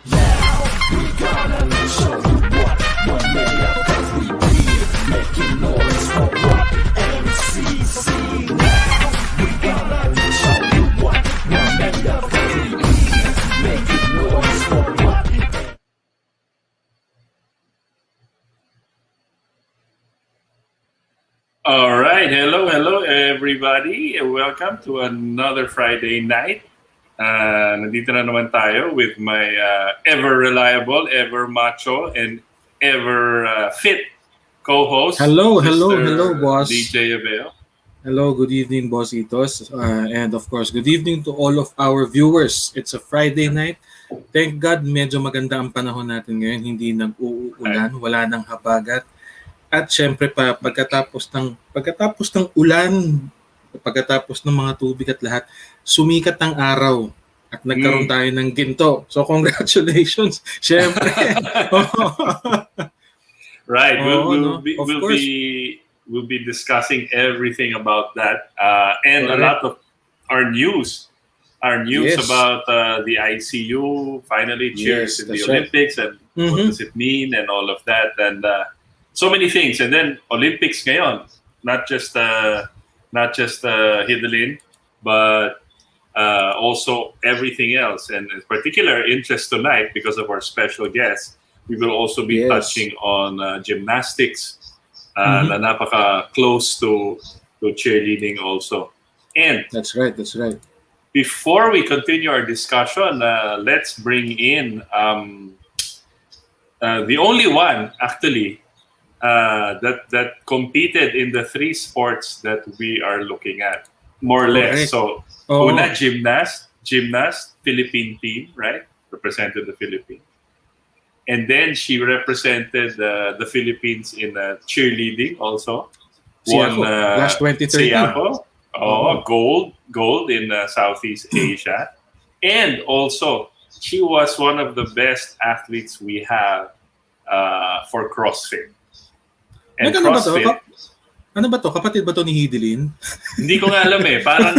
Now we gonna show you what made up, 'cause we be making noise for what MCC. Now we gonna show you what made up, 'cause we be making noise for what. All right, hello everybody. Welcome to another Friday night. Nandito na naman tayo with my ever reliable, ever macho, and ever fit co-host. Hello, Mr. boss. DJ Abel. Hello, good evening, Bossitos. And of course, good evening to all of our viewers. It's a Friday night. Thank God, medyo maganda ang panahon natin ngayon. Hindi nag-uulan, wala nang habagat. At syempre pa, pagkatapos ng ulan, pagkatapos ng mga tubig at lahat, sumikat ang araw at nagkaroon tayo ng ginto. So congratulations, syempre. Right, Oh, we'll be discussing everything about that and a lot of our news Yes. about the ICU finally cheers in the that's right. Olympics and what does it mean and all of that and so many things. And then Olympics ngayon, not just Hidalin, but also everything else. And in particular interest tonight because of our special guest, we will also be Yes. touching on gymnastics na napaka close to cheerleading also. And That's right. before we continue our discussion, let's bring in the only one actually that competed in the three sports that we are looking at, more or less. Correct. So, una gymnast, Philippine team, right? Represented the Philippines. And then she represented the Philippines in cheerleading also. Siako, last 2013. Siako. Gold in Southeast Asia. And also, she was one of the best athletes we have for CrossFit. And CrossFit, Ano ba to? Kapatid ba to ni Hidilin? hindi ko nga alam parang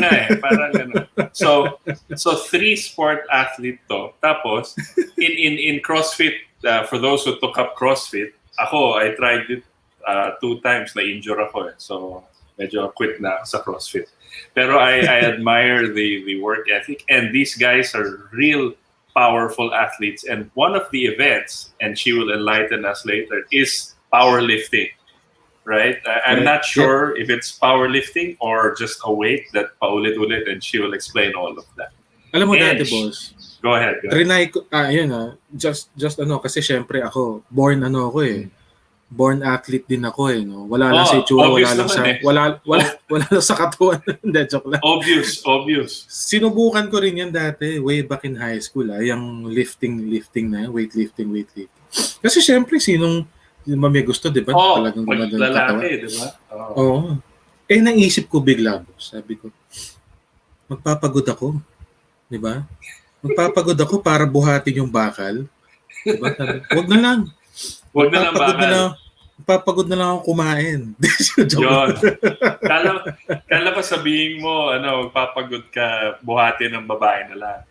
gano'n. So three sport athlete to. Tapos in CrossFit, for those who took up CrossFit, I tried it 2 times, na injure ako so medyo quit na sa CrossFit. Pero I admire the work ethic, and these guys are real powerful athletes. And one of the events, and she will enlighten us later, is powerlifting. Right? I'm not sure if it's powerlifting or just a weight that paulit-ulit, and she will explain all of that. Alam mo And dati, boss. Go ahead. Trinay ko, just kasi syempre ako, born athlete din ako no. Wala lang sa itsura, wala lang sa katawan. Hindi, joke lang. Obvious. Sinubukan ko rin yan dati, way back in high school, yung lifting na, weightlifting. Kasi syempre, sinong may gusto, di ba? Talagang gumaganda ng katawan. Lalaki, di ba? Oo. Naisip ko bigla, sabi ko, magpapagod ako. Di ba? Magpapagod ako para buhatin yung bakal. Di ba? Huwag na lang. Magpapagod na lang ako kumain. Yun. Kala ko sabihin mo, magpapagod ka, buhatin ng babae na lang.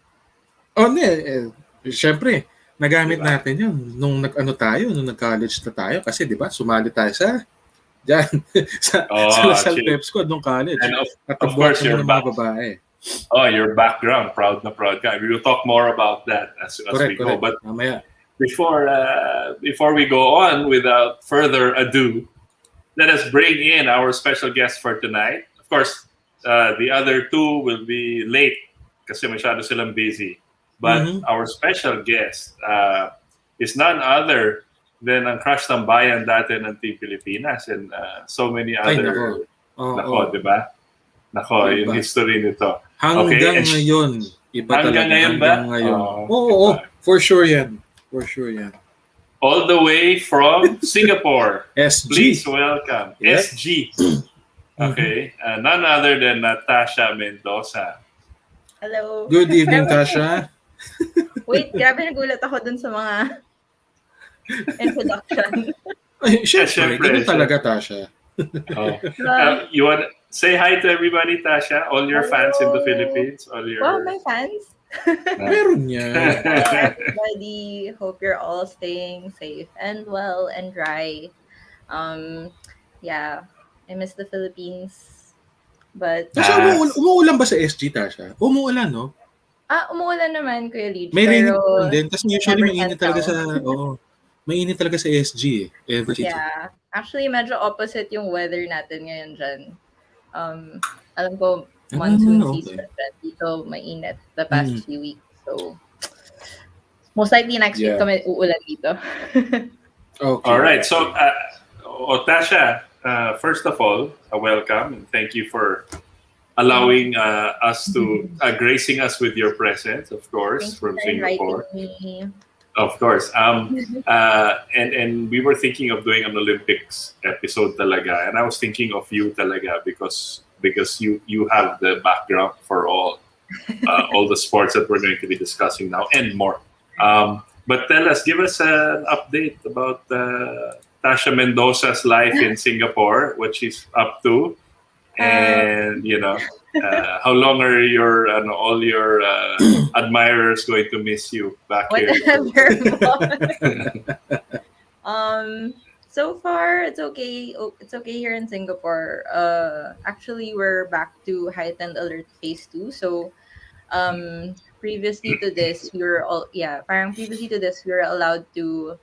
Syempre, nagamit natin yun nung nag-college na tayo kasi 'di ba sumali tayo sa Lasal Pep Squad nung college. And of course your babae. Your background, proud ka. We will talk more about that as we go. But before we go on, without further ado, let us bring in our special guest for tonight. Of course, the other two will be late kasi masyado silang busy. But our special guest is none other than ang crush ng bayan dati ng Team Pilipinas and so many other. Di ba? Yung history nito. Hanggang ngayon. Hanggang ngayon ba? Oo, for sure yan. All the way from Singapore. SG. Please welcome. Yeah. SG. Okay. None other than Natasha Mendoza. Hello. Good evening, Tasha. Wait, grabe nagulat ako dun sa mga introduction. Ay, syempre. Ganun talaga, Tasha. You want say hi to everybody, Tasha? All your fans in the Philippines? Wow, my fans? Meron yan. Everybody, hope you're all staying safe and well and dry. Um, yeah, I miss the Philippines. But, Tasha, Ah, umuulan ba sa SG, Tasha? Umuulan, no? umuulan naman, Kuya Leech, May raining pero naman din. Tapos I usually never can mainit talaga tell. sa, oo. Mainit talaga sa SG eh. Every season. Yeah. Actually, medyo opposite yung weather natin ngayon dyan. Um, alam ko, monsoon Okay. season dyan. Dito, mainit the past Mm. few weeks. So, most likely next week Yeah. kami uulan dito. Okay. all right. So, Tasha, first of all, welcome and thank you for allowing us to gracing us with your presence, of course, Thanks from for inviting Singapore. me. Of course. And we were thinking of doing an Olympics episode talaga, and I was thinking of you talaga because you have the background for all the sports that we're going to be discussing now and more. But give us an update about Tasha Mendoza's life in Singapore, what she's up to, and how long are all your admirers going to miss you back here? So far it's okay. It's okay here in Singapore. Actually, we're back to heightened alert phase 2. So, previously to this, previously to this, we were allowed to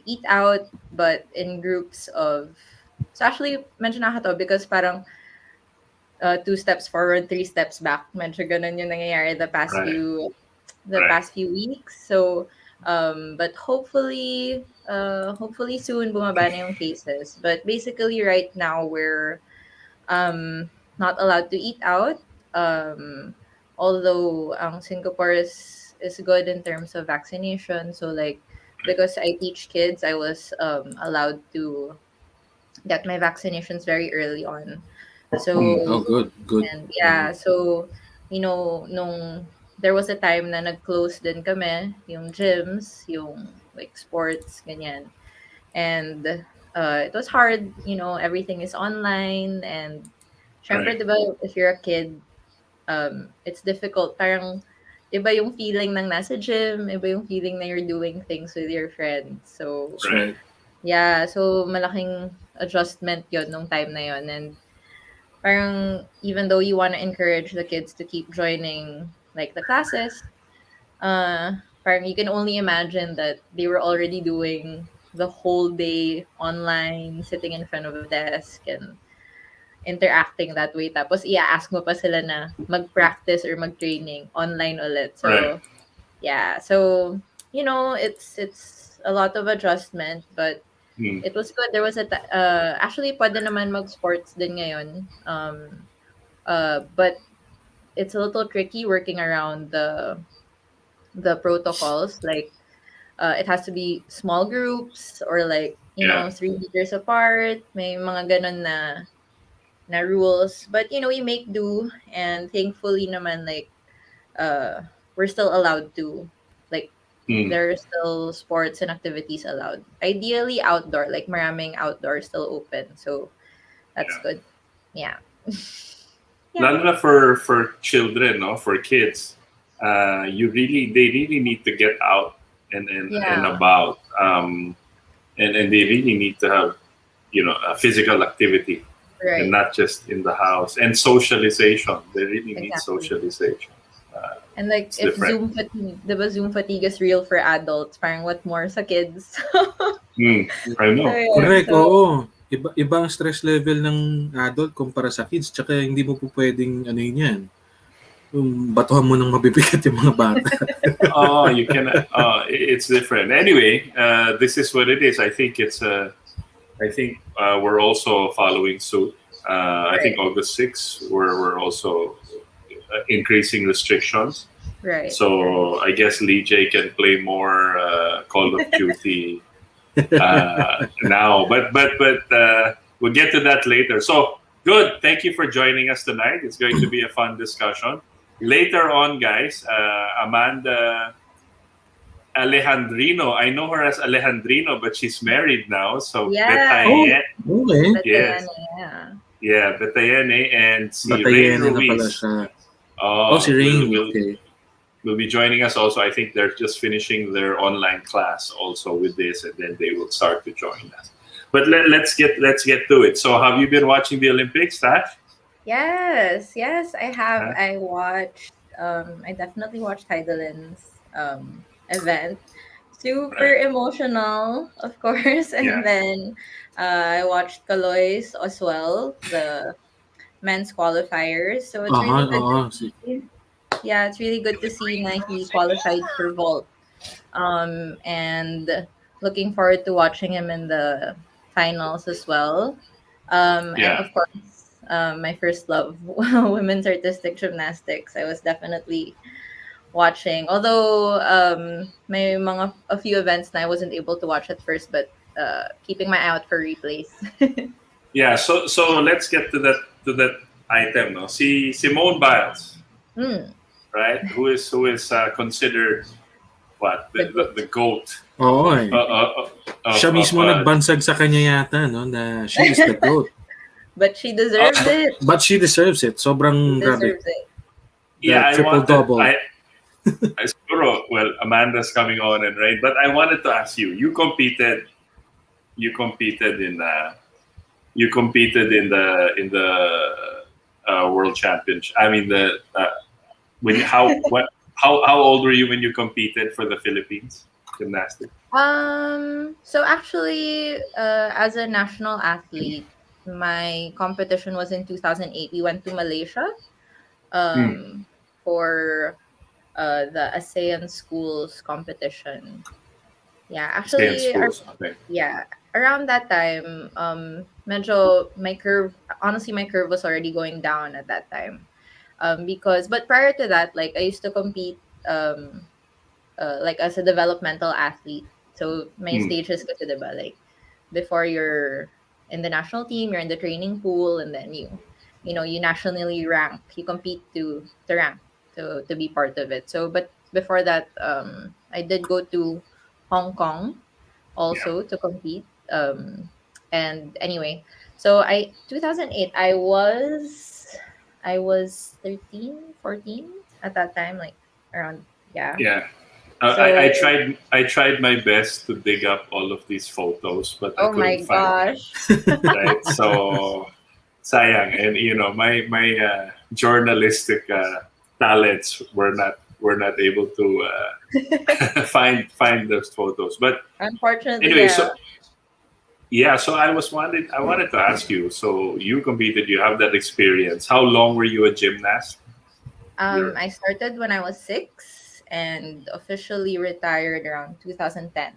eat out, but in groups of. So actually, medyo nakakatawa because parang 2 steps forward, 3 steps back. Medyo ganun yung nangyayari the past Right. past few weeks. So, but hopefully soon bumaba na yung cases. But basically, right now we're not allowed to eat out. Although Singapore is good in terms of vaccination. So like because I teach kids, I was allowed to get my vaccinations very early on. So Oh, good. and yeah, so nung there was a time na nag-close din kami, yung gyms, yung like sports, ganyan. And it was hard, everything is online and syempre, Right. diba, if you're a kid, it's difficult. Parang iba yung feeling ng nasa gym, iba yung feeling na you're doing things with your friends. So, That's right. yeah, so malaking adjustment yon nung time na yon. And parang even though you want to encourage the kids to keep joining like the classes, parang you can only imagine that they were already doing the whole day online, sitting in front of a desk and interacting that way. Tapos i-ask mo pa sila na mag-practice or mag-training online ulit. So, Right. yeah. So, it's a lot of adjustment, but it was good. There was actually pwede naman mag-sports din ngayon. But it's a little tricky working around the protocols. Like it has to be small groups or like, Yeah. 3 meters apart. May mga ganun na rules. But we make do, and thankfully naman like we're still allowed to like there are still sports and activities allowed. Ideally outdoor, like maraming outdoor still open. So that's Yeah. good. Yeah. Lalo na for children, no, for kids, they really need to get out and Yeah. about, and they really need to have a physical activity Right. and not just in the house, and socialization. They really need Exactly. socialization. And like It's if different. Zoom fatigue is real for adults, parang what more sa kids? I know. So, Correct, so, oo. Iba ang stress level ng adult kumpara sa kids. Tsaka hindi mo po pwedeng yan. Yung batuhan mo ng mabibigat yung mga bata. Oh, you can. It's different. Anyway, this is what it is. I think we're also following suit. I think August 6th, we're also increasing restrictions. right. So I guess Lee J can play more Call of Duty now. But we'll get to that later. So good. Thank you for joining us tonight. It's going to be a fun discussion. Later on, guys, Amanda Alejandrino. I know her as Alejandrino, but she's married now. So Yeah. Okay. Yes. Yeah. Yeah, Betayene and si Rein Betayene na pala Ruiz. siya. Oh, si Rein. will Okay. will be joining us also. I think they're just finishing their online class also with this, and then they will start to join us. But let's get to it. So, have you been watching the Olympics, Tash? Yes, I have. Huh? I definitely watched Heidelin's event. Super Right. emotional, of course. And Yeah. then I watched Kaloy's as well, the men's qualifiers. So it's Aha, really good to aha. see. Yeah, it's really good to see na he qualified for vault. And looking forward to watching him in the finals as well. And Yeah. of course, my first love, women's artistic gymnastics. I was definitely watching. Although may mga a few events na I wasn't able to watch at first, but keeping my eye out for replays. Yeah. So let's get to that item. No, see Simone Biles, Hmm, right? Who is considered what the the goat. goat Oo eh. Siya of mismo nagbansag sa kanya yata, no, na she is the GOAT. But she deserves it. But she deserves it. She Sobrang grabe. deserves it. yeah. The I wanted triple-double. I siguro, well, Amanda's coming on and Rein, but I wanted to ask you. You competed in the world championship. I mean the when how old were you when you competed for the Philippines gymnastics? So actually, as a national athlete, my competition was in 2008. We went to Malaysia um, for the ASEAN schools competition. Yeah, Stay in actually, schools. Okay. yeah, around that time, medyo my curve, honestly, my curve was already going down at that time. But prior to that, like I used to compete, like as a developmental athlete. So my Mm, stages kasi, diba? Like before you're in the national team, you're in the training pool, and then you nationally rank. You compete to rank to be part of it. So, but before that, I did go to Hong Kong yeah. also to compete. And anyway, so I 2008, I was 13, 14 at that time, like around, yeah. Yeah. I So, tried my best to dig up all of these photos, but I oh couldn't my find them. gosh. Right. So sayang, and my journalistic talents were not able to find those photos. But Unfortunately, anyway, yeah. so yeah, so I wanted to ask you. So you competed, you have that experience. How long were you a gymnast? You're I started when I was 6 and officially retired around 2010.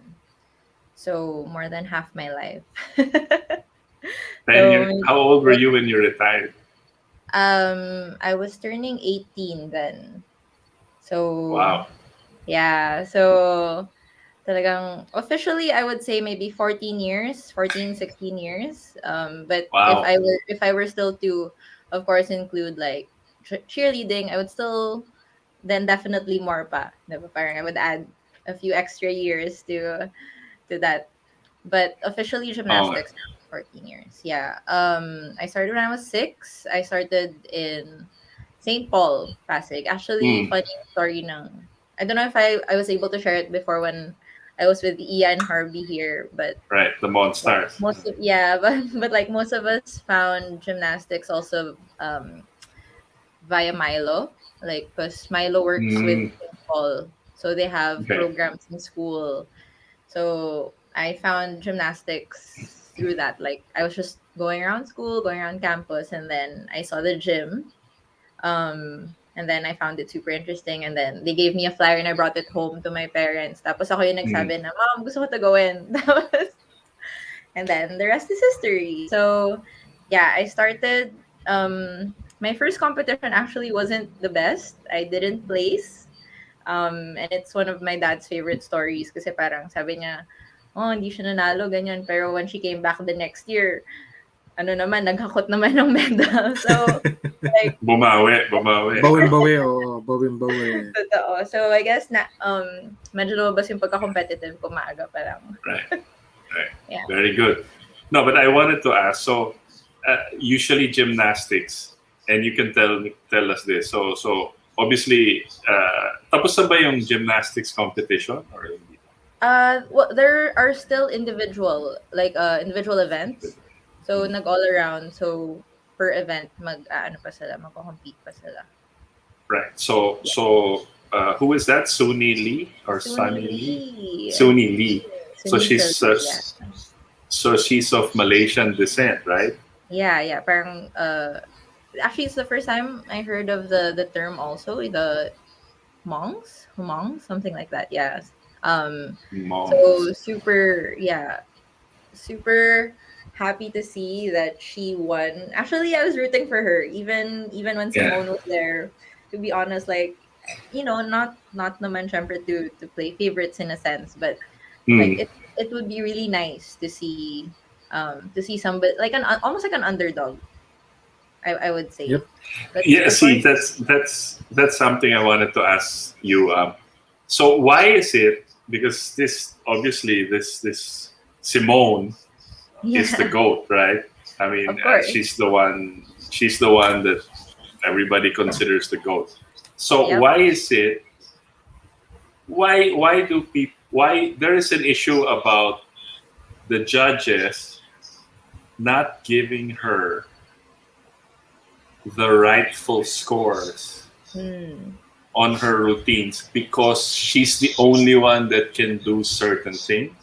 So more than half my life. 10 So years. How old were you when you retired? I was turning 18 then. So Wow. yeah, so talagang officially I would say maybe 14 years, 14, 16 years. But if Wow. I were still to, of course, include like cheerleading, I would still then definitely more pa. Diba? Parang I would add a few extra years to that. But officially Oh, gymnastics, 14 years. Yeah. I started when I was 6. I started in St. Paul, Pasig. Actually, mm, funny story ng I don't know if I was able to share it before when I was with Ian Harvey here, but right. The Monstars. but like most of us found gymnastics also via Milo, like because Milo works with Mm, St. Paul, so they have okay. programs in school. So I found gymnastics through that. Like I was just going around school, going around campus, and then I saw the gym. And then I found it super interesting. And then they gave me a flyer and I brought it home to my parents. Tapos ako yung Mm, nagsabi na, Mom, gusto ko to gawin. Tapos, and then the rest is history. So yeah, I started, my first competition actually wasn't the best. I didn't place. And it's one of my dad's favorite stories kasi parang sabi niya, oh, hindi siya nanalo, ganyan. Pero when she came back the next year, ano naman, naghakot naman ng medal. So, like, bumawi. Bawin-bawi o bawin-bawi. totoo. So, I guess na, medyo lumabas yung pagka-competitive ko maaga pa lang. Right. Right. Yeah. Very good. No, but I wanted to ask. So, usually gymnastics, and you can tell us this. So obviously, tapos na ba yung gymnastics competition? Or hindi? Well, there are still individual events. So nag all around. So per event ano pa sila, magko-compete pa sila. Right. So who is that? Suni Lee or Sunny Lee? Lee. Suni Lee. So Suni she's Lee, yeah. so she's of Malaysian descent, right? Yeah. Parang actually it's the first time I heard of the term also, the Hmong, something like that. Yeah. So super happy to see that she won. Actually, I was rooting for her even when Yeah. Simone was there. To be honest, like not naman syempre to play favorites in a sense, but like Mm. it would be really nice to see somebody like almost like an underdog. I would say. Yep. But Yeah. of See, course, that's something I wanted to ask you. So why is it? Because this obviously this Simone is the yeah, GOAT, right? I mean, of course. she's the one. She's the one that everybody considers the GOAT. So Yep. why is it? Why do people? Why there is an issue about the judges not giving her the rightful scores Hmm. on her routines because she's the only one that can do certain things?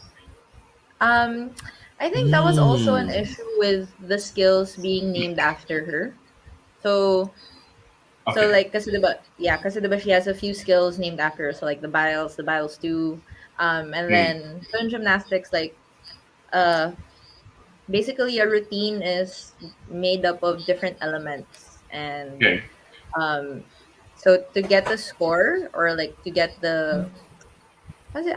I think that was also an Mm. issue with the skills being named after her. So Okay. like kasi diba she has a few skills named after her. So like the biles too. And Mm. then so in gymnastics, like uh basically a routine is made up of different elements, and Okay. um so to get the score, or like to get the kasi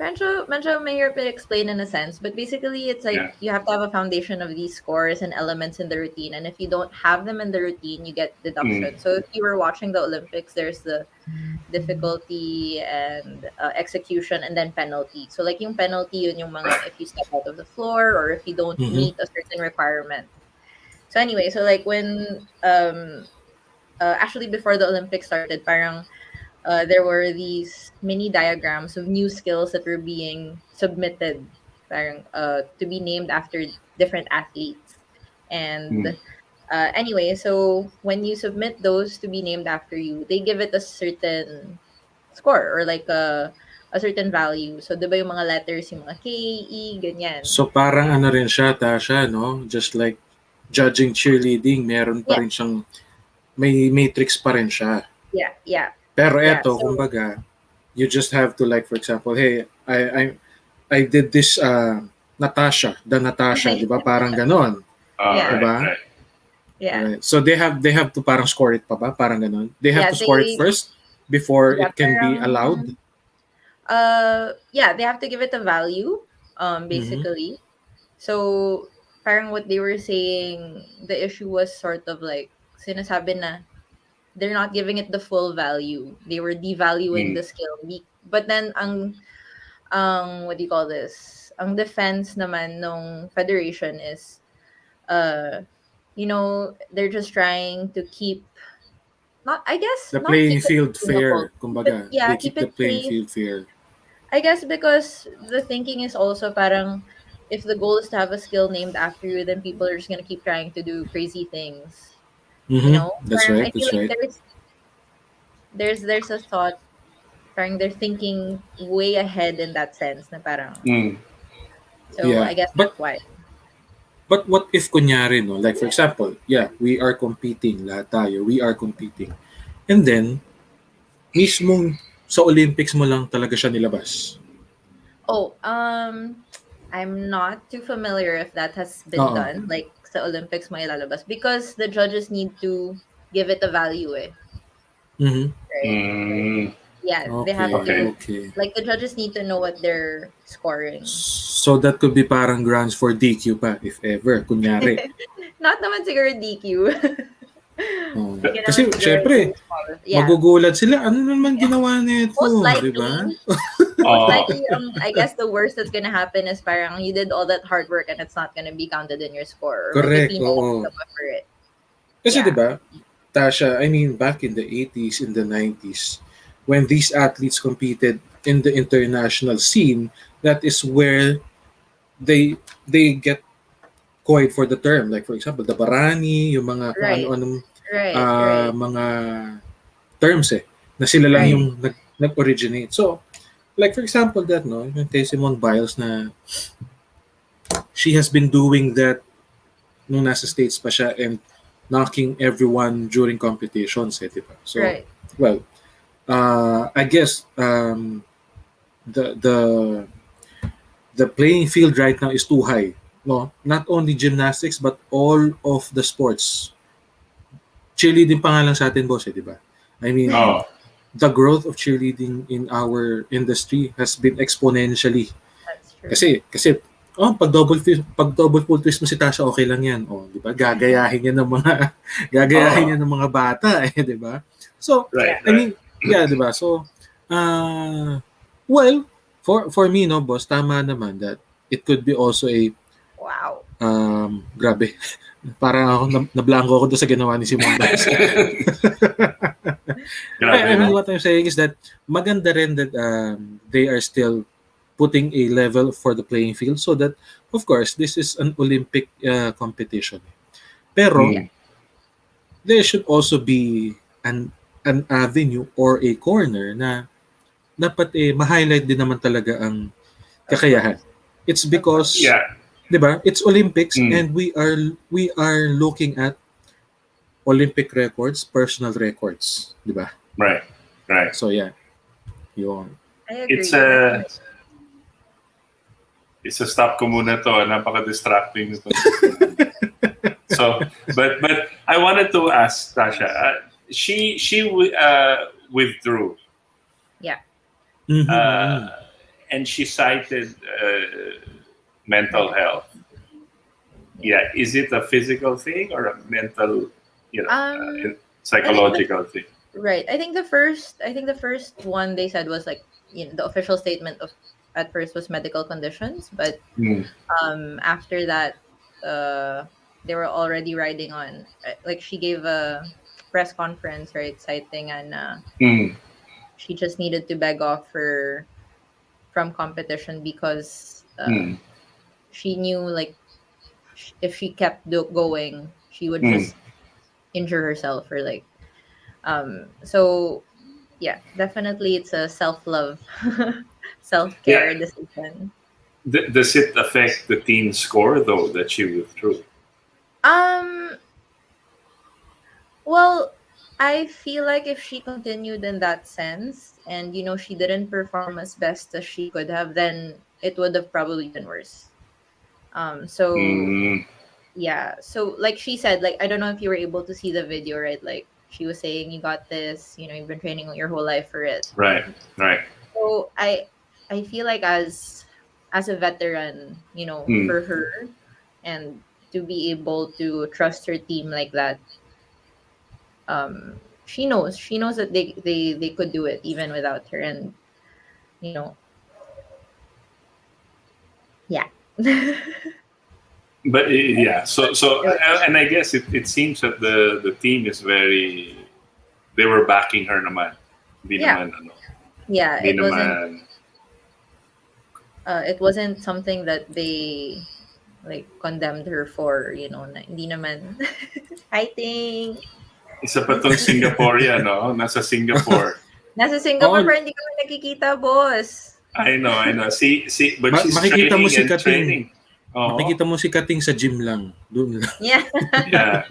medyo mahirap i-explain in a sense, but basically it's like Yeah. you have to have a foundation of these scores and elements in the routine, and if you don't have them in the routine, you get Mm. deduction. So if you were watching the Olympics, there's the difficulty and execution, and then penalty. So like yung penalty, yun yung mga if you step out of the floor or if you don't Mhm. meet a certain requirement. So anyway, so like when actually before the Olympics started, parang there were these mini diagrams of new skills that were being submitted, parang, to be named after different athletes. And Mm. anyway, so when you submit those to be named after you, they give it a certain score, or like a certain value. So, di ba yung mga letters, yung mga K, E, ganyan. So parang ano rin siya, Tasha, no? Just like judging cheerleading, meron pa Yeah. rin siyang, may matrix pa rin siya. Yeah. Pero Yeah, eto, so- kumbaga, you just have to like, for example, hey, I did this Natasha, the Natasha, di ba? Parang ganon. Yeah. Diba? Right. Yeah. Alright. So they have to parang score it pa ba? Parang ganon. They have Yeah, to score it they- first before Yeah, it can be parang- allowed. Yeah, they have to give it a value, basically. So, parang what they were saying, the issue was sort of like, sinasabi na, they're not giving it the full value. They were devaluing Mm. the skill. But then, what do you call this? Ang defense naman nung federation is, they're just trying to keep, I guess, The not playing keep it field sustainable. fair, kumbaga. Yeah, They keep keep the it playing safe. field fair. I guess because the thinking is also parang if the goal is to have a skill named after you, then people are just gonna keep trying to do crazy things. Mhm. That's Parang right. I feel That's like right. there's a thought, parang they're thinking way ahead in that sense na parang. Mm. So Yeah, I guess but- that's why. But what if kunyari, no? Like for example, yeah, we are competing, lahat tayo, we are competing. And then, mismong sa Olympics mo lang talaga siya nilabas. Oh, I'm not too familiar if that has been Oo. done, like sa Olympics mo ilalabas, because the judges need to give it a value, Mhm. right? Mm. Yeah, they Okay, have to. okay. Like the judges need to know what they're scoring. So that could be parang grounds for DQ pa, if ever, kunyari. Not naman siguro DQ. Oh. Hindi naman Kasi, siguro syempre, yeah. magugulat sila. Ano naman ginawa nito? Most likely. Di ba? Most Oh. likely, I guess the worst that's gonna happen is parang you did all that hard work and it's not gonna be counted in your score. Or Correct, magpipinala oo. ka pa for it. Kasi Yeah. di ba, Tasha, I mean, back in the 80s, in the 90s, when these athletes competed in the international scene, that is where they get coined for the term. Like, for example, the Barani, yung mga kung Right. ano-anong Right. mga terms na sila lang Right. yung nag-originate. So, like for example that, no, yung kay Simone Biles na she has been doing that nung nasa States pa siya and knocking everyone during competitions, diba? So, Right. well, I guess the the the playing field right now is too high. No, not only gymnastics but all of the sports. Cheerleading pa nga lang sa atin, boss, di ba? I mean, Oh, the growth of cheerleading in our industry has been exponentially. That's true. Kasi pag double full twist mo si Tasha, okay lang 'yan. Oh, 'di ba? Gagayahin niya ng mga gagayahin niya ng mga bata di ba? So, right, I mean, yeah, 'di ba? So, well, for me, no, boss, tama naman that it could be also a Wow. grabe. Parang ako nablanko ako doon sa ginawa ni Simon Biles. Grabe, I mean, no? what I'm saying is that maganda rin that they are still putting a level for the playing field so that, of course, this is an Olympic competition. Pero, Mm. there should also be an avenue or a corner na dapat ma-highlight din naman talaga ang kakayahan. It's because, Yeah. 'di ba? It's Olympics Mm. and we are looking at Olympic records, personal records, 'di ba? Right. Right. So yeah. Yun. I agree. It's a stop ko muna to. Napaka-distracting nito. So, but I wanted to ask Tasha. She withdrew, Mhm. and she cited mental health. Yeah, is it a physical thing or a mental, psychological thing? Right. I think the first one they said was like, the official statement of at first was medical conditions, but Mm. after that they were already riding on, like, she gave a press conference, right, citing, and Mm. she just needed to beg off from competition because Mm. she knew, like, if she kept going, she would Mm. just injure herself, or like, so yeah, definitely it's a self-love self-care decision. Does it affect the team score though that she withdrew? Well, I feel like if she continued in that sense, and she didn't perform as best as she could have, then it would have probably been worse. So Mm. yeah, so like she said, like, I don't know if you were able to see the video, right? Like, she was saying, you got this, you've been training your whole life for it. Right. Right. So I feel like as a veteran, Mm. for her, and to be able to trust her team like that, she knows that they could do it even without her, and yeah. But yeah, so and I guess it seems that the team is they were backing her naman. Di Yeah. naman ano. Yeah, Di it wasn't naman. it wasn't something that they like condemned her for, na hindi naman. I think Isa pa tong Singaporean, no? Nasa Singapore. nasa Singapore Oh. pa, hindi kami nakikita, boss. I know. See, but she's Makikita mo training si and Kating. training. Oo. Makikita mo si Kating sa gym lang. Doon lang. Yeah. Yeah.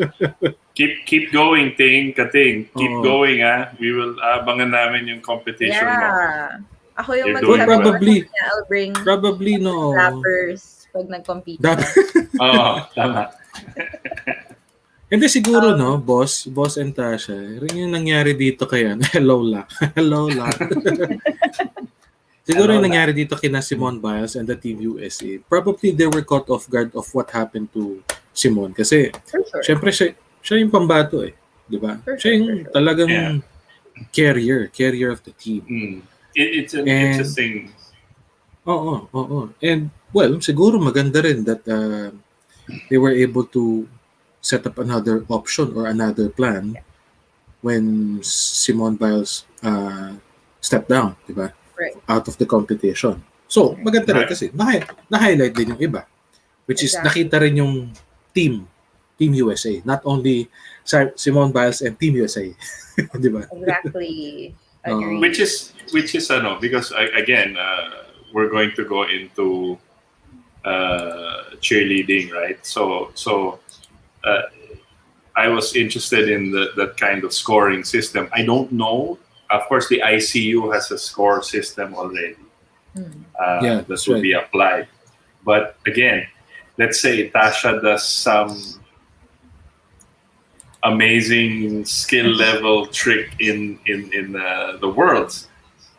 Keep going, Kating. Keep Oo. going, ah. We will abangan namin yung competition mo. Yeah. Ako yung You're doing magsasabi well. niya, I'll bring Probably no. rappers pag nag-compete. Oo, tama. Hindi siguro no, boss and Tasha. Rin yung nangyari dito kaya. Hello la. Siguro yung Hello, nangyari dito kina Simone Biles and the Team USA. Probably they were caught off guard of what happened to Simone kasi For sure. syempre siya yung pambato di ba? For Siya yung sure. talagang Yeah. carrier of the team. Mm. It's an And- interesting. Oo. And well, siguro maganda rin that they were able to set up another option or another plan when Simone Biles stepped down, di ba? Right. Out of the competition. So, maganda rin Right. kasi na-highlight din yung iba. Which is, Exactly. nakita rin yung Team USA. Not only Simone Biles and Team USA. Di ba? Exactly. Oh. Agree. Which is because again we're going to go into cheerleading, right? So I was interested in that kind of scoring system. I don't know. Of course, the ICU has a score system already Yeah, that that's will right. be applied. But again, let's say Tasha does some amazing skill level trick in the worlds,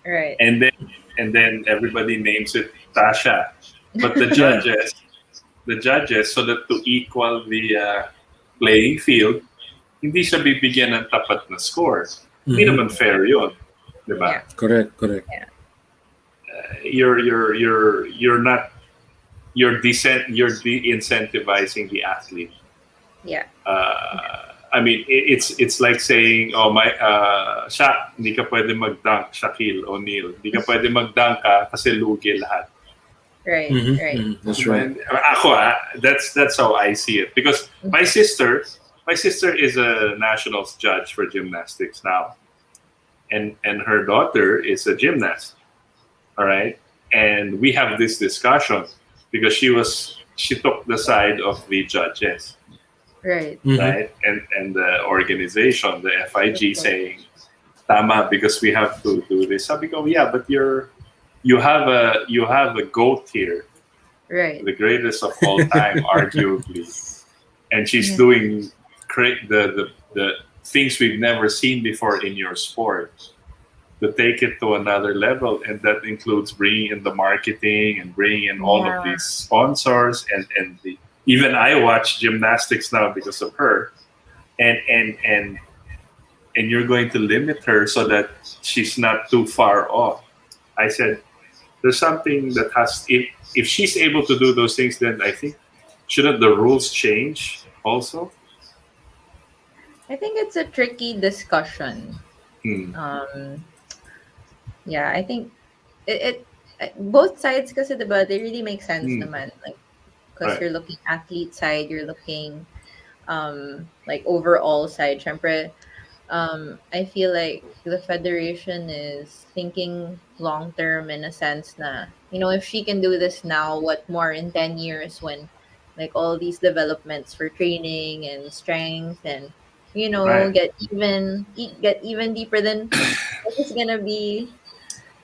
Right. and then everybody names it Tasha, but the judges, so that to equal the playing field, hindi siya bibigyan ng tapat na score. Hindi naman fair yun, di ba? Yeah. Correct. You're not you're de-incentivizing the athlete. Yeah. I mean, it's like saying, oh my, Shaq, hindi ka pwede mag-dunk, Shaquille O'Neal. Hindi ka pwede mag-dunk kasi lugi lahat. Right. Mhm, Right. mhm, that's right. And ako, that's how I see it. Because my sister is a nationals judge for gymnastics now, and her daughter is a gymnast. All right, and we have this discussion because she took the side of the judges, Right. Mhm. right, and the organization, the FIG, saying, "Tama, because we have to do this." Sabi ko, yeah, but you have a GOAT here, Right. the greatest of all time, arguably, and she's Mhm. doing the things we've never seen before in your sport, to take it to another level, and that includes bringing in the marketing and bringing in all of Yeah. these sponsors and even I watch gymnastics now because of her, and you're going to limit her so that she's not too far off. I said, there's something that has, if she's able to do those things, then I think, shouldn't the rules change also? I think it's a tricky discussion. Hmm. Yeah, I think both sides kasi diba, they really make sense naman. Like, because Right. you're looking athlete side, you're looking like overall side. Syempre, I feel like the federation is thinking long term in a sense na, if she can do this now, what more in 10 years when like all these developments for training and strength and Right. get even deeper than what is gonna be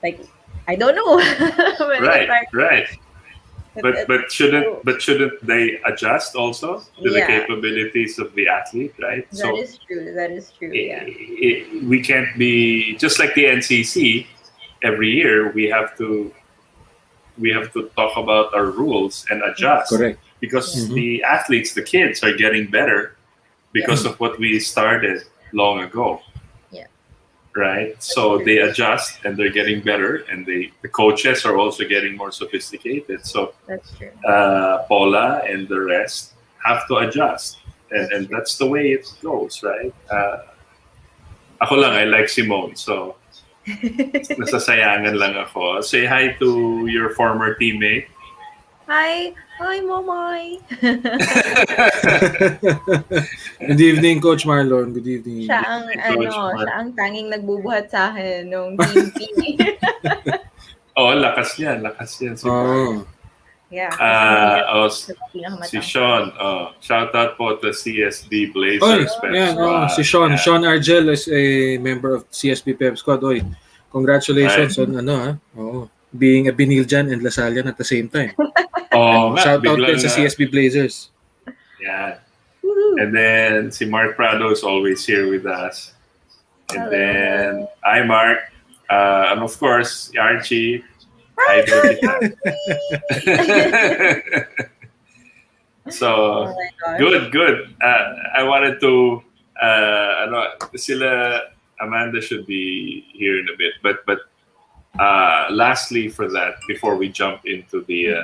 like, I don't know. But Right, right. it's But shouldn't they adjust also to the yeah, capabilities of the athlete, right? that So is true. That is true. Yeah. we can't be just like the NCC. Every year we have to talk about our rules and adjust, Correct. because Mhm. the athletes, the kids, are getting better because of what we started long ago. Yeah. Right, so true. they adjust and they're getting better, and the coaches are also getting more sophisticated. So That's true. Paula and the rest have to adjust, and True. that's the way it goes, right? Ako lang, I like Simone, so nasasayangan lang ako. Say hi to your former teammate. Hi, Momay. Good evening, Coach Marlon. Good evening. Siya ang Coach Mark. siya ang tanging nagbubuhat sa akin nung Team P. Oh, lakas yan si Mark. Oh, Yeah. Si Pinakamatang. Sean. Shout out po to CSB Oy, Blazers. yan, Pep si Squad. Sean. Yeah. Sean Argel is a member of CSB Pep Squad. Oy, congratulations on being a Biniljan and Lasallian at the same time. Oh, nga, Shout out biglang, din sa CSB Blazers. Yeah. Woohoo. And then si Mark Prado is always here with us. And Hello. then hi Mark. And of course Archie. Hi kita. So Oh my gosh. good. I wanted to sila Amanda should be here in a bit, but lastly for that, before we jump into the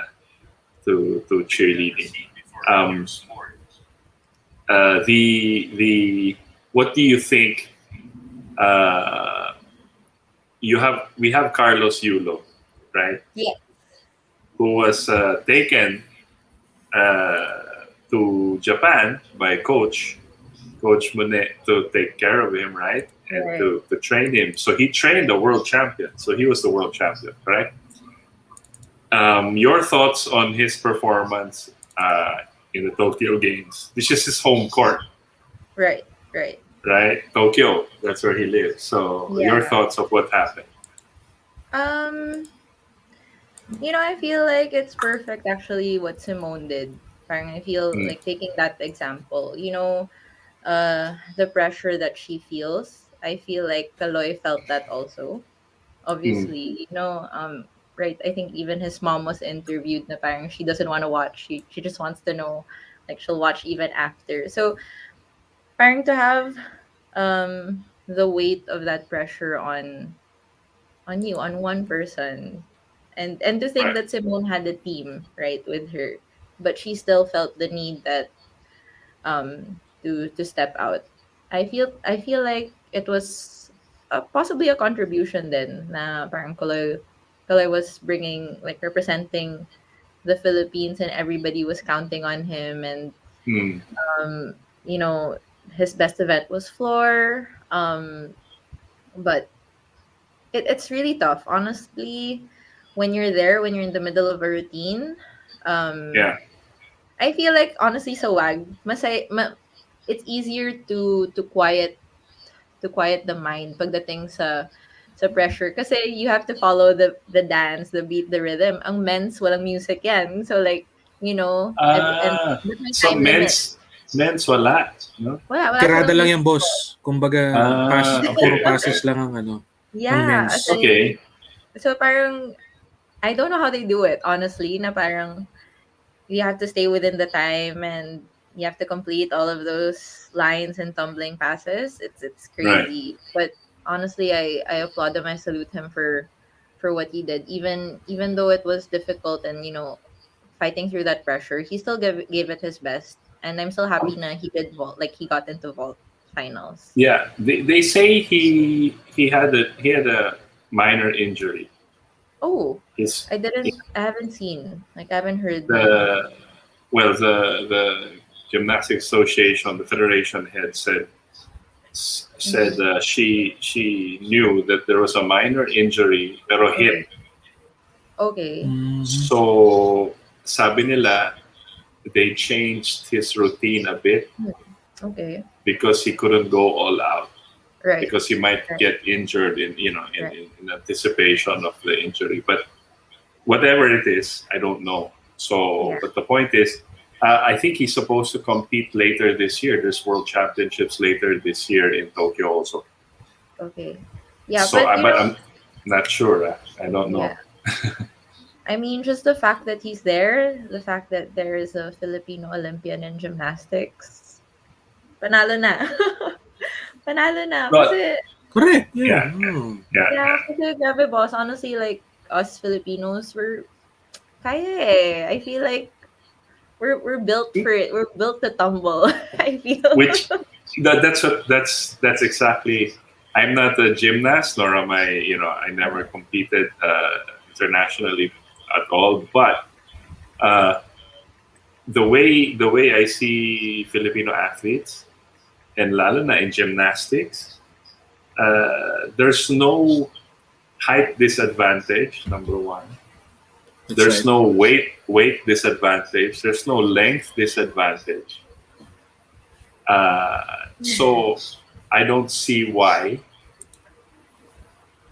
to cheerleading, the what do you think uh, we have Carlos Yulo, right? Yeah. Who was taken to Japan by Coach Mune to take care of him, right? And Right. to train him. So he trained the world champion. So he was the world champion, correct? Your thoughts on his performance in the Tokyo Games? This is his home court, Right. Right. right? Tokyo, that's where he lives. So your Yeah. thoughts of what happened? Um, I feel like it's perfect actually what Simone did. Parang I feel Mm, like taking that example, the pressure that she feels. I feel like Kaloy felt that also. mm, Obviously, right. I think even his mom was interviewed na parang she doesn't want to watch. She just wants to know, like she'll watch even after. So parang to have the weight of that pressure on one person, and to think right. that Simone had a team right with her, but she still felt the need that to step out. I feel like it was possibly a contribution then na parang Kaloy was bringing, like, representing the Philippines, and everybody was counting on him, and Mm, um you know his best event was floor, but it's really tough, honestly, when you're there, when you're in the middle of a routine. um yeah. I feel like, honestly, sa WAG, it's easier to quiet the mind pagdating sa pressure, kasi you have to follow the dance, the beat, the rhythm. Ang men's walang music yan, so like, and there's my So time limit. men's wala, no? Wala Tirada silang lang music. yung boss. Kumbaga, puro Okay, okay. passes lang ang Yeah, men's. as in, Okay. so parang I don't know how they do it, honestly, na parang you have to stay within the time, and you have to complete all of those lines and tumbling passes. It's Right. crazy. But honestly, I applaud him. I salute him for what he did. Even though it was difficult, and fighting through that pressure, he still gave it his best. And I'm so happy na he did vault, like he got into vault finals. Yeah, they say he had a minor injury. Oh, His I haven't seen, like, I haven't heard na. the well the gymnastics association, the federation head said Mhm. she knew that there was a minor injury pero hit. Okay. Okay. Mhm. So sabi nila they changed his routine a bit Hmm. Okay. because he couldn't go all out Right. because he might Right. get injured in Right. in anticipation of the injury. But whatever it is, I don't know. So, Yeah. but the point is, I think he's supposed to compete later this year. There's World Championships later this year in Tokyo also. Okay. Yeah, So, but but I'm not sure. I don't yeah. know. I mean, just the fact that he's there, the fact that there is a Filipino Olympian in gymnastics, panalo na. Panalo na. But Kasi, Correct. Yeah. yeah, Oh. yeah, yeah, yeah. kasi grabe, boss. Honestly, like, us Filipinos, kaya eh. I feel like we're built for it. We're built to tumble, I feel. Which that's exactly. I'm not a gymnast, nor am I. I never competed internationally at all. But uh, the way I see Filipino athletes, and lalo na in gymnastics, there's no height disadvantage. Number one, That's there's right. no weight disadvantage. There's no length disadvantage. So I don't see why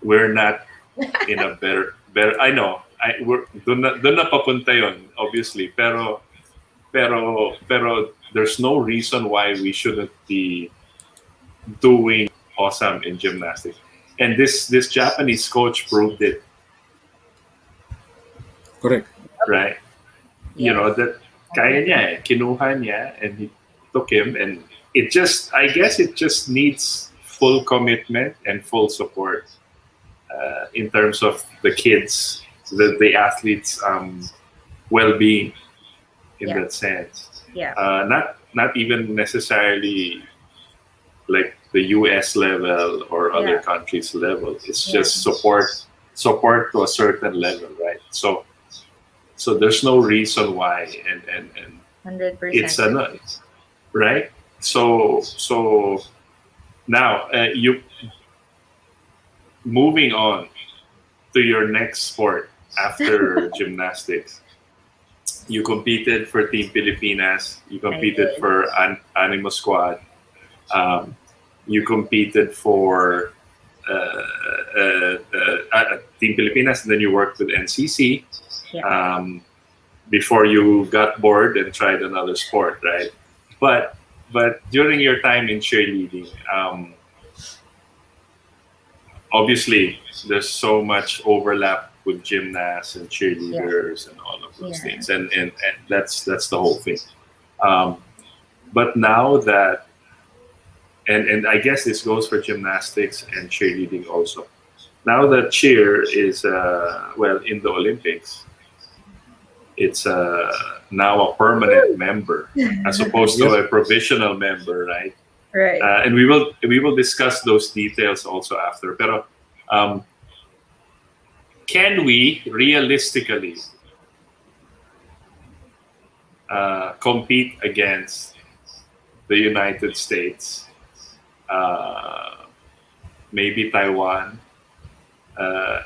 we're not in a better. I know. We're doon na papunta yon, obviously. Pero there's no reason why we shouldn't be doing awesome in gymnastics. And this Japanese coach proved it, Correct. right? Yes. That kaya niya eh. Kinuha niya and he took him, and I guess it just needs full commitment and full support in terms of the kids, the athletes' well-being in Yeah. that sense. Yeah. Not even necessarily like the US level or other Yeah. countries level. It's Yeah. just support to a certain level, right? So there's no reason why, and it's 100% a agree. right. So now you moving on to your next sport after gymnastics. You competed for Team Pilipinas. You I competed did. for Animo Squad. Um, you competed for Team Pilipinas, and then you worked with NCC Yeah. before you got bored and tried another sport, right? But during your time in cheerleading, obviously there's so much overlap with gymnasts and Yeah. cheerleaders and all of those Yeah. things, and that's the whole thing. Um, but now that and I guess this goes for gymnastics and cheerleading also. Now that cheer is well in the Olympics, it's now a permanent member as opposed to Yep. a provisional member, right? Right. And we will discuss those details also after. Pero can we realistically compete against the United States, maybe Taiwan, uh,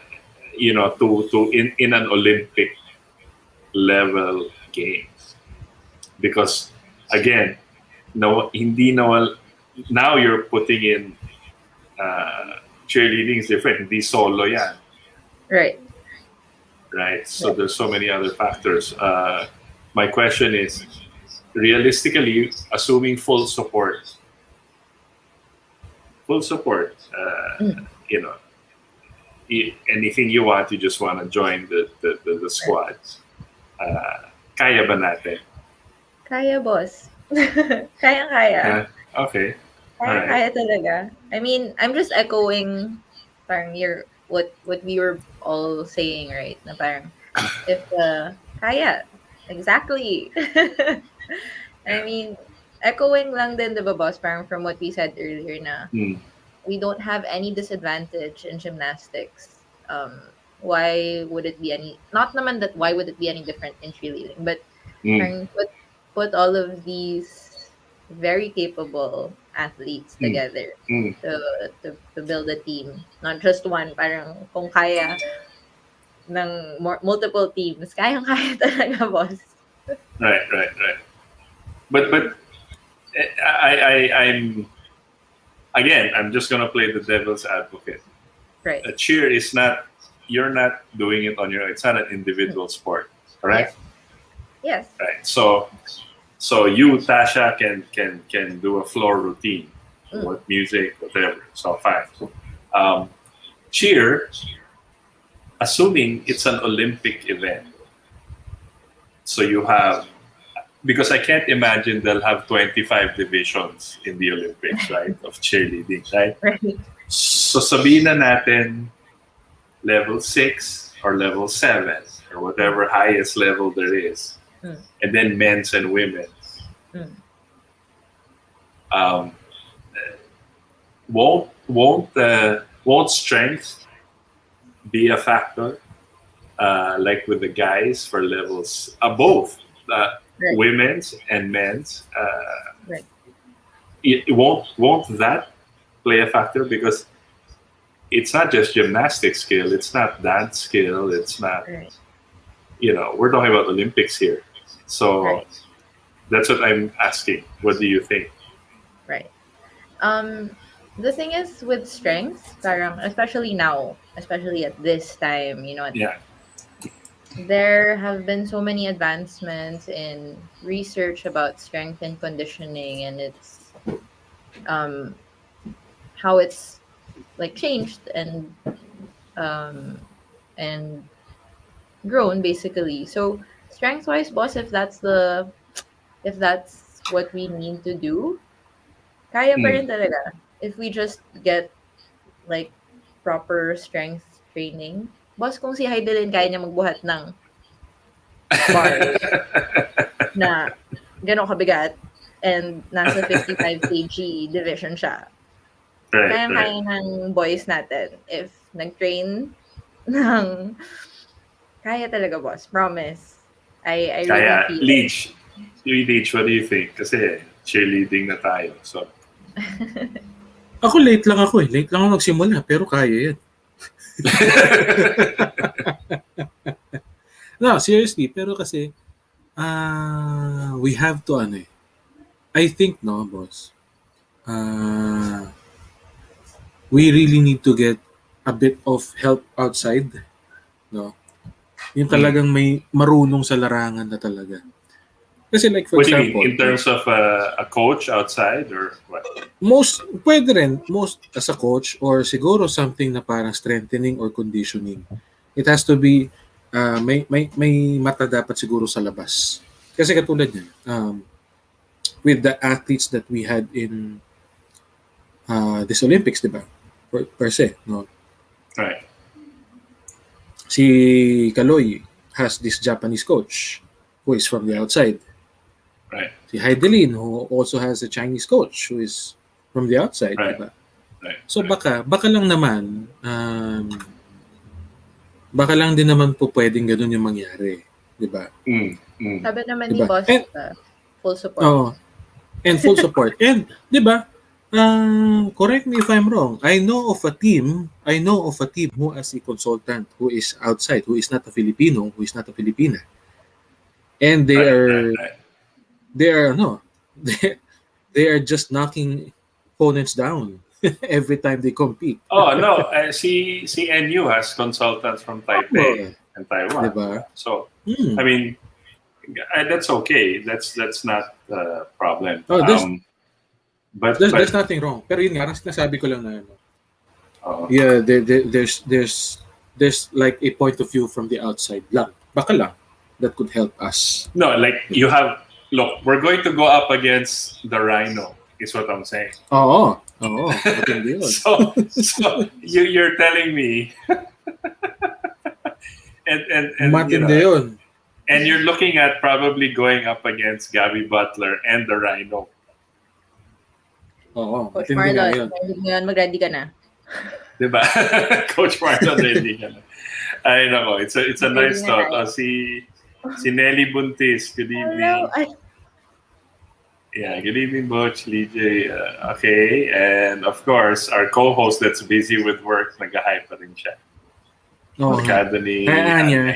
to in an Olympic level games? Because again, no, hindi na now you're putting in cheerleading is different. Hindi solo yan, Right. right? So Right. there's so many other factors. My question is, realistically, assuming full support, Mm. you know, anything you want, you just want to join the squad. Kaya ba natin? Kaya, boss. Kaya-kaya. Huh? Okay. All right. Kaya-kaya talaga. I mean, I'm just echoing parang what we were all saying, right? Na parang, if kaya. Exactly. I Yeah. mean, echoing lang din, di ba, boss? Parang from what we said earlier na Mm. we don't have any disadvantage in gymnastics. Why would it be any, not naman that why would it be any different in cheerleading, but Mm. parang put all of these very capable athletes Mm. together Mm. to build a team, not just one. Parang kung kaya ng multiple teams, kayang-kaya talaga, boss. Right. But I'm again. I'm just gonna play the devil's advocate. Right. A cheer is not. You're not doing it on your own. It's not an individual sport, correct? Yes. Right. So you, Tasha, can do a floor routine, Mm. what music, whatever. So fine. Cheer, assuming it's an Olympic event. So you have, because I can't imagine they'll have 25 divisions in the Olympics, right? Of cheerleading, right? Right. So sabihin na natin level 6 or level 7 or whatever highest level there is. Mm. And then men's and women's. Mm. Um, won't strength be a factor, like with the guys for levels both Right. women's and men's? Right. It won't that play a factor, because it's not just gymnastic skill, it's not dance skill, it's not, Right. we're talking about Olympics here. So Right. that's what I'm asking. What do you think? Right. The thing is with strength, parang especially now, especially at this time, Yeah. there have been so many advancements in research about strength and conditioning, and it's um how it's like changed um and grown basically. So strength wise, boss, if that's what we need to do, kaya pa Mm. rin talaga. If we just get like proper strength training. Boss, kung si Heidelin kaya niya magbuhat ng bar na gano'ng kabigat, and nasa 55 kg division siya. Right, Kaya-kaya right. ng boys natin if nag-train ng kaya talaga, boss. Promise. I really Kaya, feel it. Leach, what do you think? Kasi cheerleading na tayo. So, Ako late lang ako eh. Late lang ako nagsimula, pero kaya yan. No, seriously, pero kasi we have to ano eh. I think no, boss. We really need to get a bit of help outside, no? Yung talagang may marunong sa larangan na talaga. Kasi like for what do you mean? example, In terms of a coach outside or what? pwede rin, as a coach or siguro something na parang strengthening or conditioning. It has to be, may mata dapat siguro sa labas. Kasi katulad niyan, with the athletes that we had in this Olympics, di ba? Per se, no? Right. Si Kaloy has this Japanese coach who is from the outside. Right. Si Heidelin who also has a Chinese coach who is from the outside, Right. diba? Right. So baka lang naman baka lang din naman po pwedeng ganun yung mangyari, diba? Sabi naman Diba? ni boss, And, full support. and full support. And, diba, correct me if I'm wrong. I know of a team who has a consultant who is outside, who is not a Filipino, who is not a Filipina. And they are no, they are just knocking opponents down every time they compete. Oh, no. Si NU has consultants from Taipei and Taiwan. Diba? So, I mean, that's okay. That's not a problem. Oh, but there's nothing wrong. Pero yun nga, sinasabi ko lang na ano. Yeah, there's like a point of view from the outside lang. Baka lang that could help us. No, like you have, look, we're going to go up against the Rhino, is what I'm saying. Oo. Matindi yun. so you're telling me and matindi yun. And you're looking at probably going up against Gabby Butler and the Rhino. Oo, Coach matindi nga yun. Marlon, mag-ready ka na. Diba? Coach Marlon, ready ka na. Ay, nako, it's a nice thought. Si Nelly Buntis, good evening. Hello. Yeah, good evening, Butch, Lijay. Okay, and of course, our co-host that's busy with work, nag-hype pa rin siya. Barkada ni Anya.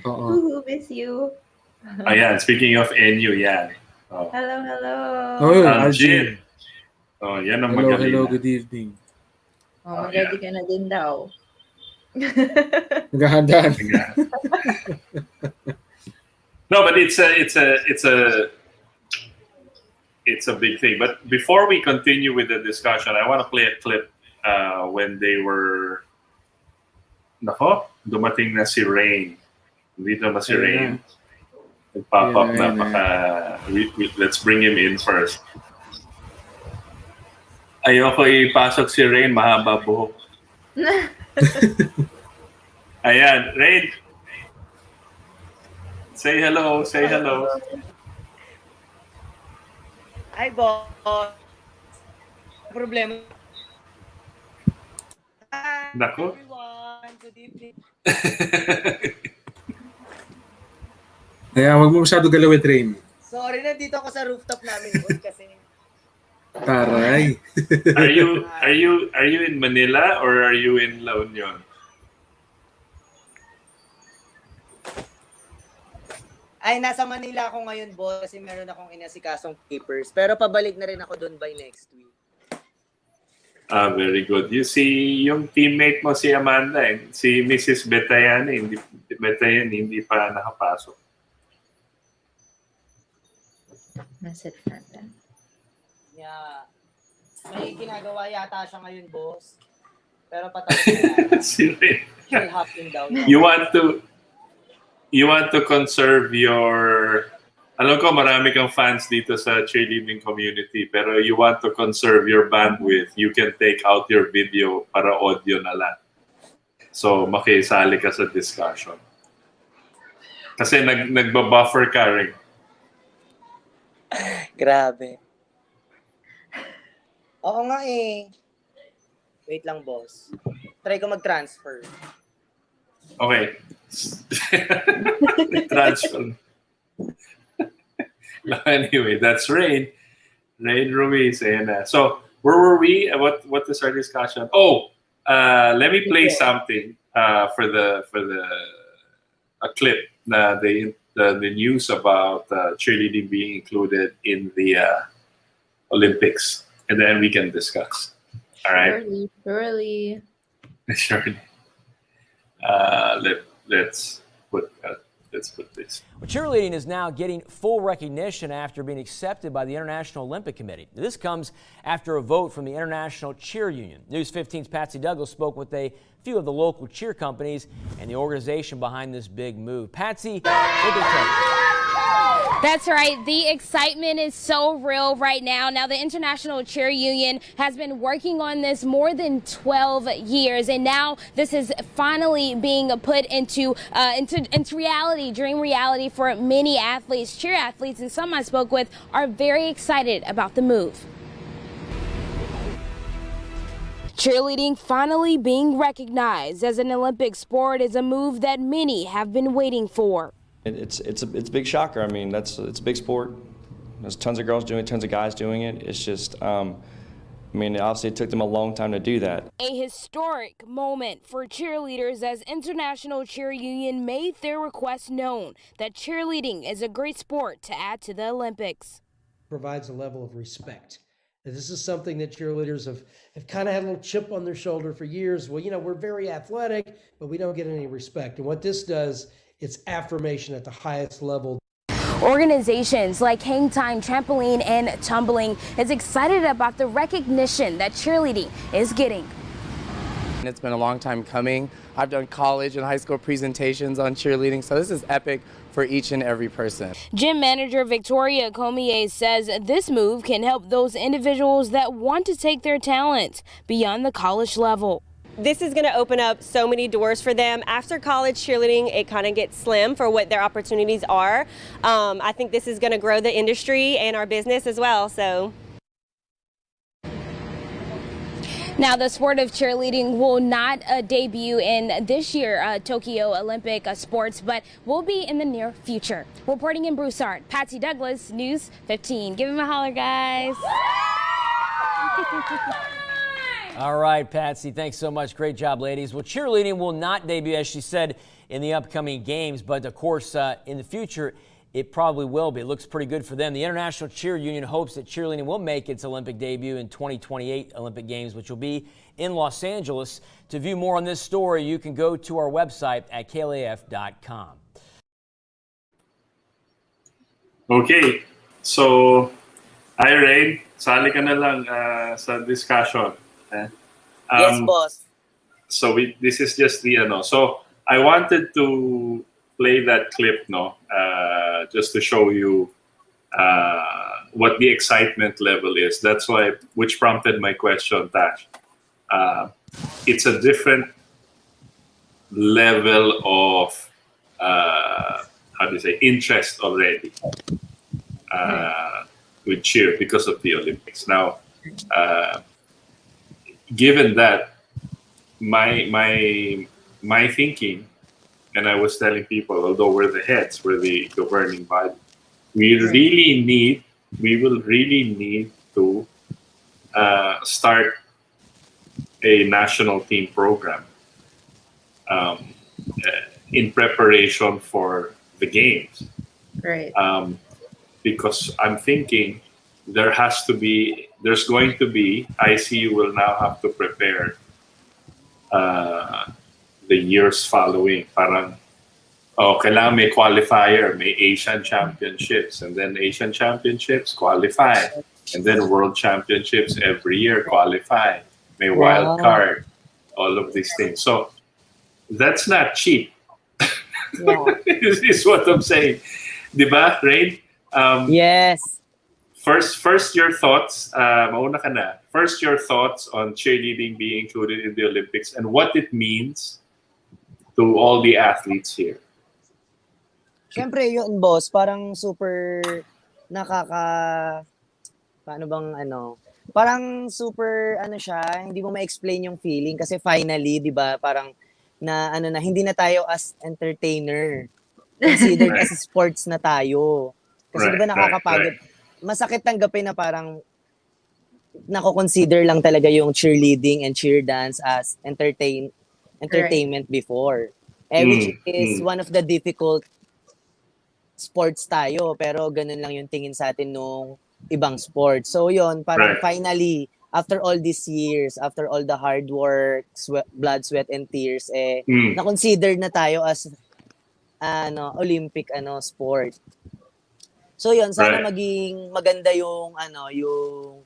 Who miss you? Ayan, speaking of NU, yan. Hello. Jin. Yan ang magaling. Hello, good evening. Mag-ready ka na din daw. Naghahandaan. No, but it's a big thing. But before we continue with the discussion, I want to play a clip when they were dumating na si Rein. Dito na si Rein. Pop up na let's bring him in first. Ayoko ipasok si Rein, mahaba buhok. Ayan, Rein. Say hello. Hi, boss. Problema. Hi, Nako. everyone. Good evening. Kaya wag mo masyado galawin, Train. Sorry, nandito ako sa rooftop namin, boss, kasi Taray. Are you in Manila or are you in La Union? ay nasa Manila ako ngayon, boss, kasi meron akong inasikasong papers. Pero pabalik na rin ako doon by next week. Very good. You see, yung teammate mo si Amanda, si Mrs. Betayene, hindi pa nakapasok. Nasa natin. Yeah. May ginagawa yata siya ngayon, boss. Pero patapos na. Si Rein. She'll hopping down. You want to conserve your... Alam ko marami kang fans dito sa cheerleading community, pero you want to conserve your bandwidth. You can take out your video para audio na lang. So, makisali ka sa discussion. Kasi nagbabuffer ka rin. Grabe. Oo nga eh. Wait lang, boss. Try ko mag-transfer. Okay. Transfer. Anyway, that's Rein. Rein Ruiz. And so, where were we? What is our discussion? Oh, let me play something for the a clip. The news about cheerleading being included in the Olympics, and then we can discuss. All right. Surely. Sure. Let's put this. Well, cheerleading is now getting full recognition after being accepted by the International Olympic Committee. This comes after a vote from the International Cheer Union. News 15's Patsy Douglas spoke with a few of the local cheer companies and the organization behind this big move. Patsy, what did they tell you? That's right. The excitement is so real right now. Now, the International Cheer Union has been working on this more than 12 years, and now this is finally being put into reality, dream reality for many athletes. Cheer athletes, and some I spoke with, are very excited about the move. Cheerleading finally being recognized as an Olympic sport is a move that many have been waiting for. It's a big shocker. I mean, it's a big sport. There's tons of girls doing it, tons of guys doing it. It's just, I mean, obviously it took them a long time to do that. A historic moment for cheerleaders as International Cheer Union made their request known that cheerleading is a great sport to add to the Olympics. Provides a level of respect. This is something that cheerleaders have kind of had a little chip on their shoulder for years. Well, you know, we're very athletic, but we don't get any respect. And what this does, it's affirmation at the highest level. Organizations like Hang Time Trampoline and Tumbling is excited about the recognition that cheerleading is getting. It's been a long time coming. I've done college and high school presentations on cheerleading, so this is epic for each and every person. Gym manager Victoria Comier says this move can help those individuals that want to take their talents beyond the college level. This is going to open up so many doors for them. After college, cheerleading, it kind of gets slim for what their opportunities are. I think this is going to grow the industry and our business as well. So. Now, the sport of cheerleading will not debut in this year Tokyo Olympic sports, but will be in the near future. Reporting in Broussard, Patsy Douglas, News 15. Give him a holler, guys. All right, Patsy, thanks so much. Great job, ladies. Well, cheerleading will not debut, as she said, in the upcoming games, but of course, in the future, it probably will be. It looks pretty good for them. The International Cheer Union hopes that cheerleading will make its Olympic debut in 2028 Olympic Games, which will be in Los Angeles. To view more on this story, you can go to our website at klaf.com. Okay, so hi Rein, sali ka na lang sa discussion. Yes, boss. So this is just the So I wanted to play that clip, just to show you what the excitement level is. That's why, which prompted my question, Tash. It's a different level of interest already with cheer because of the Olympics. Now, given that, my thinking, and I was telling people, although we're the heads, we're the governing body, we will really need to start a national team program in preparation for the games. Right. Because I'm thinking there's going to be, ICU will now have to prepare the years following. Parang, kailangan may qualifier, may Asian Championships, and then Asian Championships qualify, and then World Championships every year qualify, may wild card, all of these things. So that's not cheap. Yeah. is what I'm saying. Diba, Rein? Yes. First, your thoughts. Mauna ka na. First, your thoughts on cheerleading being included in the Olympics and what it means to all the athletes here. Siyempre yun, boss, parang super paano bang parang super siya, hindi mo ma-explain yung feeling kasi finally, 'di ba, parang na hindi na tayo as entertainer. Considered as sports na tayo. Kasi 'di ba nakakapagod. Masakit tanggapin na parang nako-consider lang talaga yung cheerleading and cheer dance as entertainment before. Which is one of the difficult sports tayo, pero ganun lang yung tingin sa atin nung ibang sports. So yun, parang finally, after all these years, after all the hard work, blood, sweat, and tears, na-consider na tayo as Olympic sport. So yun, sana maging maganda yung yung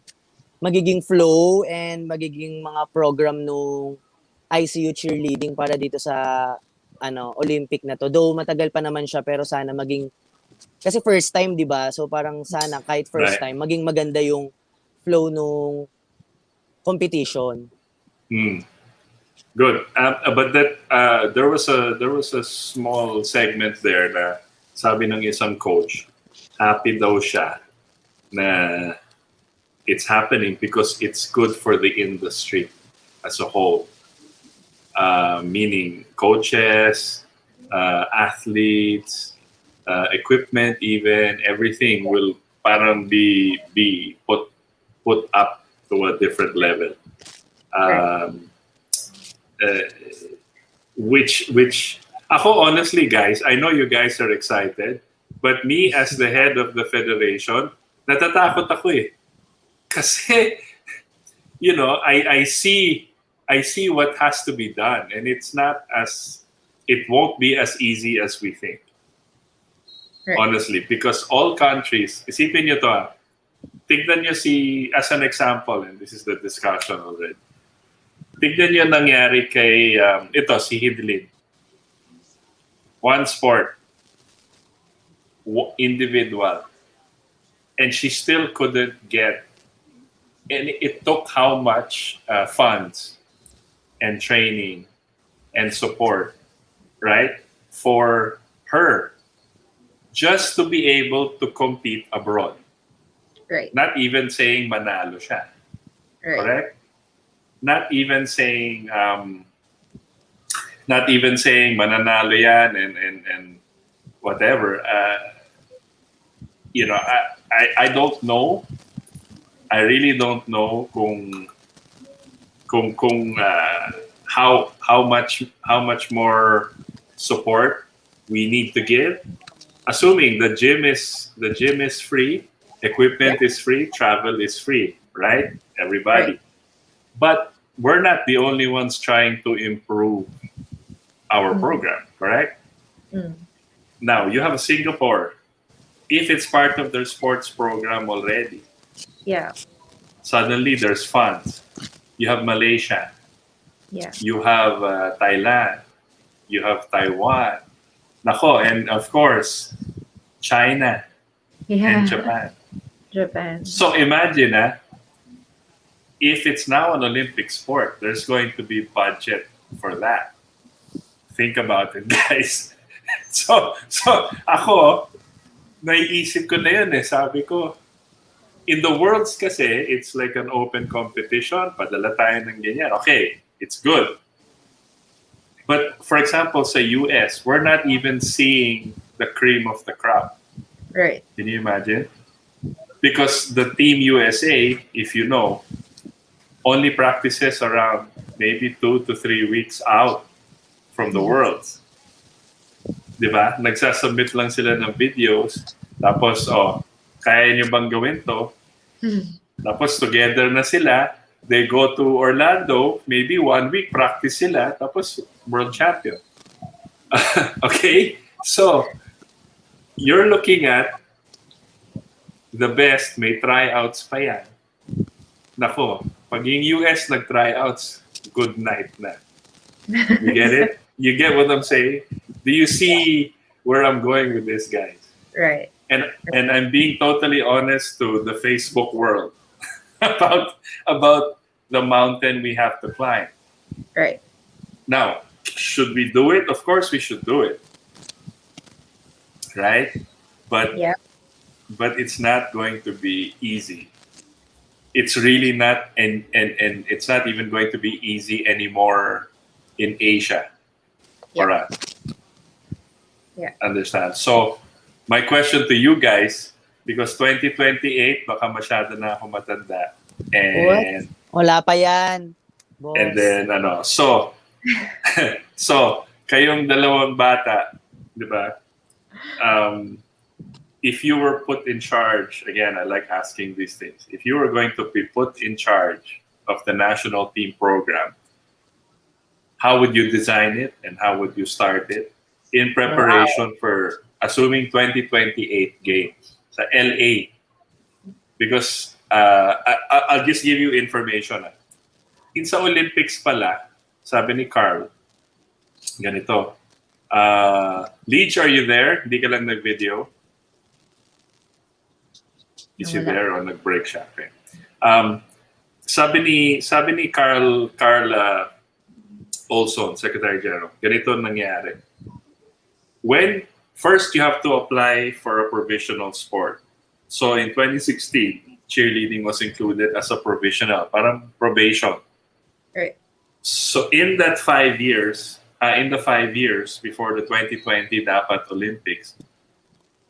magiging flow and magiging mga program nung ICU cheerleading para dito sa Olympic na to. Though matagal pa naman siya, pero sana maging, kasi first time, 'di ba? So parang sana kahit first time maging maganda yung flow nung competition. Good. But that there was a small segment there na sabi ng isang coach, happy daw siya na it's happening because it's good for the industry as a whole. Meaning coaches, athletes, equipment, even everything will parang be put up to a different level. Which ako honestly, guys, I know you guys are excited, but me as the head of the federation, natatakot ako eh. Kasi I see what has to be done, and it won't be as easy as we think. Honestly, because all countries, isipin nyo to tignan nyo as an example, and this is the discussion already. Tignan nyo nangyari kay, si Hidlin. One sport, individual, and she still couldn't get, and it took how much funds and training and support, right, for her just to be able to compete abroad. Right. Not even saying manalo siya. Right. Correct? Not even saying mananalo yan and whatever. I don't know. I really don't know how much more support we need to give. Assuming the gym is free, equipment is free, travel is free, right? Everybody. Right. But we're not the only ones trying to improve our program, correct? Now, you have Singapore. If it's part of their sports program already, suddenly there's funds. You have Malaysia. You have Thailand. You have Taiwan. Nako, and of course, China and Japan. So imagine, if it's now an Olympic sport, there's going to be budget for that. Think about it, guys. So ako, naiisip ko na yun sabi ko, in the Worlds kasi, it's like an open competition, padala tayo ng ganyan. Okay, it's good. But for example, sa US, we're not even seeing the cream of the crop. Right. Can you imagine? Because the Team USA, if you know, only practices around maybe 2 to 3 weeks out from the Worlds. Diba? Nagsasubmit lang sila ng videos. Tapos, kaya nyo bang gawin to? Tapos together na sila. They go to Orlando, maybe 1 week practice sila, tapos world champion. Okay? So, you're looking at the best, may tryouts pa yan. Nako, pag yung US nag-tryouts, good night na. You get it? You get what I'm saying? Do you see where I'm going with this, guys? Right. And I'm being totally honest to the Facebook world about the mountain we have to climb. Right. Now, should we do it? Of course we should do it. Right? But but it's not going to be easy. It's really not, and it's not even going to be easy anymore in Asia for us. Yeah. Understand? So, my question to you guys, because 2028, baka masyado na ako matanda. And Wala pa yan, boss. And then, so, kayong dalawang bata, di ba? If you were put in charge, again, I like asking these things. If you were going to be put in charge of the national team program, how would you design it and how would you start it in preparation for, assuming 2028 games sa LA? Because I'll just give you information. In sa Olympics pala, sabi ni Carl, ganito, Leach, are you there? Hindi ka lang nag-video? Is he there or nag-break siya? Okay. Sabi ni Carl Olson, Secretary General, ganito nangyari. When first you have to apply for a provisional sport. So in 2016, cheerleading was included as a provisional, parang probation. Right. So in that 5 years, in the 5 years before the 2020 dapat Olympics,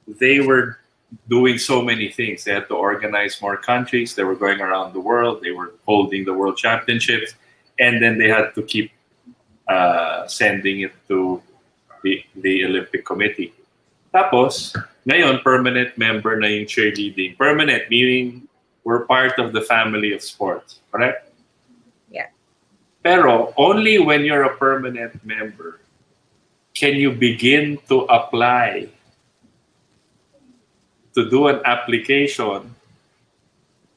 they were doing so many things. They had to organize more countries. They were going around the world. They were holding the world championships. And then they had to keep sending it to the Olympic Committee. Tapos, ngayon, permanent member na yung cheerleading. Permanent, meaning we're part of the family of sports. Correct? Yeah. Pero only when you're a permanent member can you begin to apply, to do an application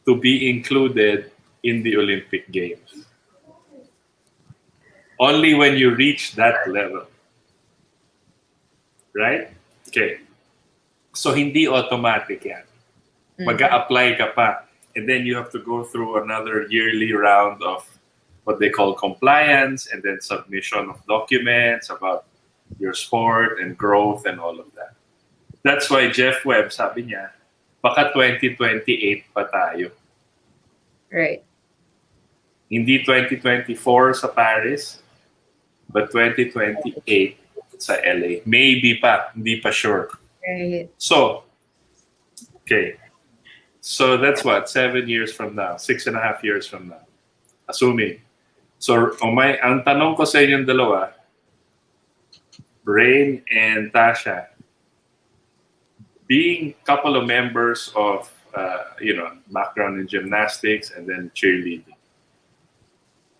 to be included in the Olympic Games. Only when you reach that level. Right? Okay. So hindi automatic yan. Mag-a-apply ka pa. And then you have to go through another yearly round of what they call compliance and then submission of documents about your sport and growth and all of that. That's why Jeff Webb, sabi niya, baka 2028 pa tayo. Right. Hindi 2024 sa Paris, but 2028 sa LA. Maybe pa, hindi pa sure. Right. So, okay. So that's what, 7 years from now, 6.5 years from now. Assuming. So, ang tanong ko sa inyong dalawa, Rein and Tasha, being a couple of members of, background in gymnastics and then cheerleading,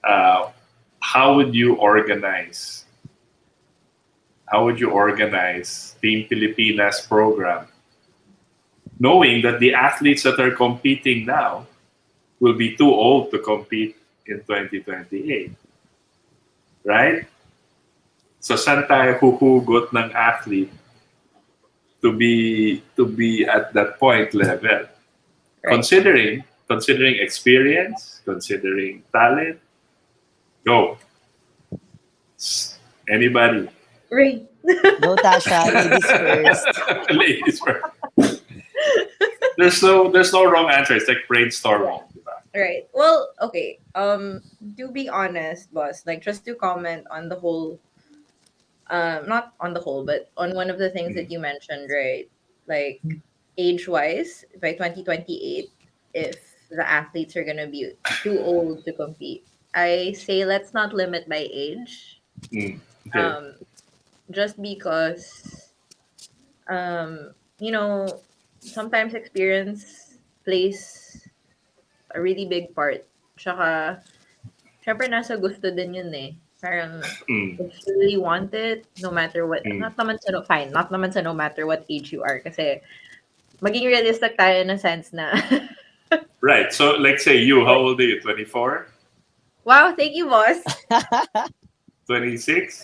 how would you organize Team Pilipinas program, knowing that the athletes that are competing now will be too old to compete in 2028, right? So saan tayo huhugot ng athlete to be at that point level? Right. Considering experience, considering talent, go. Anybody? Right. Go, Tasha. Ladies first. Ladies first. There's no wrong answer. It's like brainstorming. Right. Well, okay. To be honest, boss, like just to comment on the whole, not on the whole, but on one of the things that you mentioned, right? Like age-wise, by 2028, if the athletes are gonna be too old to compete, I say let's not limit by age. Okay. Just because, sometimes experience plays a really big part. Tsaka, syempre nasa gusto din yun eh. Parang, if you really want it, no matter what, not naman sa no matter what age you are. Kasi, maging realistic tayo in a sense na. Right. So, like say you, how old are you? 24? Wow, thank you, boss. 26?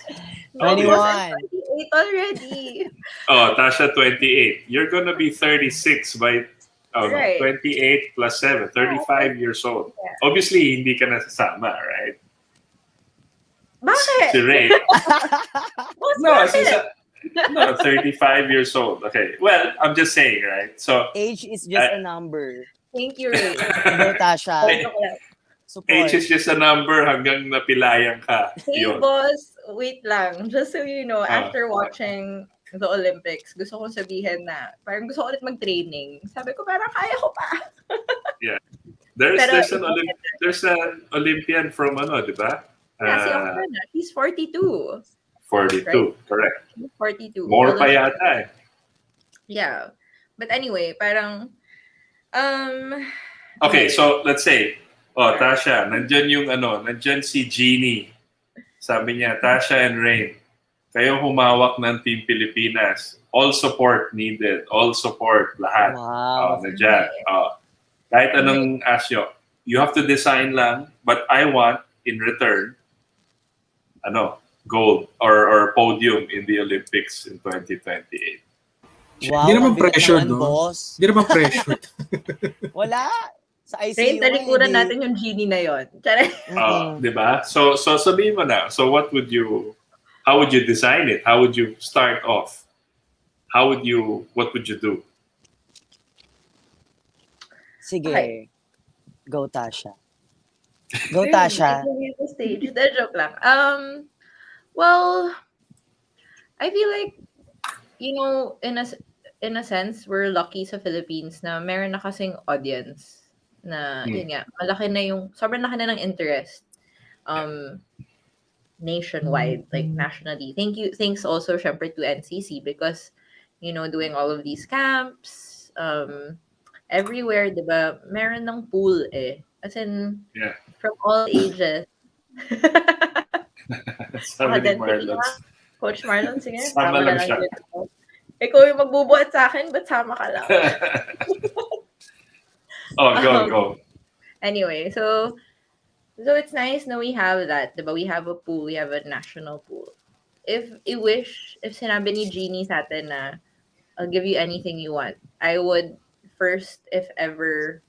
21. 28 already. Oh, Tasha, 28. You're gonna be 36 by 28 plus 7, 35 years old. Yeah. Obviously, hindi ka nasasama, right? Bakit? Si Ray. Boss, No, bakit? No, 35 years old. Okay. Well, I'm just saying, right? So Age is just a number. Thank you, Ray. Natasha, age support. is just a number hanggang napilayan ka. Hey, Yun. boss, wait lang. Just so you know, Ah. after watching the Olympics, gusto kong sabihin na parang gusto ko ulit mag-training. Sabi ko, parang kaya ko pa. Yeah. There's Pero, there's an Olympian from ano, di ba? si Octana, he's 42. 42, Right. correct. He's 42. More Although pa she- yata eh. Yeah. But anyway, parang, Okay, so let's say, Tasha, nandyan si Jeannie. Sabi niya, Tasha and Rein, kayo humawak ng Team Pilipinas. All support needed. All support, lahat. Wow. Nandyan. Kahit anong asyo. You have to design lang, but I want, in return, gold or podium in the Olympics in 2028. Wow, Hindi naman ang bigat pressure, naman, no? boss. Hindi naman pressure. Wala. Sa ICU Rain, talikuran hindi. natin yung genie na yon. Tsara. Di ba? So sabihin mo na. So how would you design it? How would you start off? What would you do? Sige. Okay. Go, Tasha. Go, Tasha. The stage. The joke lang. Well, I feel like, you know, in a sense, we're lucky sa Philippines na meron na kasing audience na, yun nga, malaki na yung, sobrang laki na ng interest nationwide, like nationally. Thanks also, syempre, to NCC because, you know, doing all of these camps, everywhere, di ba, meron ng pool eh. As in, Yeah. from all ages. Sabi ni Marlon. Coach Marlon, sige. Sama lang siya. dito. Ikaw yung magbubuhat sa akin, ba't sama ka lang? Go. Anyway, so it's nice na we have that, diba? We have a pool, we have a national pool. If sinabi ni Jeannie sa atin na, I'll give you anything you want, I would first, if ever,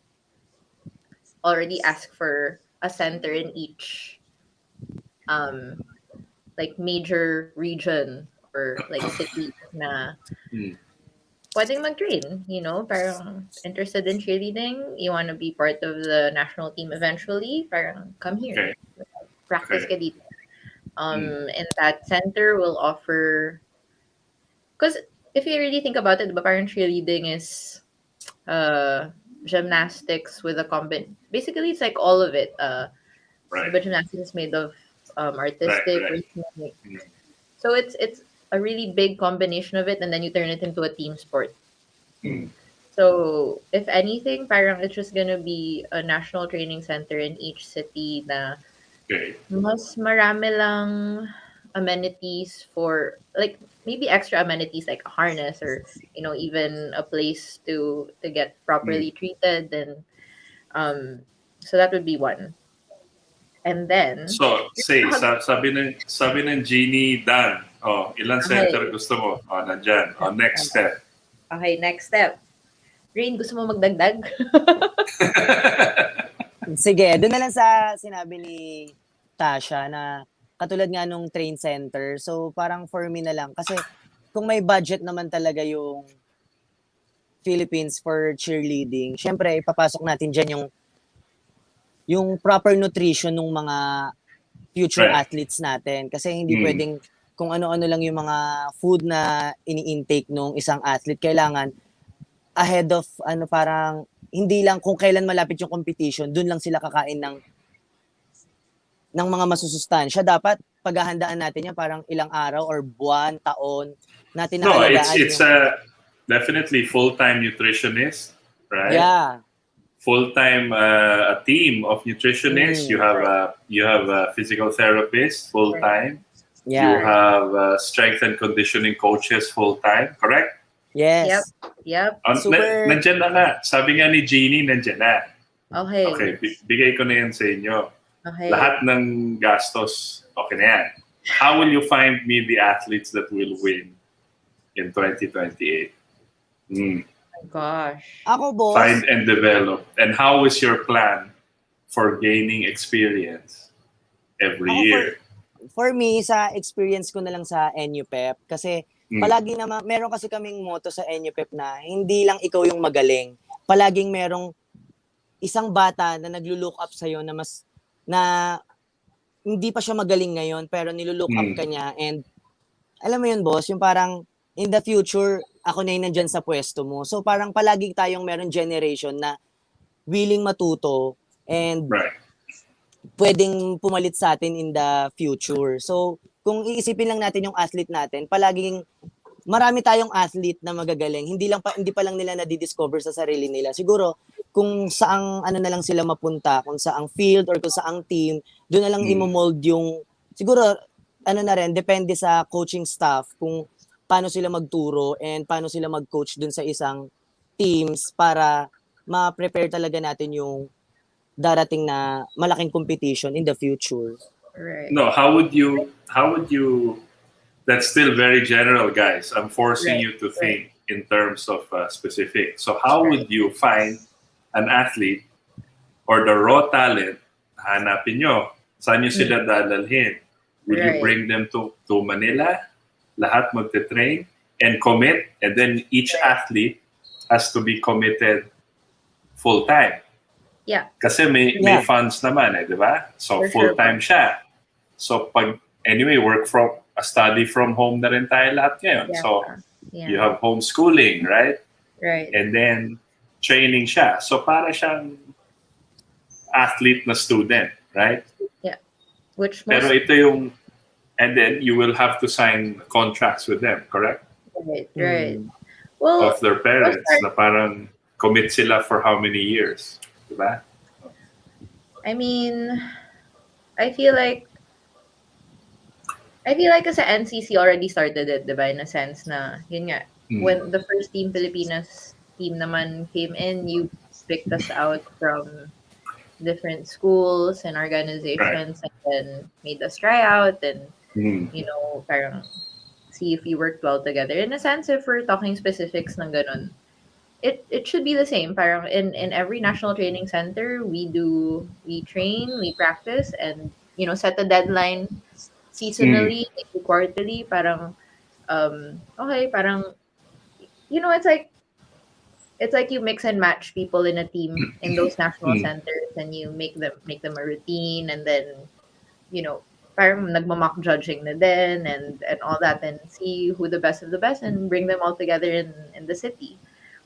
already ask for a center in each like major region or like city na pwedeng mag-train, you know, parang interested in cheerleading, you want to be part of the national team eventually, parang come here. Okay. Practice ka dito. And that center will offer, because if you really think about it, parang cheerleading is gymnastics with a basically it's like all of it. Right. But gymnastics is made of artistic, Right. rhythmic. So it's a really big combination of it, and then you turn it into a team sport. So if anything, parang it's just gonna be a national training center in each city na Okay. mas marami lang amenities for, like, maybe extra amenities like a harness or, you know, even a place to get properly treated, and so that would be one. And then So, sabi ng Jeannie, Dan, ilan center gusto mo? Nandyan. Next step. Okay, next step. Rein, gusto mo magdagdag? Sige, doon na lang sa sinabi ni Tasha na katulad nga nung train center. So parang for me na lang. Kasi kung may budget naman talaga yung Philippines for cheerleading, syempre ipapasok natin dyan yung proper nutrition ng mga future athletes natin. Kasi hindi pwedeng kung ano-ano lang yung mga food na ini-intake nung isang athlete. Kailangan ahead of parang hindi lang kung kailan malapit yung competition, dun lang sila kakain ng mga masusustansya. Dapat paghahandaan natin yan parang ilang araw or buwan, taon natin nakalagaan. No, it's definitely full-time nutritionist, right? Yeah. Full-time a team of nutritionists. You have a physical therapist full-time. Yeah. You have strength and conditioning coaches full-time, correct? Yes. Yep. Super. Nandyan na nga. Sabi nga ni Jeannie, nandyan na. Okay. Okay, bigay ko na yan sa inyo. Okay. Lahat ng gastos, okay na yan. How will you find me the athletes that will win in 2028? Gosh. Ako, boss. Find and develop. And how is your plan for gaining experience every year? For me, sa experience ko na lang sa NUPEP, kasi palagi naman, meron kasi kaming motto sa NUPEP na hindi lang ikaw yung magaling. Palaging merong isang bata na naglo-look up sa'yo na hindi pa siya magaling ngayon pero nilo-look up ka niya, and alam mo yun, boss, yung parang in the future, ako na yung nandyan sa pwesto mo. So parang palagi tayong meron generation na willing matuto and pwedeng pumalit sa atin in the future. So kung iisipin lang natin yung athlete natin, palaging marami tayong athlete na magagaling. Hindi pa lang nila na-discover sa sarili nila. Siguro kung saang na lang sila mapunta, kung saang field or kung saang team, doon na lang imo-mold yung, siguro na rin, depende sa coaching staff kung paano sila magturo and paano sila mag-coach dun sa isang teams para ma-prepare talaga natin yung darating na malaking competition in the future. Right. No, how would you, that's still very general, guys. I'm forcing you to think in terms of specific. So how would you find an athlete or the raw talent, hanapin nyo, saan nyo sila dadalhin? Will you bring them to Manila? Lahat magte-train and commit, and then each athlete has to be committed full-time. Yeah. Kasi may funds naman, di ba? So full-time siya. So anyway, study from home na rin tayo lahat ngayon. Yeah. So you have homeschooling, right? Right. And then training siya. So para siyang athlete na student, right? Yeah. Pero ito yung, and then you will have to sign contracts with them, correct? Right. Well, of their parents na parang commit sila for how many years, diba? I mean, I feel like kasi NCC already started it, diba? In a sense na, yun nga, when the first Team Pilipinas team naman came in, you picked us out from different schools and organizations and then made us try out and, you know, parang see if we worked well together. In a sense, if we're talking specifics ng ganun, it should be the same. Parang in every national training center, we train, we practice, and, you know, set a deadline seasonally, quarterly, parang, okay, parang, you know, it's like you mix and match people in a team in those national centers, and you make them a routine, and then, you know, parang nagmamock judging na din and all that, and see who the best of the best and bring them all together in the city,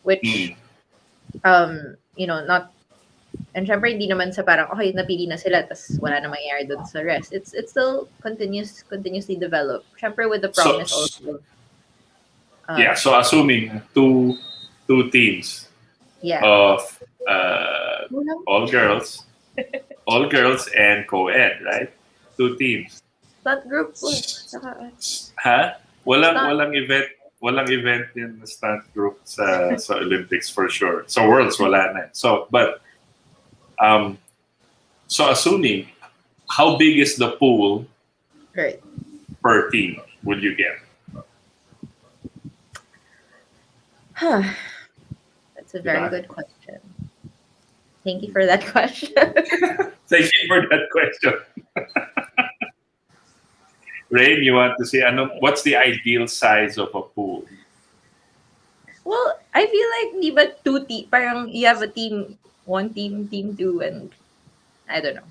which you know, not, and syempre hindi naman sa parang okay napili na sila tas wala na mangyayari dun sa rest. It's still continuously developed, syempre with the promise also. So assuming two teams of all girls and co-ed, right? Two teams. Stunt group. Walang event in the stunt group sa Olympics for sure. So Worlds wala na. So assuming, how big is the pool per team will you get? That's a very good question. Thank you for that question. Thank you for that question. Rein, you want to say, what's the ideal size of a pool? Well, I feel like di ba parang you have a team, one team, team two, and I don't know.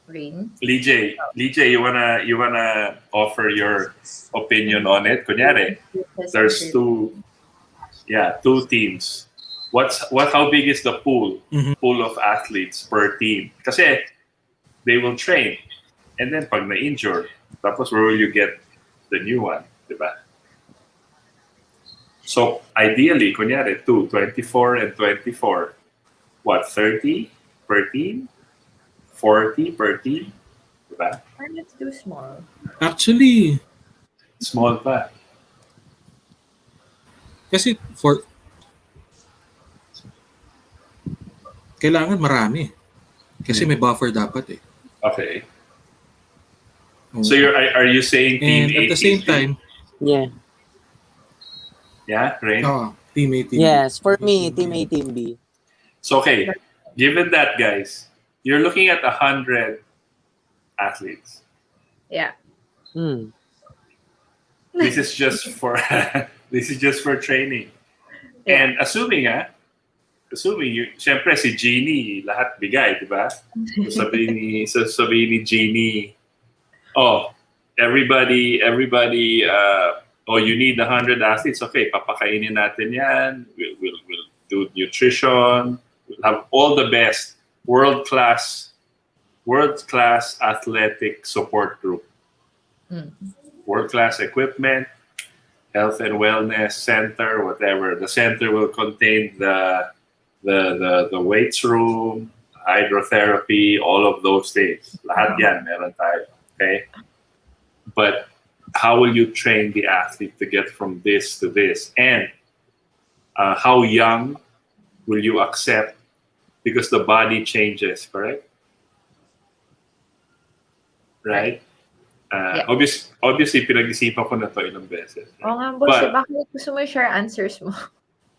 Rein? Lijay, you wanna offer your opinion on it? Kunyari, there's two teams. How big is the pool of athletes per team? Kasi they will train, and then pag na-injure, tapos where will you get the new one, diba? So ideally, kunyari, 24 and 24, what, 30 per team? 40 per team? Diba? And it's too small. Actually, small pa. Kasi kailangan marami. Kasi may buffer dapat eh. Okay. So are you saying team and A, at the same time, yeah, Rein? team A, team B. Yes, for me, team A, team B. So okay, given that, guys, you're looking at 100 athletes. Yeah. This is just for this is just for training. And assuming syempre si Jeannie lahat bigay, di ba? Sabihin ni Jeannie, everybody, you need 100 athletes. Okay, papakainin natin yan. We'll do nutrition. We'll have all the best world-class athletic support group. World-class equipment, health and wellness center, whatever. The center will contain the weights room, hydrotherapy, all of those things. Lahat yan, meron tayo. Okay? But how will you train the athlete to get from this to this? And how young will you accept? Because the body changes, correct? Right? Obviously, pinag-isipan ko na to ilang beses. Oo nga, boss. Bakit gusto mo share answers mo?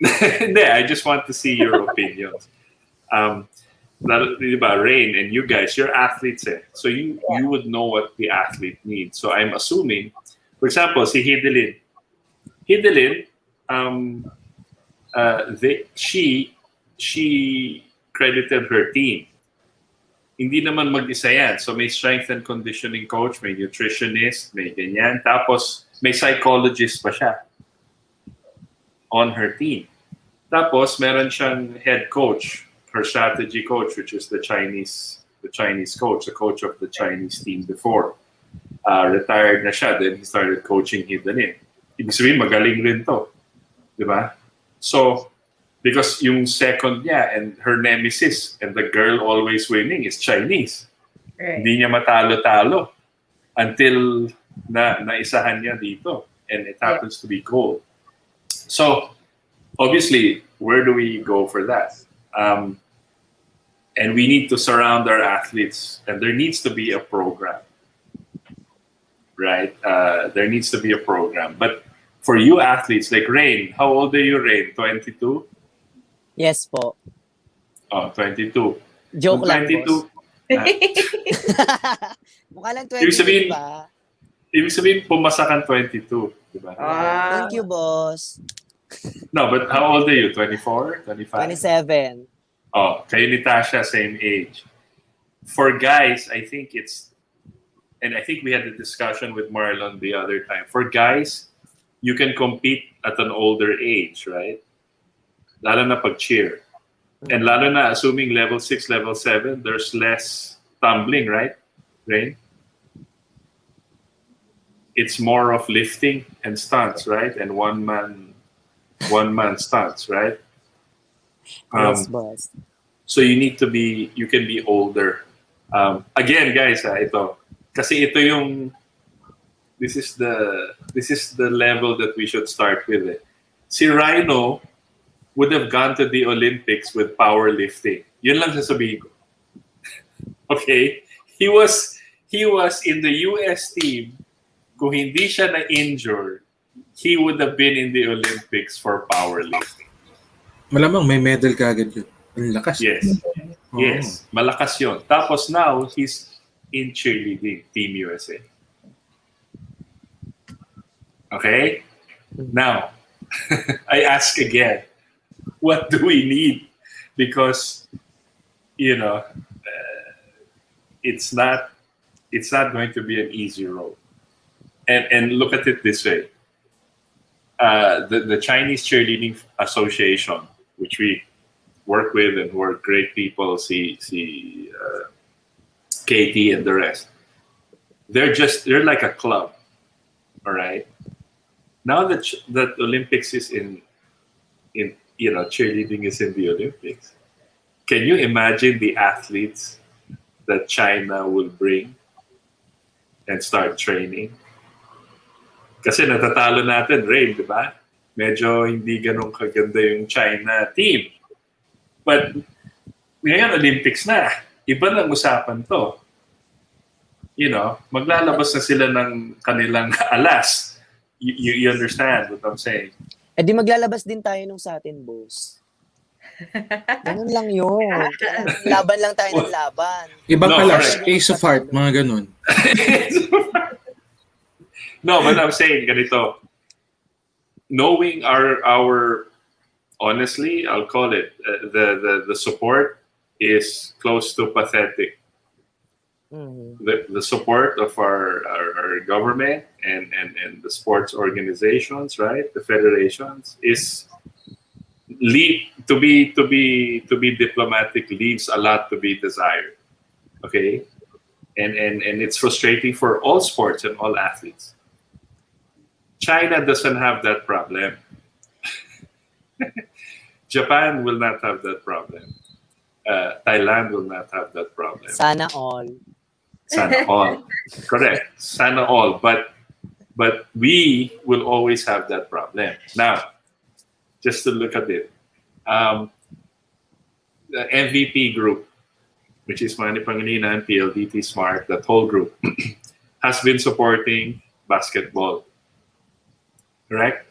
Hindi, I just want to see your opinions. Diba, Rein and you guys, you're athletes eh. So you would know what the athlete needs. So I'm assuming, for example, si Hidelin, she credited her team. Hindi naman mag-isa yan. So may strength and conditioning coach, may nutritionist, may ganyan. Tapos may psychologist pa siya on her team. Tapos meron siyang head coach, her strategy coach, which is the Chinese coach, the coach of the Chinese team before. Retired na siya, then he started coaching Hidelin. Ibig sabihin, magaling rin to. Diba? So, because yung second niya and her nemesis and the girl always winning is Chinese. Right. Hindi niya matalo-talo until naisahan niya dito. And it happens to be gold. So, obviously, where do we go for that? And we need to surround our athletes, and there needs to be a program. Right? There needs to be a program. But for you athletes, like Rein, how old are you, Rein? 22? Yes po. 22. Joke lang, 22, boss. Mukha lang 22, diba? Ibig sabihin, pumasa kang 22. Diba? Thank you, boss. No, but how old are you? 24? 25? 27. Kayo ni Natasha, same age. For guys, I think and I think we had a discussion with Marlon the other time. For guys, you can compete at an older age, right? Lalo na pag-cheer. And lalo na assuming level 6, level 7, there's less tumbling, right? Rein? It's more of lifting and stunts, right? And one man stunts, right? Yes, boss. So you can be older. Again, guys, ito. Kasi ito this is the level that we should start with. Si Rhino would have gone to the Olympics with powerlifting. Yun lang sasabihin ko. Okay? He was in the US team. Kung hindi siya na-injured, he would have been in the Olympics for powerlifting. Malamang may medal kagad yun. Ang lakas. Yes. Yes. Malakas yun. Tapos now, he's in cheerleading, Team USA. Okay? Now, I ask again, what do we need? Because, it's not going to be an easy road. And look at it this way. The Chinese Cheerleading Association, which we work with and who are great people, see Katie and the rest. They're like a club, all right? Now that Olympics is in cheerleading is in the Olympics. Can you imagine the athletes that China will bring and start training? Kasi natatalo natin, Rein, di ba? Medyo hindi ganun kaganda yung China team. But ngayon, Olympics na. Iba ng usapan to. Maglalabas na sila ng kanilang alas. You understand what I'm saying? Di maglalabas din tayo nung sa atin, boss. Ganun lang yun. Laban lang tayo ng laban. Ibang alas, Ace of Heart, mga ganun. No, but I'm saying ganito. Knowing our honestly, I'll call it the support is close to pathetic. The support of our government and the sports organizations, right? The federations is to be diplomatic, leaves a lot to be desired. Okay, and it's frustrating for all sports and all athletes. China doesn't have that problem. Japan will not have that problem. Thailand will not have that problem. Sana all. Sana all. Correct. Sana all. But we will always have that problem. Now, just to look at it, the MVP group, which is Manny Pangilinan, PLDT Smart, that whole group, has been supporting basketball. Correct?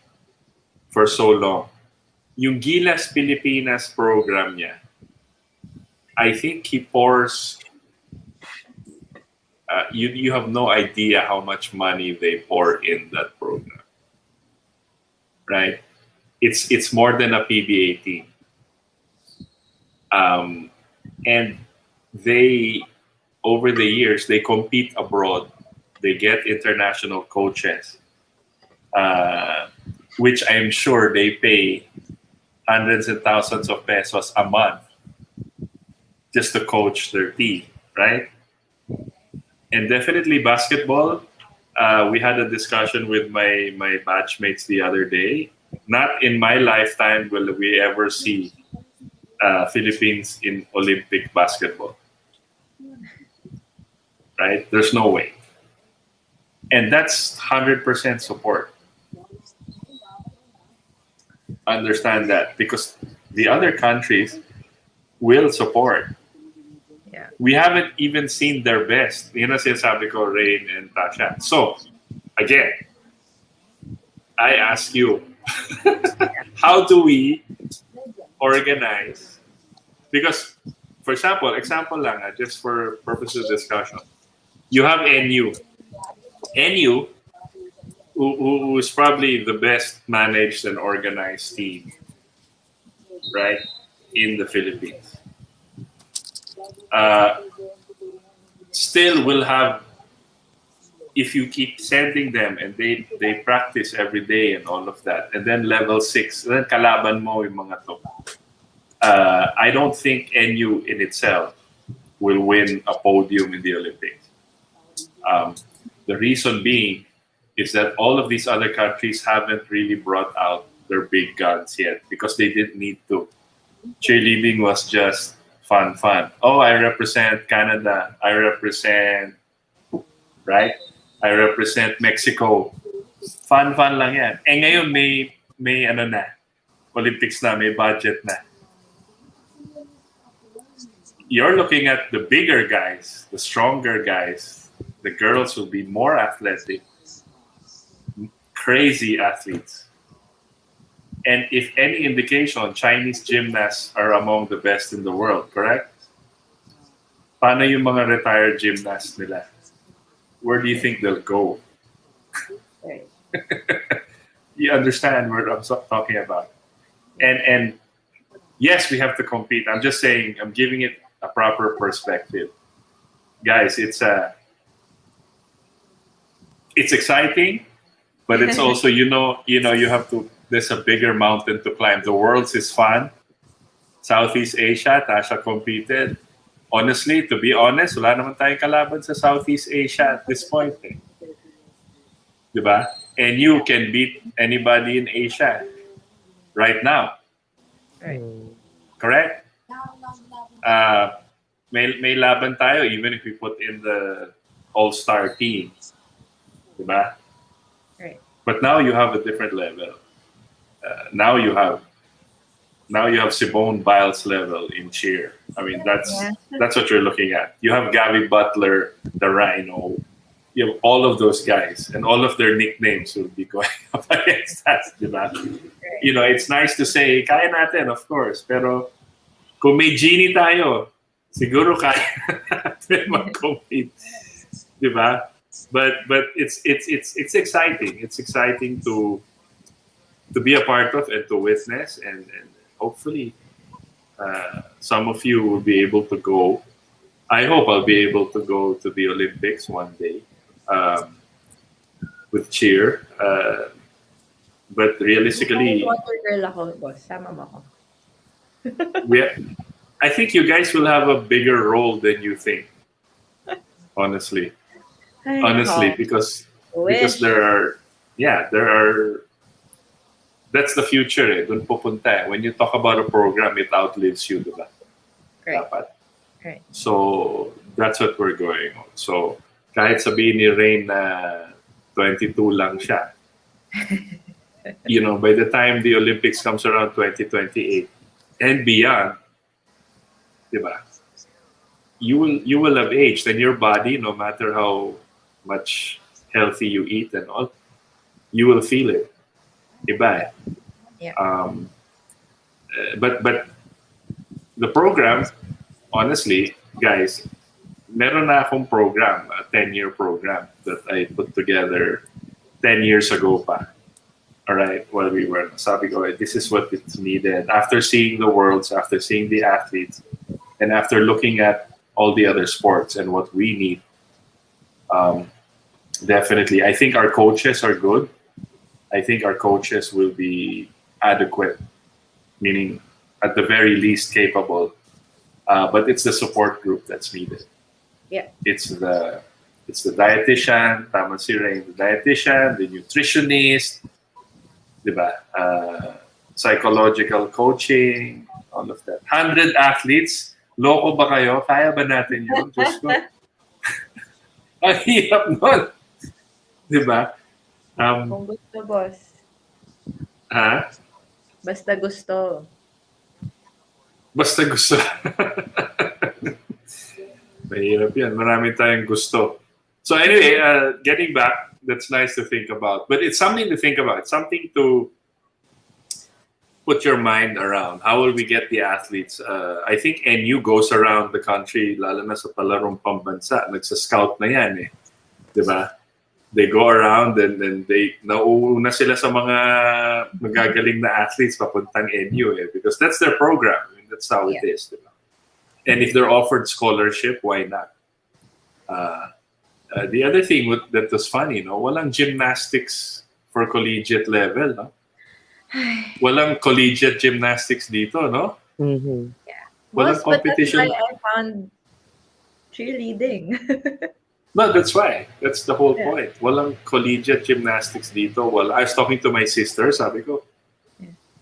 For so long. Yung Gilas Pilipinas program niya, I think he pours, you have no idea how much money they pour in that program. Right? It's more than a PBA team. And they, over the years, they compete abroad. They get international coaches, which I'm sure they pay hundreds and thousands of pesos a month just to coach their team, right? And definitely basketball. We had a discussion with my batchmates the other day. Not in my lifetime will we ever see Philippines in Olympic basketball. Right? There's no way. And that's 100% support. Understand that, because the other countries will support. Yeah. We haven't even seen their best. Yun ang sinasabi ko, Rein and Natasha. So, again, I ask you, how do we organize? Because, for example lang, just for purposes of discussion, you have NU. NU, who is probably the best managed and organized team, right, in the Philippines. Still will have, if you keep sending them and they practice every day and all of that, and then level 6, then kalaban mo yung mga to. I don't think NU in itself will win a podium in the Olympics. The reason being is that all of these other countries haven't really brought out their big guns yet because they didn't need to. Cheerleading was just fun. Oh, I represent Canada. I represent, right? I represent Mexico. Fun lang yan. Eh ngayon may ano na, Olympics na, may budget na. You're looking at the bigger guys, the stronger guys. The girls will be more athletic, crazy athletes. And if any indication, Chinese gymnasts are among the best in the world, correct? Paano yung mga retired gymnasts nila? Where do you think they'll go? You understand what I'm talking about? And yes, we have to compete. I'm just saying, I'm giving it a proper perspective. Guys, it's exciting, but it's also, you have to, there's a bigger mountain to climb. The Worlds is fun. Southeast Asia, Tasha competed. Honestly, to be honest, wala naman tayong kalaban sa Southeast Asia at this point. Diba? And you can beat anybody in Asia right now. Right. Correct? May laban tayo even if we put in the all-star team. Diba? Right. But now you have a different level. Now you have Simone Biles level in cheer. I mean, that's what you're looking at. You have Gabby Butler, the Rhino. You have all of those guys, and all of their nicknames will be going up against us. Diba? You know, it's nice to say, kaya natin, of course. Pero kung may genie tayo, siguro kaya natin mag-compete. Diba? but it's exciting. It's exciting to be a part of and to witness, and hopefully some of you will be able to go. I hope I'll be able to go to the Olympics one day with cheer. But realistically, Water girl ako, boss. Sama mo ako. I think you guys will have a bigger role than you think. Honestly, because there are that's the future. Dun pupunta. When you talk about a program, it outlives you, diba? Dapat. Right. So that's what we're going on. So kahit sabihin ni Rein na 22 lang siya, by the time the Olympics comes around 2028 and beyond, diba? You will have aged, and your body, no matter how much healthy you eat and all, you will feel it. Diba? Yeah. But the program, honestly, guys, meron na akong program, a 10-year program that I put together 10 years ago pa. All right, while we were, sabi ko, this is what it's needed. After seeing the worlds, after seeing the athletes, and after looking at all the other sports and what we need, definitely, I think our coaches are good. I think our coaches will be adequate, meaning at the very least capable. But it's the support group that's needed. Yeah. It's the dietitian, tama si Rein, the dietitian, the nutritionist, diba? Psychological coaching, all of that. 100 athletes, loko ba kayo? Kaya ba natin yun? Diyos ko. Ang hirap nun. Diba? Kung gusto, boss. Ha? Basta gusto. Basta gusto. Mahirap yan. Marami tayong gusto. So anyway, getting back, that's nice to think about. But it's something to think about. It's something to put your mind around. How will we get the athletes? I think NU goes around the country, lalo na sa palarong pambansa. Nagsa-scout na yan eh. Diba? They go around and then nauuna sila sa mga magagaling na athletes papuntang NU eh. Because that's their program. I mean, that's how it is. Diba? And if they're offered scholarship, why not? The other thing that was funny, no? Walang gymnastics for collegiate level, no? Walang collegiate gymnastics dito, no? Mm-hmm. Yeah. Walang Boss, but that's competition. why I found cheerleading. No, that's why. That's the whole point. Walang collegiate gymnastics dito. Well, I was talking to my sister, sabi ko,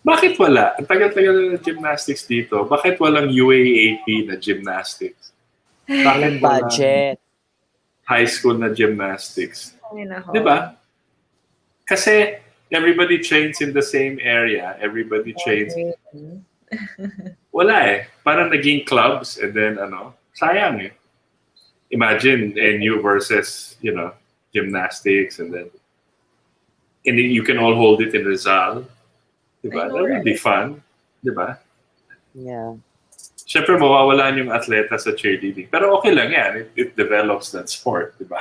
bakit wala? Ang tagal-tagal na gymnastics dito. Bakit walang UAAP na gymnastics? Bakit walang Budget. high school na gymnastics? Ay, nako. Diba? Kasi everybody trains in the same area. Everybody trains. Wala eh. Parang naging clubs and then sayang eh. Imagine NU versus, gymnastics and then you can all hold it in Rizal. Diba? That would be fun. Diba? Yeah. Siyempre, mawawalan yung atleta sa cheerleading. Pero okay lang yan. It develops that sport. Diba?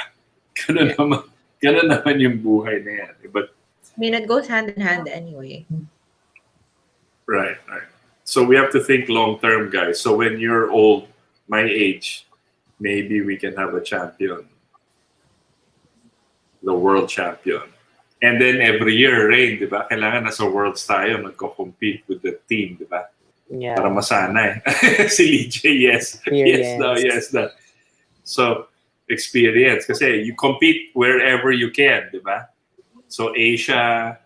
Ganun naman yung buhay na yan. But, I mean, it goes hand in hand anyway. right. So we have to think long term, guys. So when you're old, my age, maybe we can have a champion. The world champion. And then every year, Rein, di ba? Kailangan nasa worlds tayo, magko-compete with the team, di ba? Yeah. Para masanay. Si Lijay, yes. Yes daw. So, experience. Kasi you compete wherever you can, di ba? So, Asia,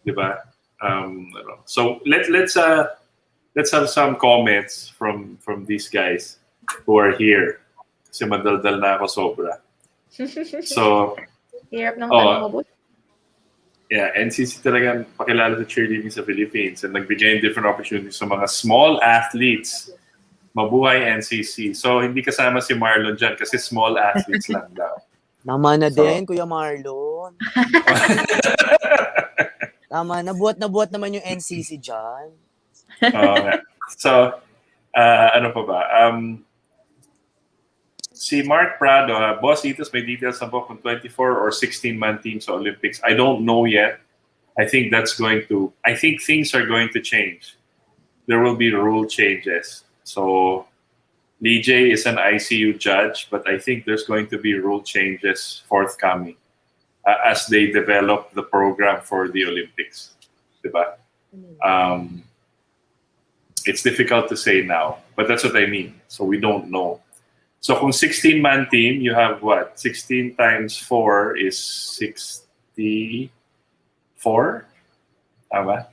di ba? So, let's have some comments from these guys who are here. Kasi madaldal na ako sobra. So, hirap ng tanong mo, boss. yeah, NCC talagang pakilala sa cheerleading sa Philippines and nagbigay ng different opportunities sa mga small athletes. Mabuhay NCC. So, hindi kasama si Marlon dyan kasi small athletes lang daw. Tama na din, Kuya Marlon. Tama, nabuhat naman yung NCC dyan. So, ano pa ba? si Mark Prado, Boss Itos, may details na po kung 24 or 16-man team sa Olympics. I don't know yet. I think things are going to change. There will be rule changes. So Lee J is an ICU judge, but I think there's going to be rule changes forthcoming as they develop the program for the Olympics. Diba? It's difficult to say now, but that's what I mean. So we don't know. So kung 16-man team, you have what? 16 times 4 is 64? Tama?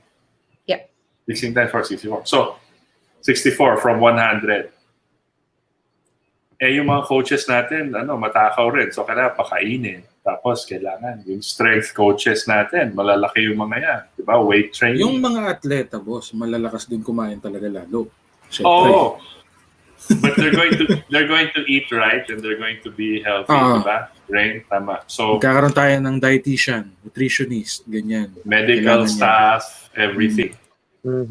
Yeah. 16 times 4, 64. So, 64 from 100. Eh, yung mga coaches natin, matakaw rin. So, kailangan pakainin. Tapos, kailangan yung strength coaches natin. Malalaki yung mga yan. Diba? Weight training. Yung mga atleta, boss, malalakas din kumain talaga lalo. Oo. But they're going to eat right and they're going to be healthy, diba? Rein, tama. So, magkakaroon tayo ng dietitian, nutritionist, ganyan. Medical staff, everything.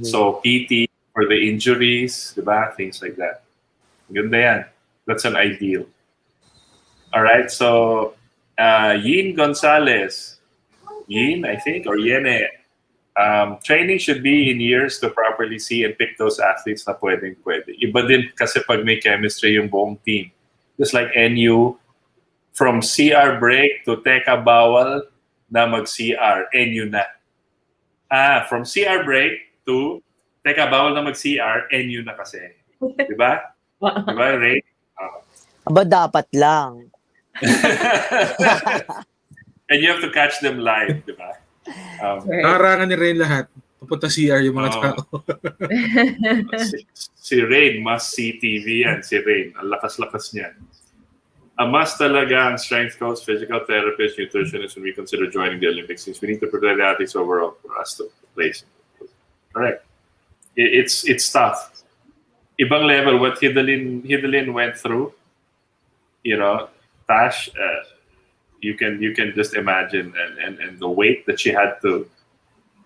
So, PT for the injuries, diba? Things like that. Ganda yan. That's an ideal. All right, so Yin Gonzalez. Yin, I think, or Yene. Training should be in years to properly see and pick those athletes na pwede. Iba din kasi pag may chemistry yung buong team. Just like NU, from CR break to teka bawal na mag-CR, NU na. From CR break to teka bawal na mag-CR, NU na kasi. Diba? Diba, Ray? Aba, dapat lang. And you have to catch them live, diba? Karangan ni Rein lahat. Pupunta CR yung mga tao. si Rein, must see TV yan. Si Rein, ang lakas-lakas niyan. A must talaga ang strength coach, physical therapist, nutritionist when we consider joining the Olympics since we need to prepare the athletes overall for us to place. Correct. It's tough. Ibang level what Hidalin went through, Tash, you can just imagine and the weight that she had to.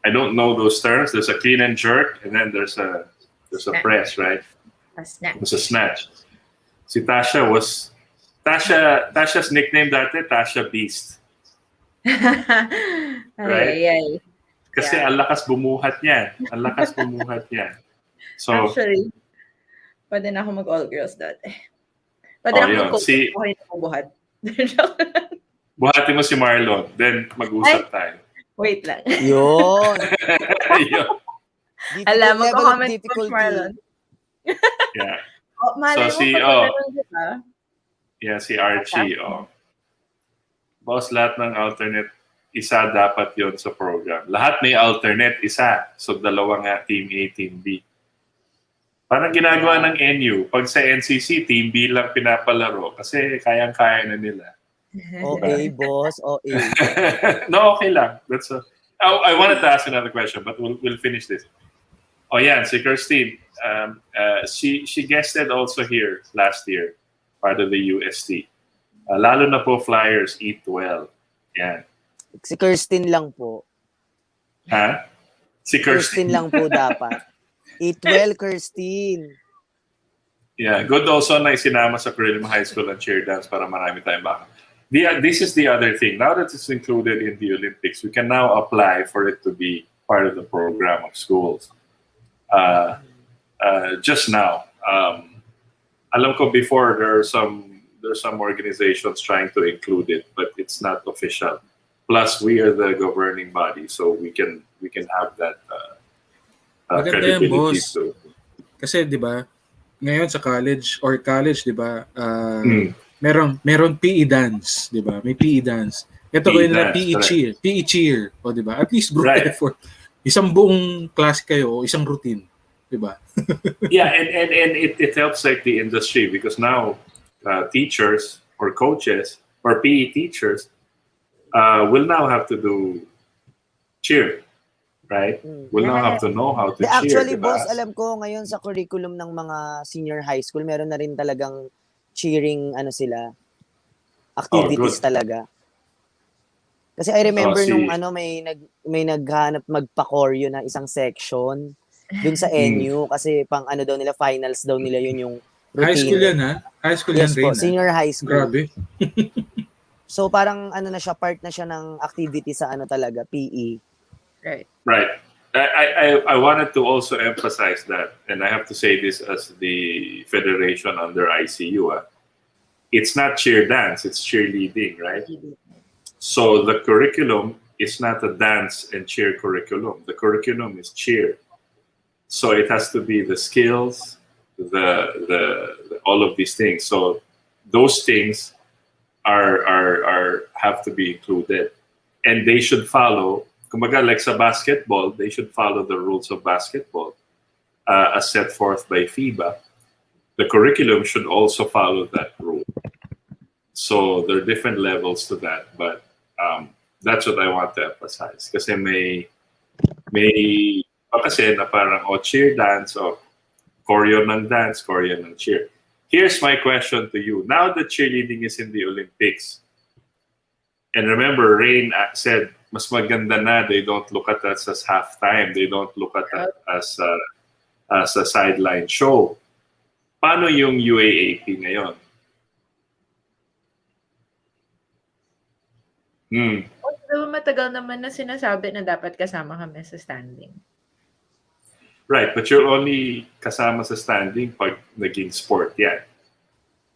I don't know those terms. There's a clean and jerk, and then there's a press, right? A snatch. There's a snatch. Si Tasha's nickname dati, Tasha Beast. Right? Ay. Kasi ang lakas bumuhat niyan. So, actually, pwede na ako mag-all girls dati. Pwede na ako mag-coach ako yung buhat. Buhati mo si Marlon, then mag-usap tayo. Wait lang. Yun. Alam, mag-comment po si Marlon. Yeah. Si Archie. Boss, lahat ng alternate, isa dapat yon sa program. Lahat may alternate, isa. So, dalawa nga, Team A, Team B. Parang ginagawa ng NU. Pag sa NCC, Team B lang pinapalaro kasi kayang-kaya na nila. Okay, boss. Okay. No, okay lang. I wanted to ask another question, but we'll finish this. Oh, yeah, si Kirstine. She guested also here last year, part of the UST. Lalo na po Flyers, eat well. Yan. Si Kirstine lang po. Ha? Si Kirstine lang po dapat. Eat well, Kirstine. Yeah, good also na isinama sa Curriculum High School and cheer dance para marami tayong baka. This is the other thing. Now that it's included in the Olympics, we can now apply for it to be part of the program of schools. Just now, alam ko before there's some organizations trying to include it, but it's not official. Plus, we are the governing body, so we can have that credibility yan, boss. too. Kasi 'di ba, ngayon sa college, 'di ba, meron PE dance, 'di ba? May PE dance. Ito gawin nila PE cheer, o 'di ba? At least group effort. Isang buong klase kayo o isang routine, 'di ba? Yeah, and it helps like the industry because now teachers or coaches or PE teachers will now have to do cheer, right? Will now have to know how to cheer. Actually, diba? boss, alam ko ngayon sa curriculum ng mga senior high school, meron na rin talagang cheering activities talaga. Kasi I remember nung may naghanap magpa-choreo na isang section dun sa NU kasi pang daw nila finals daw nila yun yung routine. High school yan, ha? High school Yes yan, po, Rein. senior high school. Grabe. So parang ano na siya, part na siya ng activity sa ano talaga, PE. Right. Right. I wanted to also emphasize that, and I have to say this as the federation under ICU. It's not cheer dance, it's cheerleading, right? So the curriculum is not a dance and cheer curriculum. The curriculum is cheer. So it has to be the skills, the all of these things. So those things are have to be included, and they should follow. Kumbaga, like sa basketball, they should follow the rules of basketball as set forth by FIBA. The curriculum should also follow that rule. So there are different levels to that, but that's what I want to emphasize. Kasi may kasi na parang cheer dance o choreo ng dance, choreo ng cheer. Here's my question to you. Now that cheerleading is in the Olympics, and remember, Rein said, mas maganda na, they don't look at us as halftime. They don't look at us as a sideline show. Paano yung UAAP ngayon? Although matagal naman na sinasabi na dapat kasama kami sa standing. Right, but you're only kasama sa standing pag naging sport yan.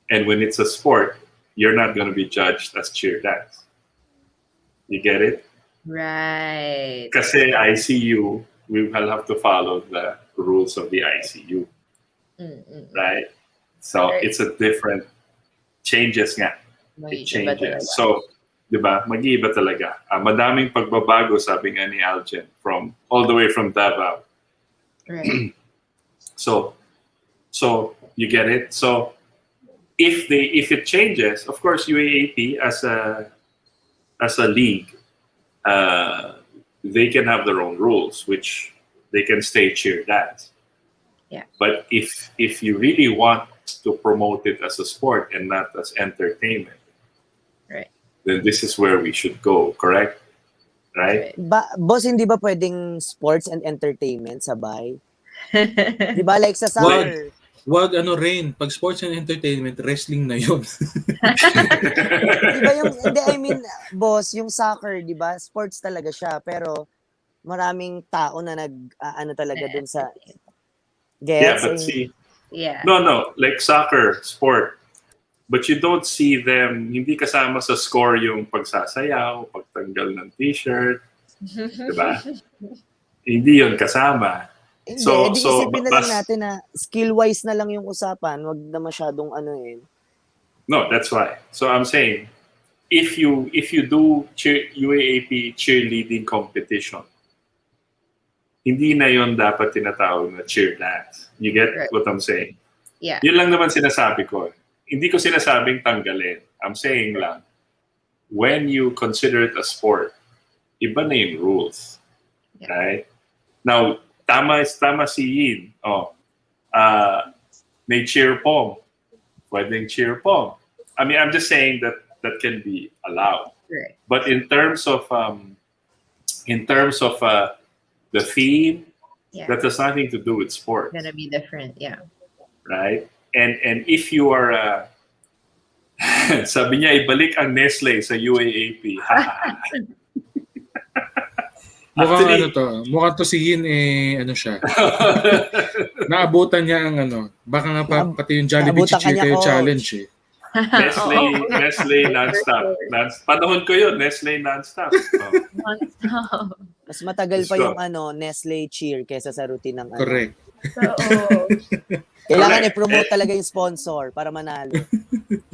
And when it's a sport, you're not going to be judged as cheer dance. You get it? Right. Kasi ICU, we will have to follow the rules of the ICU. Right? So Right. it's a different, changes nga. It Mag-iiba changes. talaga. So, di ba, mag-iiba talaga. Madaming pagbabago, sabi nga ni Algen, from all the way from Davao. Right. So you get it. So if it changes, of course, UAAP as a league, they can have their own rules, which they can stay cheer dance. Yeah. But if you really want to promote it as a sport and not as entertainment, Right. then this is where we should go. Correct? Right? Boss, hindi ba pwedeng sports and entertainment sabay? Di ba like sa summer? Wag Rein, pag sports and entertainment, wrestling na yun. Di ba yung, hindi, I mean, boss, yung soccer, di ba, sports talaga siya, pero maraming tao na talaga dun sa Yeah, gets. but see, Yeah. no, like soccer, sport. But you don't see them, hindi kasama sa score yung pagsasayaw, pagtanggal ng t-shirt, diba? Hindi yun kasama. Hindi, So isipin na lang natin na skill-wise na lang yung usapan, wag na masyadong No, that's why. So I'm saying, if you do UAAP cheerleading competition, hindi na yon dapat tinatawag na cheer dance. You get Right. what I'm saying? Yeah. Yun lang naman sinasabi ko. Hindi ko sinasabing tanggalin. I'm saying lang, when you consider it a sport, iba na yung rules. Yeah. Right? Now, tama si Yin. May cheer pong. Pwedeng cheer pong. I mean, I'm just saying that can be allowed. Right. But in terms of the theme, Yeah. that has nothing to do with sports. Gonna be different. Yeah. Right? And if you are sabi niya ibalik ang Nestle sa UAAP. Mukhang mukhang to si Yin siya. Naabutan niya ang baka nga pati yung Jollibee Chichiryo challenge eh. Nestle non-stop. Panahon ko yun, Nestle non-stop. Non-stop. Mas matagal pa yung Nestle cheer kaysa sa routine ng Correct. Kailangan i-promote talaga yung sponsor para manalo.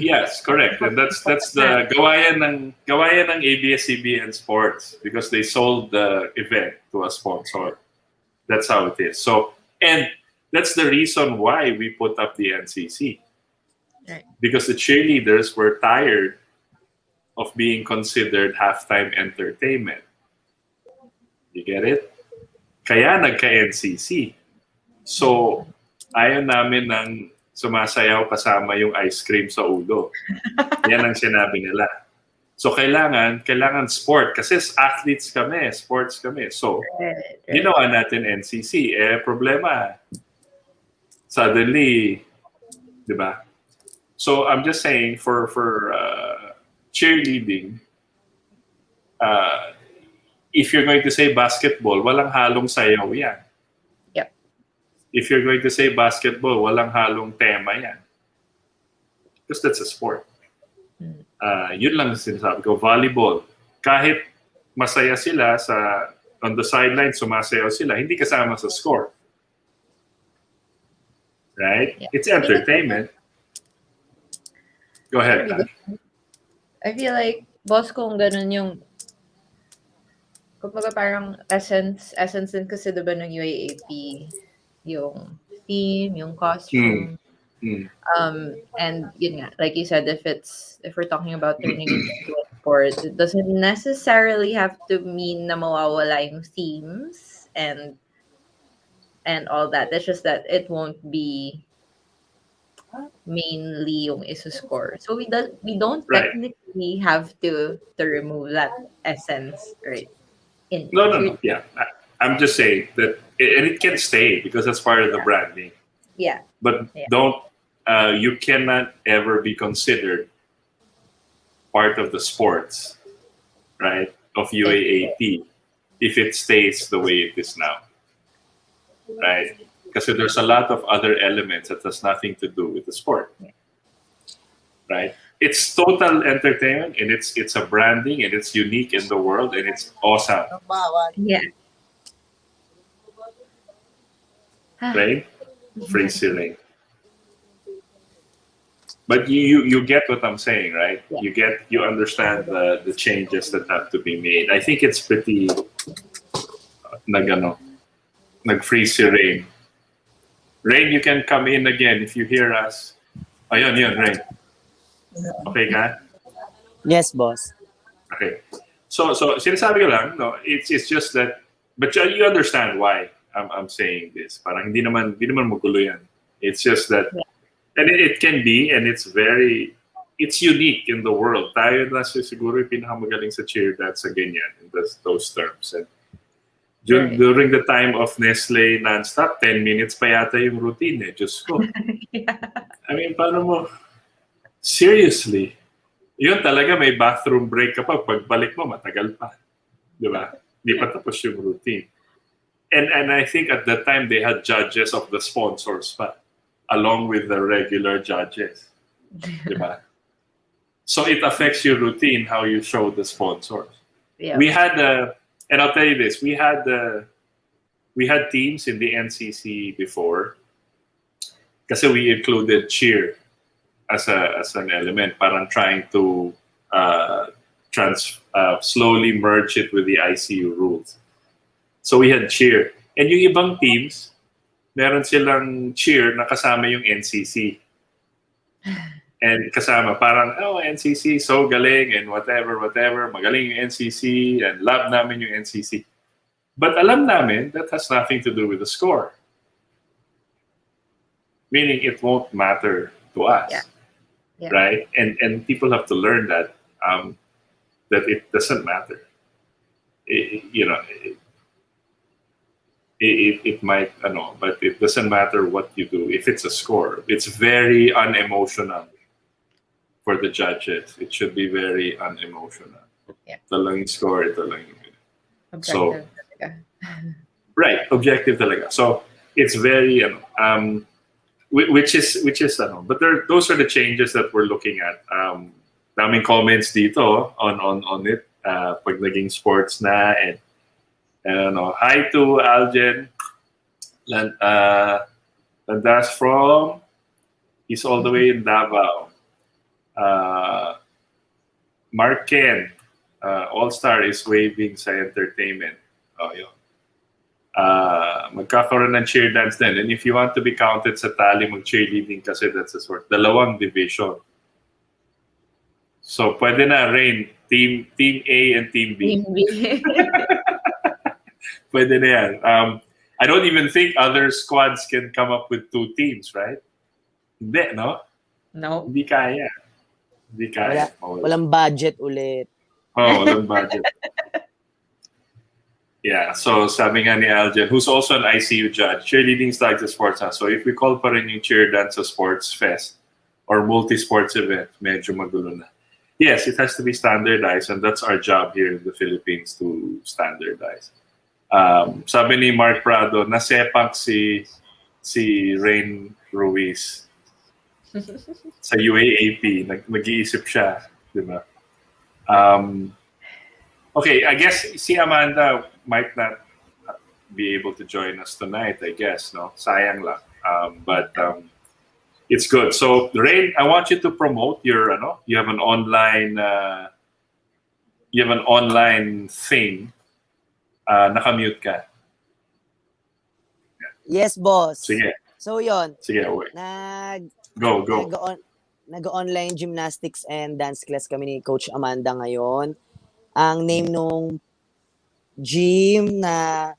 Yes, correct. And that's the gawayan ng ABS-CBN Sports because they sold the event to a sponsor. That's how it is. So, and that's the reason why we put up the NCC. Right. Because the cheerleaders were tired of being considered halftime entertainment. You get it? Kaya nagka-NCC. So, ayaw namin ng sumasayaw kasama yung ice cream sa ulo. Yan ang sinabi nila. So, kailangan sport. Kasi athletes kami, sports kami. So, ginawa natin NCC. Problema, suddenly, di ba? So I'm just saying for cheerleading, if you're going to say basketball, walang halong sayaw yan. Yep. If you're going to say basketball, walang halong tema yan. Because that's a sport. Yun lang sinasabi ko. Volleyball, kahit masaya sila on the sideline, sumasayaw sila, hindi kasama sa score. Right? Yeah. It's entertainment. Go ahead, Tan. I feel like, boss, kung ganun yung, kumbaga parang essence din kasi diba ng UAAP, yung theme, yung costume. And yun nga, like you said, if we're talking about turning it into a sport, it doesn't necessarily have to mean na mawawala yung themes and all that. It's just that it won't be mainly yung isuscore. So we don't Right. technically have to remove that essence, right? No. Yeah. I'm just saying that, and it can stay because that's part of the branding. Yeah. But you cannot ever be considered part of the sports, right, of UAAP if it stays the way it is now, right? Because there's a lot of other elements that has nothing to do with the sport, right? It's total entertainment, and it's a branding, and it's unique in the world, and it's awesome. Yeah. Right? Free ceiling. But you get what I'm saying, right? Yeah. You understand the changes that have to be made. I think it's pretty nag-free si Rein. Rein, you can come in again if you hear us. Ayun, Rein. Okay ka? Yes, boss. Okay. So sinasabi ko lang, no, it's just that, but you understand why I'm saying this. Parang hindi naman magulo yan. It's just that, and it can be, and it's unique in the world. Tayo na siguro yung pinakamagaling sa cheer dance sa ganyan, in those terms. And during the time of Nestle nonstop, 10 minutes pa yata yung routine eh. Diyos ko. I mean, paano mo? Seriously. Yun talaga, may bathroom break ka pa. Pagbalik mo, matagal pa. Di ba? Hindi pa tapos yung routine. And I think at that time, they had judges of the sponsors pa, along with the regular judges. Di ba? So it affects your routine, how you show the sponsors. Yeah. We had and I'll tell you this, we had teams in the NCC before kasi we included cheer as an element, parang trying to slowly merge it with the ICU rules. So we had cheer. And yung ibang teams, meron silang cheer na kasama yung NCC. And kasama, parang, NCC, so galing, and whatever, magaling yung NCC, and love namin yung NCC. But alam namin, that has nothing to do with the score. Meaning, it won't matter to us. Yeah. Right? And people have to learn that it doesn't matter. It might, but it doesn't matter what you do. If it's a score, it's very unemotional for the judges. It should be very unemotional. Yeah. Ito lang yung score, ito lang yung... Objective. Right, objective talaga. So it's very, which is, but those are the changes that we're looking at. Daming comments dito on it. Pag naging sports na, and hi to Aljen. Landas from, he's all the way in Davao. Mark Ken, All-Star is waving sa entertainment. Yun. Magkakaroon ng cheer dance din. And if you want to be counted sa tally, mag-cheerleading kasi that's a sort. Dalawang division. So, pwede na, Rein, Team A and Team B. Team B. Pwede na yan. I don't even think other squads can come up with 2 teams, right? Hindi, no? No. Hindi kaya. Walang budget ulit. Walang budget. Yeah, so sabi nga ni Aljen, who's also an ICU judge, cheerleading is like the sports. So if we call pa rin yung cheer dance sa sports fest, or multi-sports event, medyo magulo na. Yes, it has to be standardized, and that's our job here in the Philippines to standardize. Sabi ni Mark Prado, nasepak si Rein Ruiz sa UAAP. Nag-iisip siya, di ba? Okay, I guess si Amanda might not be able to join us tonight, I guess, no? Sayang lang. But it's good. So, Rein, I want you to promote your, you have an online thing. Nakamute ka. Yes, boss. Sige. So, yon. Sige, wait. Go. Nag-online gymnastics and dance class kami ni Coach Amanda ngayon. Ang name nung gym na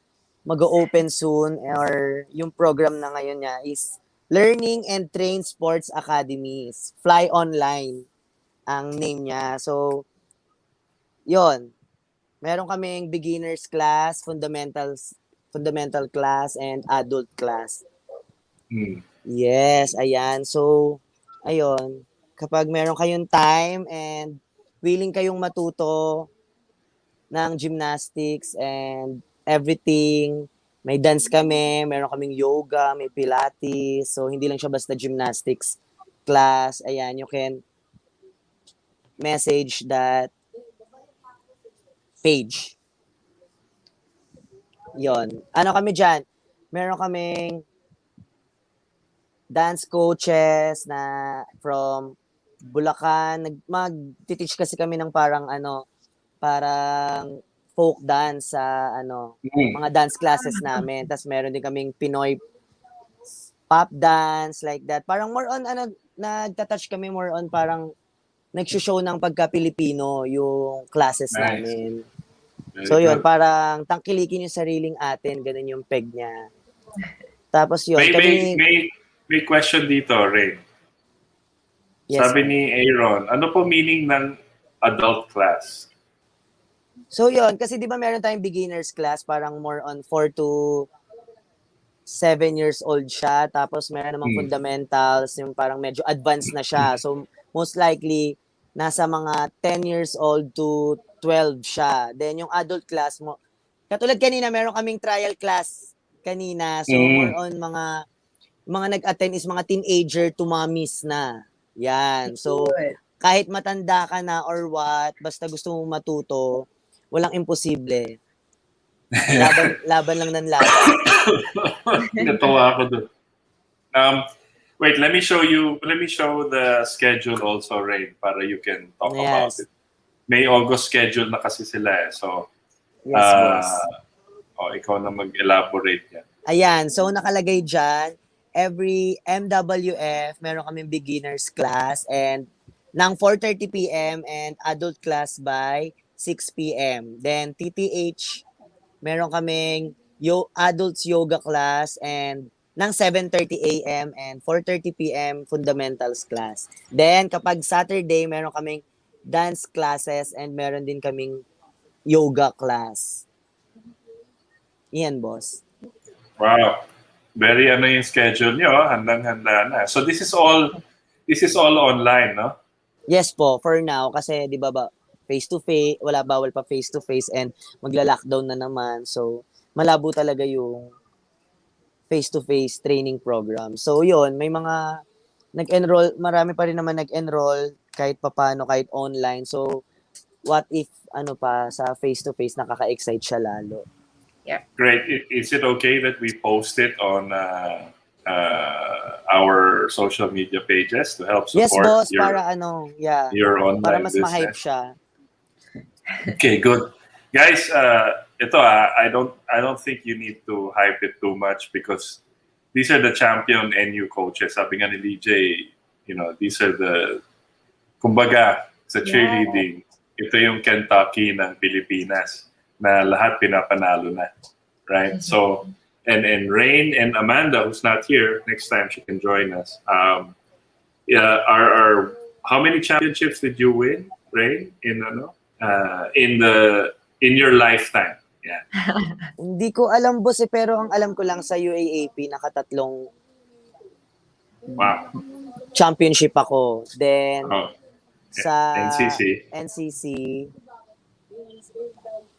mag-open soon or yung program na ngayon niya is Learning and Train Sports Academies. Fly Online ang name niya. So, yon. Meron kaming beginners class, fundamental class, and adult class. Yes, ayan. So, ayun. Kapag meron kayong time and willing kayong matuto ng gymnastics and everything, may dance kami, meron kaming yoga, may pilates. So, hindi lang siya basta gymnastics class. Ayan, you can message that page. Yon. Ano kami dyan? Meron kaming dance coaches na from Bulacan. Mag-teach kasi kami ng parang folk dance sa mga dance classes namin. Tapos meron din kaming Pinoy pop dance like that. Parang more on nagta-touch kami more on parang nag-show ng pagka-Pilipino yung classes namin. So yun, parang tangkilikin yung sariling atin, ganun yung peg niya. Tapos yun, may question dito, Ray. Yes, sabi ni Aaron, ano po meaning ng adult class? So yun, kasi di ba meron tayong beginners class, parang more on 4 to 7 years old siya. Tapos meron namang fundamentals, yung parang medyo advanced na siya. So most likely, nasa mga 10 years old to 12 siya. Then yung adult class mo, katulad kanina, meron kaming trial class kanina. So more on mga nag-attend is mga teenager to mommies na. Yan. So kahit matanda ka na or what, basta gusto mong matuto, walang imposible. Laban lang ng laban. Natawa ako dun. Wait, let me show the schedule also, Rein, para you can talk about it. May August schedule na kasi sila eh. So, yes, boss. Ikaw na mag-elaborate yan. Ayan, so nakalagay dyan, every MWF, meron kaming beginners class and ng 4:30 p.m. and adult class by 6 p.m. Then TTH, meron kaming adults yoga class and ng 7:30 a.m. and 4:30 p.m. fundamentals class. Then kapag Saturday, meron kaming dance classes and meron din kaming yoga class. Iyan, boss. Wow. Very yung schedule nyo, handang-handa na. So this is all online, no? Yes po, for now kasi 'di ba face-to-face, bawal pa face-to-face and magla-lockdown na naman. So malabo talaga yung face-to-face training program. So yun, may mga nag-enroll, marami pa rin naman nag-enroll kahit papaano, kahit online. So what if sa face-to-face nakaka-excite siya lalo. Yeah. Great. Is it okay that we post it on our social media pages to help support? Yes, boss, your online para mas business? ma-hype siya. Okay, good. Guys, ito I don't think you need to hype it too much because these are the champion NU coaches. Sabi nga ni DJ, these are the, kumbaga, sa cheerleading, ito yung Kentucky ng Pilipinas na lahat pinapanalo na. Right? So, and Rein and Amanda, who's not here, next time she can join us. How many championships did you win, Rein, in your lifetime? Yeah. Hindi ko alam, boss, pero ang alam ko lang sa UAAP nakatatlong. Wow. championship ako. Then, Oh, sa NCC. NCC,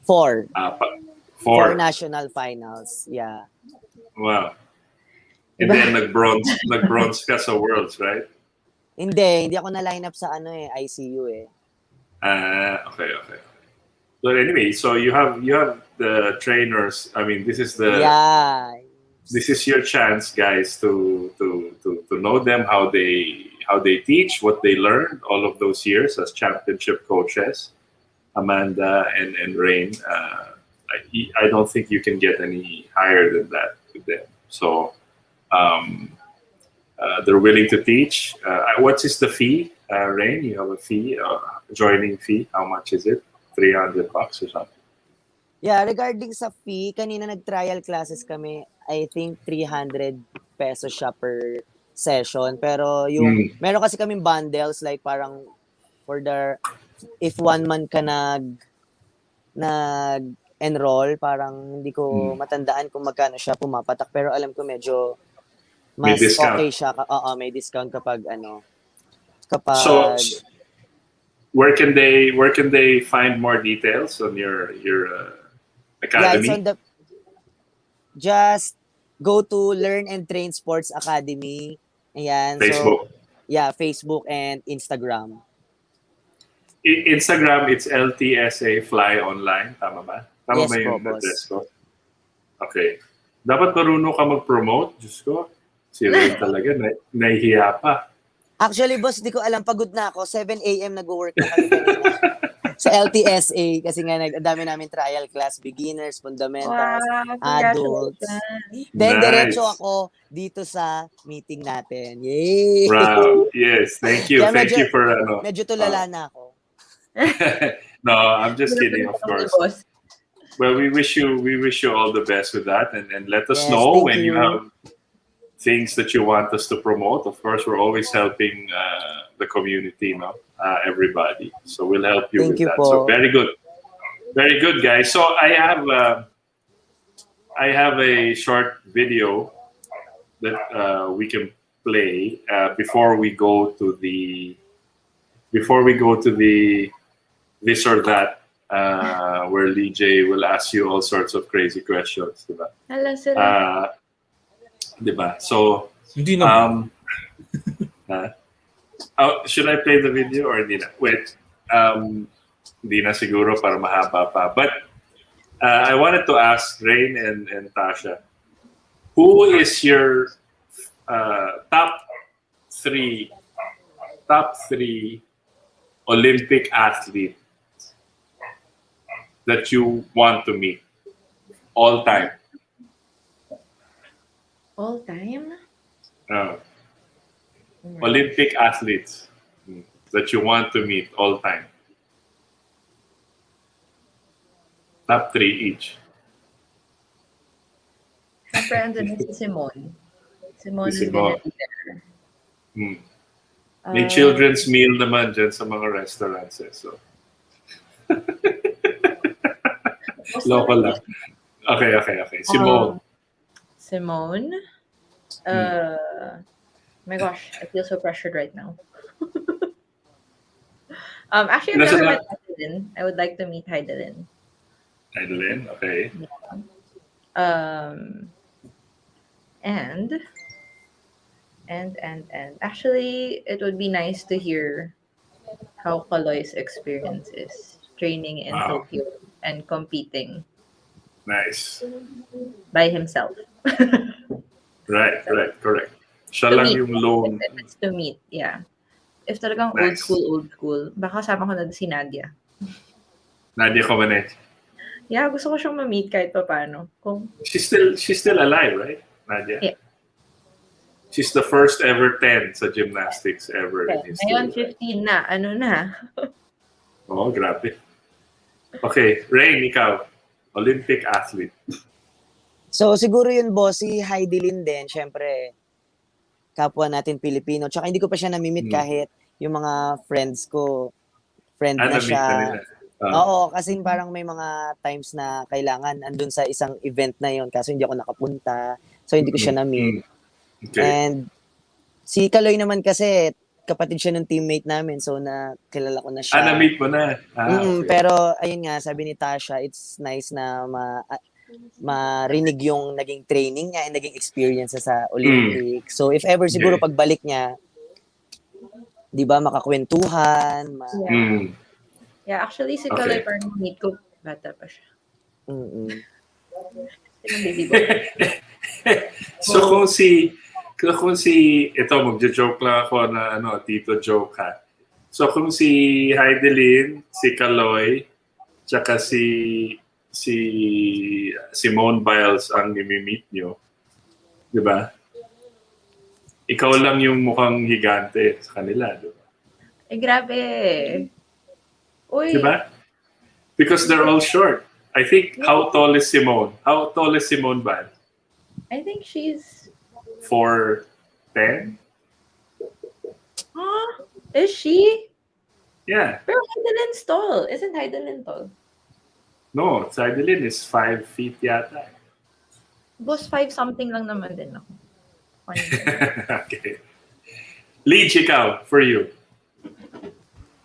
4. Four. 4 national finals. Yeah. Wow. And then nag-bronze ka sa Worlds, right? Hindi ako na-line up sa ICU eh. Okay. But anyway, so you have the trainers. I mean, this is your chance, guys, to know them, how they teach, what they learned all of those years as championship coaches. Amanda and Rein. I don't think you can get any higher than that with them. So they're willing to teach. What is the fee, Rein? You have a fee, joining fee. How much is it? $300 or something. Yeah, regarding sa fee, kanina nag-trial classes kami. I think 300 pesos siya per session. Pero meron kasi kaming bundles like parang if 1 month ka nag-enroll, parang hindi ko matandaan kung magkano siya pumapatak. Pero alam ko medyo mas okay siya. Oo, may discount kapag So where can they find more details on your academy? Yeah, it's just go to Learn and Train Sports Academy. Ayan. Facebook. So, yeah, Facebook and Instagram. Instagram, it's LTSA Fly Online. Tama ba? Tama Yes ba yung po, boss. address ko? Okay. Dapat marunong ka mag-promote. Diyos ko. Si Rein talaga. Nahihiya pa. Actually, boss, di ko alam. Pagod na ako. 7 a.m. nag-work na kami kanina. Sa LTSA. Kasi nga, ang dami namin trial class. Beginners, fundamentals, adults. Then, diretso ako dito sa meeting natin. Yay! Wow. Yes. Thank you. Kaya Thank you for... medyo tulala na ako. No, I'm just kidding, of course. Well, we wish you all the best with that, and let us know when you have things that you want us to promote. Of course, we're always helping the community, everybody. So we'll help you with that. So very good, guys. So I have a short video that we can play before we go to the this or that, where Lee J will ask you all sorts of crazy questions, diba? Hala sila. Diba? So, Hindi na. should I play the video or hindi na? Wait, hindi na siguro para mahaba pa. But I wanted to ask Rein and Tasha, who is your top three Olympic athlete that you want to meet all time? All time? Olympic athletes that you want to meet all time. Top 3 each. Siyempre, andun si Simone. Simone is Simone. gonna be there. May children's meal naman dyan sa mga restaurants. So. Local lang. Okay. Simone. Simone? My gosh, I feel so pressured right now. Actually, I've never met Heidelin. I would like to meet Heidelin. Heidelin, okay. And actually, it would be nice to hear how Kaloy's experience is training in Tokyo and competing. Nice. By himself. Right, correct. Siya lang yung lone. If it's to meet, yeah. If talagang Nice. old school, baka kasama ko na si Nadia. Nadia Comaneci. Yeah, gusto ko siyang ma-meet kahit pa paano. She's still alive, right? Nadia? Yeah. She's the first ever 10 sa gymnastics ever in history. Ngayon, 15 na. Ano na? Oh, grabe. Okay, Rein, ikaw. Olympic athlete. So, siguro yun, boss, si Heidelin din, syempre, kapwa natin Pilipino. Tsaka hindi ko pa siya namimit kahit yung mga friends ko, friend na siya. Oo, kasi parang may mga times na kailangan andun sa isang event na yon kaso hindi ako nakapunta. So, hindi ko siya na-meet. Okay. And Si Kaloy naman kasi, kapatid siya ng teammate namin. So, kilala ko na siya. Na-meet mo na. Okay. Pero, ayun nga, sabi ni Tasha, it's nice na marinig yung naging training niya and naging experience sa Olympics. So, if ever siguro pagbalik niya, di ba, makakwentuhan. Yeah, actually, si Kaloy parang meet ko, bata pa siya. Baby boy. So kung si ito magjo-joke lang ako na tito joke ha. So kung si Heidelin, si Kaloy, tsaka si Simone Biles ang i-meet nyo, di ba? Ikaw lang yung mukhang higante sa kanila, di ba? Grabe. Uy. Di ba? Because they're all short. I think, how tall is Simone? How tall is Simone Biles? I think she's 4'10". Huh? Is she? Yeah. Pero Heidelin's tall. Isn't Heidelin tall? No, Heidelin is 5 feet yata. Boss, 5 something lang naman din ako. Okay. Leach, ikaw, for you.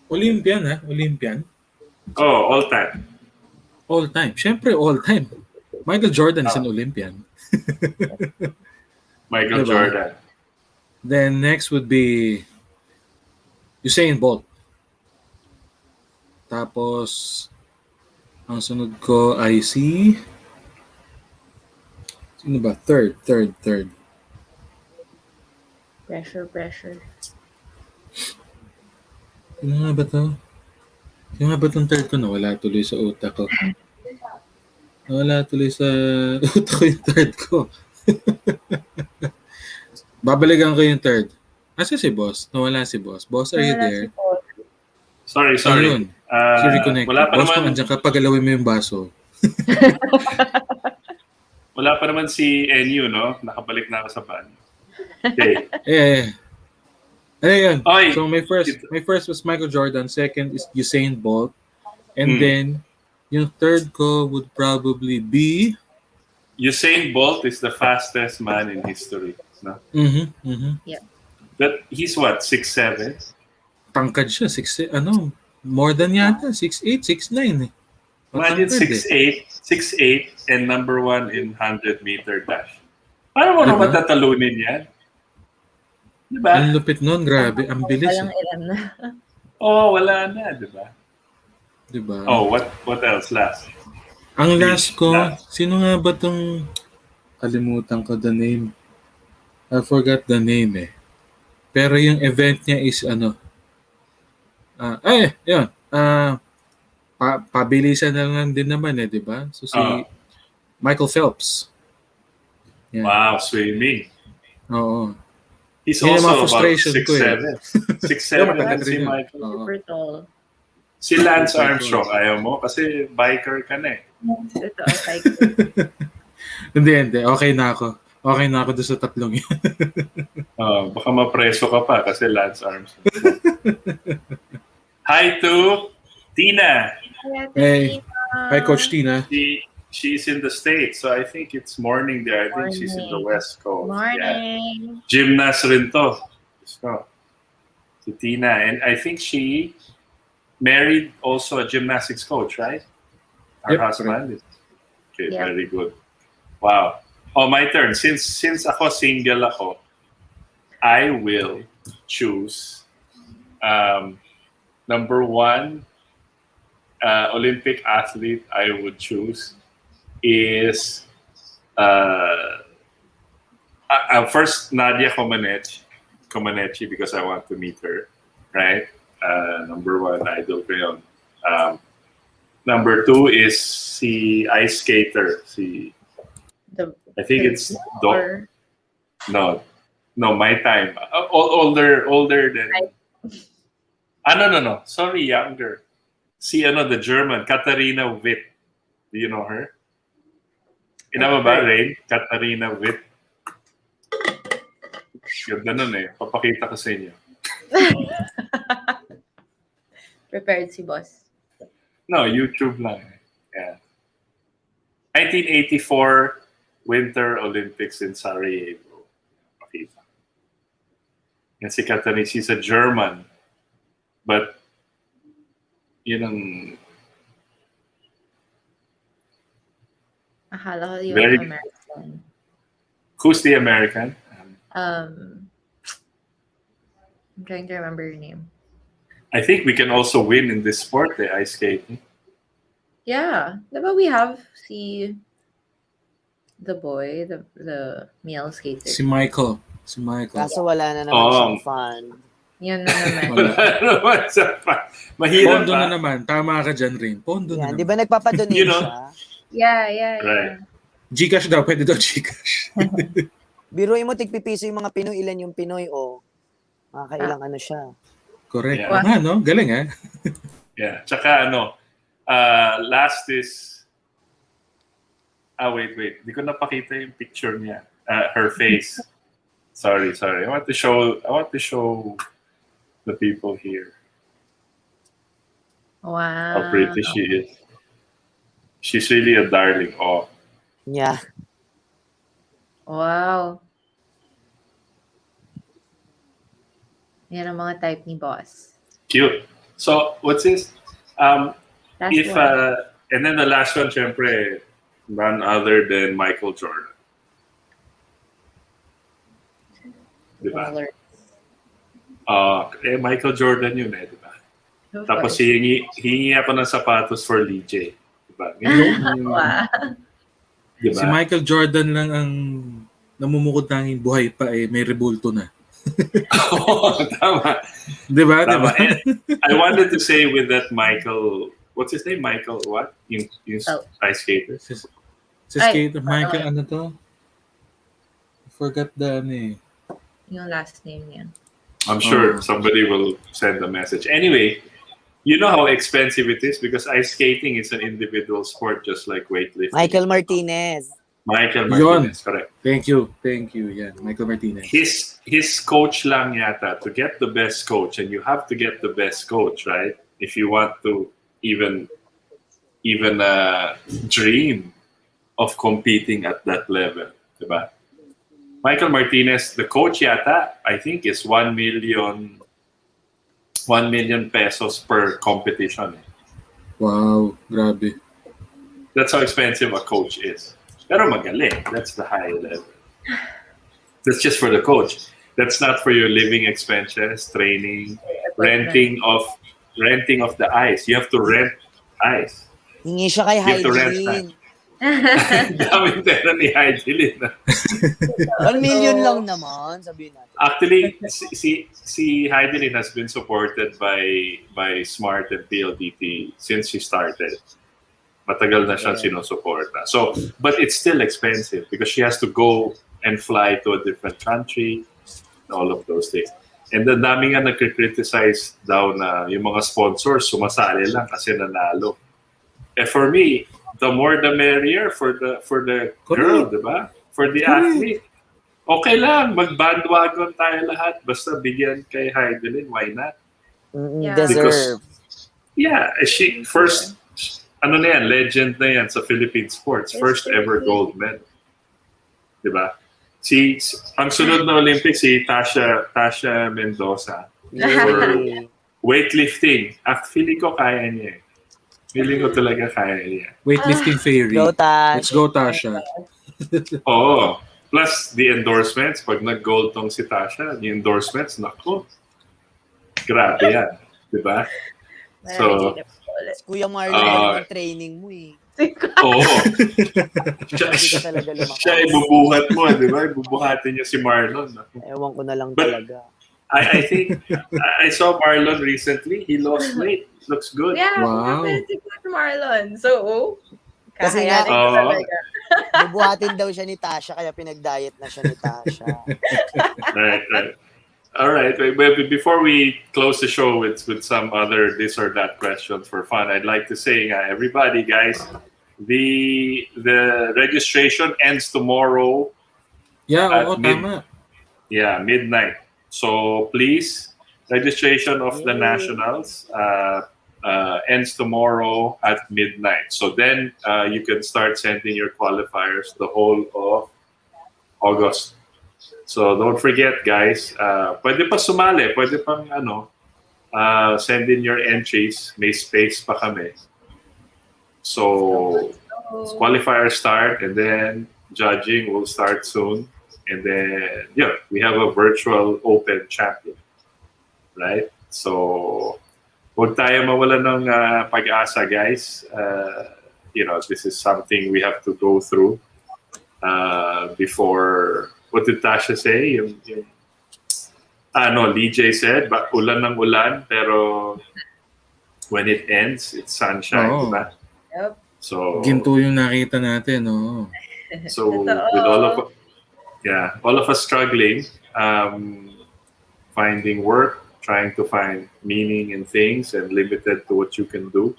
Olympian, ha? Olympian. Oh, all time. All time. Siyempre, all time. Michael Jordan is an Olympian. Michael Diba? Jordan. Then next would be Usain Bolt. Tapos, ang sunod ko ay si... Sino ba? Third. Pressure. Sino nga ba to? Sino nga ba itong third ko? Nawala tuloy sa utak ko. Nawala tuloy sa utak ko yung third ko. Babalikan ko yung third. Asa si boss? Nawala si boss. Boss, are you there? Sorry. Ayun. Si reconnect. Wala pa Boss, kung naman, andyan ka, pagalawin mo yung baso. wala pa naman si NU, no? Nakabalik na ako sa van. Okay. Ayun. Oy. So my first was Michael Jordan. Second is Usain Bolt. And then, yung third ko would probably be... Usain Bolt is the fastest man in history. No? Yeah. But he's what, 6'7"? Tangkad siya. More than yata. 6'8", 6'9". Imagine 6'8", and number 1 in 100-meter dash. Paano mo naman tatalunin yan? Diba? Ang lupit nun, grabe. Ang bilis. Walang ilan na. Wala na, diba? Diba? What else last? Ang last ko, sino nga ba tong... Kalimutan ko the name. I forgot the name eh. Pero yung event niya is yun. Pabilisan na lang din naman eh, di ba? So si Michael Phelps. Yeah. Wow, swimming. Oo. He's Yun also about frustration ko 6'7". 6'7" si Michael. Super tall. Si Lance Armstrong, ayaw mo? Kasi biker ka na eh. Ito, cycle. Hindi. Okay na ako doon sa tatlong yun. Baka mapreso ka pa kasi Lance Armstrong. Hi to Tina. Hey. Hi, Coach Tina. She's in the States, so I think it's morning there. I think she's in the West Coast. Morning. Yeah. Gymnast rin to. So, si Tina. And I think she married also a gymnastics coach, right? Her husband. Okay, very good. Wow. My turn. Since ako single ako, I will choose number 1 Olympic athlete I would choose is first Nadia Comaneci because I want to meet her, right? Number 1 idol ko yun. Number 2 is si ice skater, I think it's No, my time. Older than. No. Sorry, younger. Si the German, Katharina Witt. Do you know her? Inama ba, Rein? Katharina Witt. Ganda nun eh. Papakita ko sa inyo. Prepared si boss. No, YouTube lang. Yeah. 1984 Winter Olympics in Sarajevo. Pakita. Yan si Katarina, she's a German. But, yun ang Akala ko yung Very- American. who's the American? I'm trying to remember your name. I think we can also win in this sport, ice skating. Yeah. Diba we have the boy, the male skater. Si Michael. Si Michael. Kaso wala na naman siyang fan. Yun na naman. Wala. Naman sa mahirap Pondo pa. na naman. Tama ka dyan, Rein. Pondo na Yan, naman. di ba nagpapadonate You know, siya? Yeah. Right. Gcash daw. Pwede daw Gcash. Biruin mo, tigpipiso yung mga Pinoy, ilan yung Pinoy, makakailang ano siya. Correct. Yeah. Oo nga, no? Galing, eh? Yeah. Tsaka last is wait. Di ko napakita yung picture niya. Her face. Sorry. I want to show the people here Wow. how pretty she is. She's really a darling. Oh. Yeah. Wow. Yan ang mga type ni boss. Cute. So, what's this? Last If one. and then the last one, syempre, none other than Michael Jordan. Diba? Baller. Michael Jordan yun diba? Of Tapos course. hingi ako ng sapatos for Lee Diba? Wow. Diba? Si Michael Jordan lang ang namumukod tanging buhay pa may rebulto na. Oo, tama. Diba? Tama. Diba? And I wanted to say with that Michael, what's his name? Michael what? Yung ice skater? Si skater, Michael, ano to? I forgot the Yung last name niya. I'm sure somebody will send a message. Anyway, you know how expensive it is because ice skating is an individual sport just like weightlifting. Michael Martinez. Michael Yun. Martinez, correct. Thank you. Yeah, Michael Martinez. His coach lang yata to get the best coach, and you have to get the best coach, right? If you want to even dream of competing at that level, diba? Michael Martinez, the coach yata, I think is 1 million pesos per competition. Wow, grabe. That's how expensive a coach is. Pero magaling. That's the high level. That's just for the coach. That's not for your living expenses, training, renting of the ice. You have to rent ice. Hingi siya kay You have to rent Hygiene. Daming pera ni Heidelin. 1 million lang naman, sabihin natin. Actually, si Heidelin has been supported by Smart and PLDT since she started. Matagal na siyang sinusuporta. So, but it's still expensive because she has to go and fly to a different country, all of those things. And the dami nga nagkriticize daw na yung mga sponsors sumasali lang kasi nanalo. For me, the more the merrier for the girl, diba? For the athlete. Okay lang, mag-bandwagon tayo lahat. Basta bigyan kay Heidelin, why not? Deserve. She first, legend na yan sa Philippine sports. First ever gold medal. Diba? Ang sunod na Olympics, si Tasha Mendoza. For weightlifting. Feeling ko kaya niya eh. Feeling ko talaga kaya niya. Weightlifting fairy. Go, Tash. Let's go, Tasha. Oo. Plus, the endorsements. Pag nag-gold tong si Tasha, the endorsements, naku. Grabe yan. Diba? So, Kuya Marlon, yung training mo eh. oo. Hindi ka talaga lumakas. Siya ibubuhat mo, di ba? Ibubuhatin niya si Marlon. Ewan ko na lang talaga. I think, I saw Marlon recently. He lost weight. Looks good. Yeah, Wow. competitive with Marlon. So, Kasi nga, kakayanin ko talaga. bubuhatin daw siya ni Tasha, kaya pinag-diet na siya ni Tasha. Right. All right. But before we close the show with some other this or that questions for fun, I'd like to say, everybody, guys, the registration ends tomorrow. Yeah, At oo, tama. midnight. So please, registration of the nationals ends tomorrow at midnight. So then you can start sending your qualifiers the whole of August. So don't forget, guys, pwede pa sumali, pwede pang send in your entries. May space pa kami. So qualifiers start, and then judging will start soon. And then, we have a virtual open champion. Right? So, huwag tayo mawala ng pag-asa, guys. This is something we have to go through before. What did Tasha say? DJ said, ulan ng ulan, pero when it ends, it's sunshine, diba? Yep. So, Ginto yung nakita natin, no? So with all of us struggling, finding work, trying to find meaning in things, and limited to what you can do,